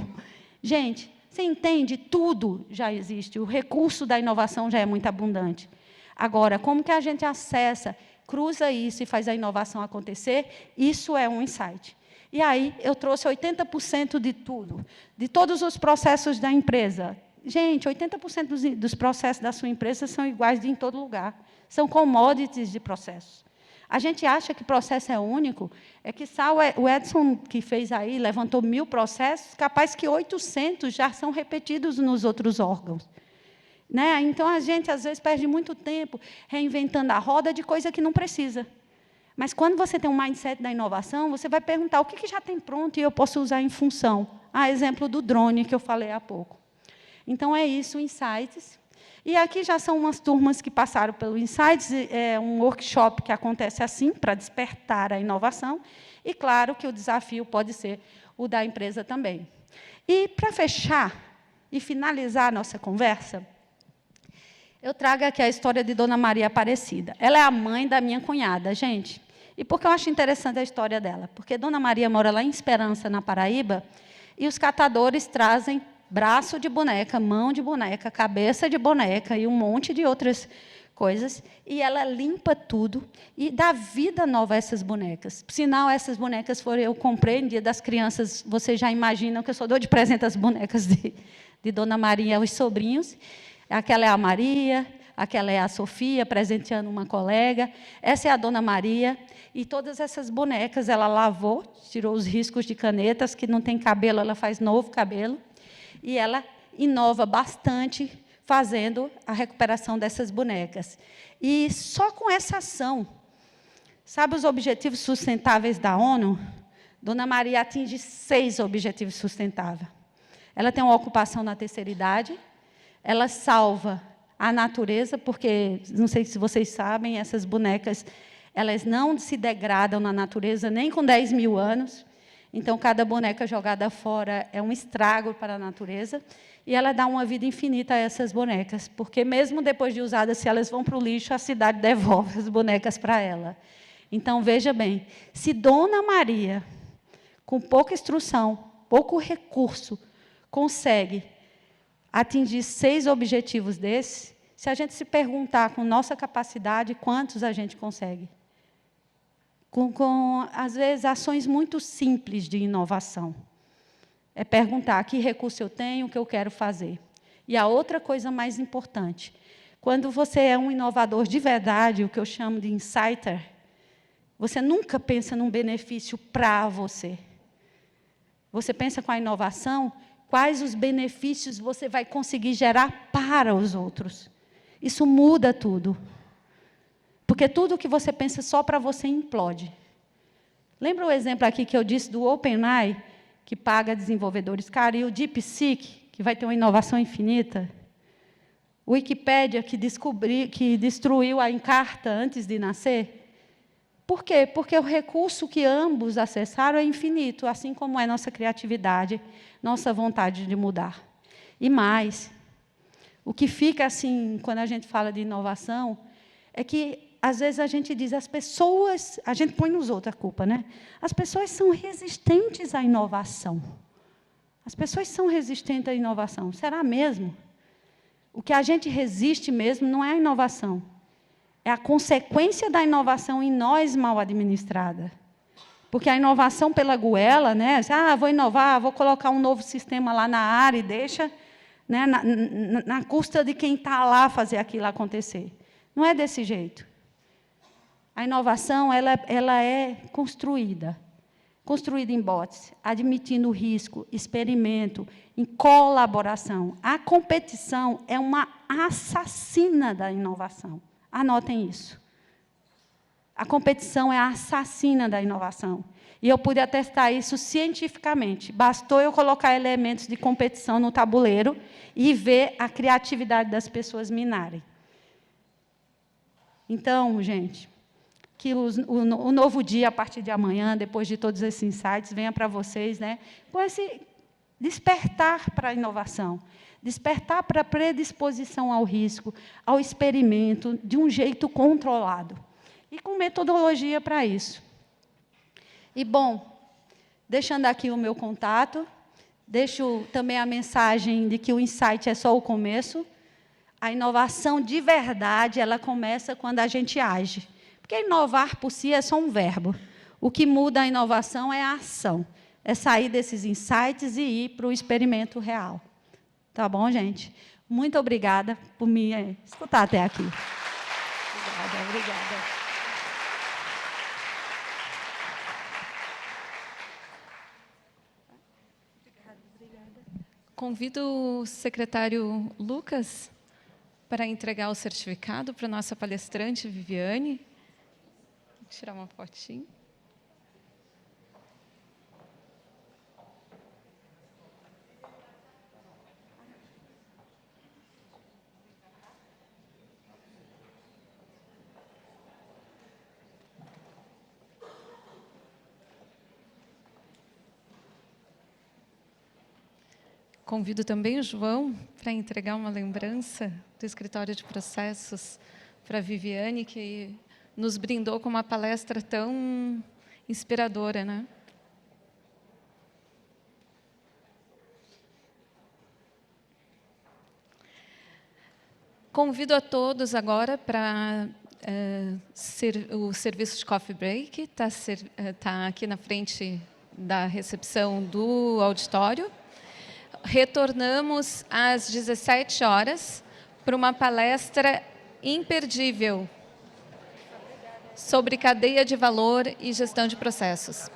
Gente, você entende? Tudo já existe. O recurso da inovação já é muito abundante. Agora, como que a gente acessa, cruza isso e faz a inovação acontecer? Isso é um insight. E aí, eu trouxe 80% de tudo, de todos os processos da empresa. Gente, 80% dos processos da sua empresa são iguais em todo lugar. São commodities de processos. A gente acha que processo é único, é que o Edson, que fez aí, levantou 1000 processos, capaz que 800 já são repetidos nos outros órgãos. Né? Então, a gente, às vezes, perde muito tempo reinventando a roda de coisa que não precisa. Mas, quando você tem um mindset da inovação, você vai perguntar o que já tem pronto e eu posso usar em função. Exemplo do drone, que eu falei há pouco. Então, é isso, Insights. E aqui já são umas turmas que passaram pelo Insights, é um workshop que acontece assim, para despertar a inovação, e, claro, que o desafio pode ser o da empresa também. E, para fechar e finalizar a nossa conversa, eu trago aqui a história de Dona Maria Aparecida. Ela é a mãe da minha cunhada, gente. E por que eu acho interessante a história dela? Porque Dona Maria mora lá em Esperança, na Paraíba, e os catadores trazem braço de boneca, mão de boneca, cabeça de boneca e um monte de outras coisas, e ela limpa tudo e dá vida nova a essas bonecas. Por sinal, essas bonecas eu comprei no Dia das Crianças, vocês já imaginam que eu só dou de presente as bonecas de Dona Maria aos sobrinhos. Aquela é a Maria, Aquela é a Sofia, presenteando uma colega. Essa é a Dona Maria. E todas essas bonecas ela lavou, tirou os riscos de canetas, que não tem cabelo, ela faz novo cabelo. E ela inova bastante, fazendo a recuperação dessas bonecas. E só com essa ação, sabe os objetivos sustentáveis da ONU? Dona Maria atinge 6 objetivos sustentáveis. Ela tem uma ocupação na terceira idade, ela salva a natureza, porque, não sei se vocês sabem, essas bonecas elas não se degradam na natureza nem com 10 mil anos. Então, cada boneca jogada fora é um estrago para a natureza. E ela dá uma vida infinita a essas bonecas, porque, mesmo depois de usadas, se elas vão para o lixo, a cidade devolve as bonecas para ela. Então, veja bem, se Dona Maria, com pouca instrução, pouco recurso, consegue atingir 6 objetivos desses, se a gente se perguntar com nossa capacidade, quantos a gente consegue? Com, às vezes, ações muito simples de inovação. É perguntar que recurso eu tenho, o que eu quero fazer. E a outra coisa mais importante, quando você é um inovador de verdade, o que eu chamo de insider, você nunca pensa num benefício para você. Você pensa com a inovação, quais os benefícios você vai conseguir gerar para os outros. Isso muda tudo. Porque tudo que você pensa só para você implode. Lembra o exemplo aqui que eu disse do OpenAI, que paga desenvolvedores caros, e o DeepSeek, que vai ter uma inovação infinita? O Wikipédia, que destruiu a Encarta antes de nascer? Por quê? Porque o recurso que ambos acessaram é infinito, assim como é nossa criatividade, nossa vontade de mudar. E mais, o que fica assim, quando a gente fala de inovação, é que, às vezes, a gente diz, as pessoas, a gente põe nos outros a culpa, né? As pessoas são resistentes à inovação. As pessoas são resistentes à inovação. Será mesmo? O que a gente resiste mesmo não é a inovação. É a consequência da inovação em nós mal administrada. Porque a inovação pela goela, né? Vou inovar, vou colocar um novo sistema lá na área e deixa, né, na custa de quem está lá fazer aquilo acontecer. Não é desse jeito. A inovação ela é construída em hipótese, admitindo risco, experimento, em colaboração. A competição é uma assassina da inovação. Anotem isso. A competição é a assassina da inovação. E eu pude atestar isso cientificamente. Bastou eu colocar elementos de competição no tabuleiro e ver a criatividade das pessoas minarem. Então, gente, que o novo dia, a partir de amanhã, depois de todos esses insights, venha para vocês, né, com esse despertar para a inovação, despertar para a predisposição ao risco, ao experimento, de um jeito controlado. E com metodologia para isso. E, bom, deixando aqui o meu contato, deixo também a mensagem de que o insight é só o começo. A inovação de verdade, ela começa quando a gente age. Porque inovar por si é só um verbo. O que muda a inovação é a ação. É sair desses insights e ir para o experimento real. Tá bom, gente? Muito obrigada por me escutar até aqui. Obrigada. Convido o secretário Lucas para entregar o certificado para a nossa palestrante, Viviane. Vou tirar uma fotinho. Convido também o João para entregar uma lembrança do Escritório de Processos para a Viviane, que nos brindou com uma palestra tão inspiradora, né? Convido a todos agora para o serviço de coffee break, está aqui na frente da recepção do auditório. Retornamos às 17 horas para uma palestra imperdível sobre cadeia de valor e gestão de processos.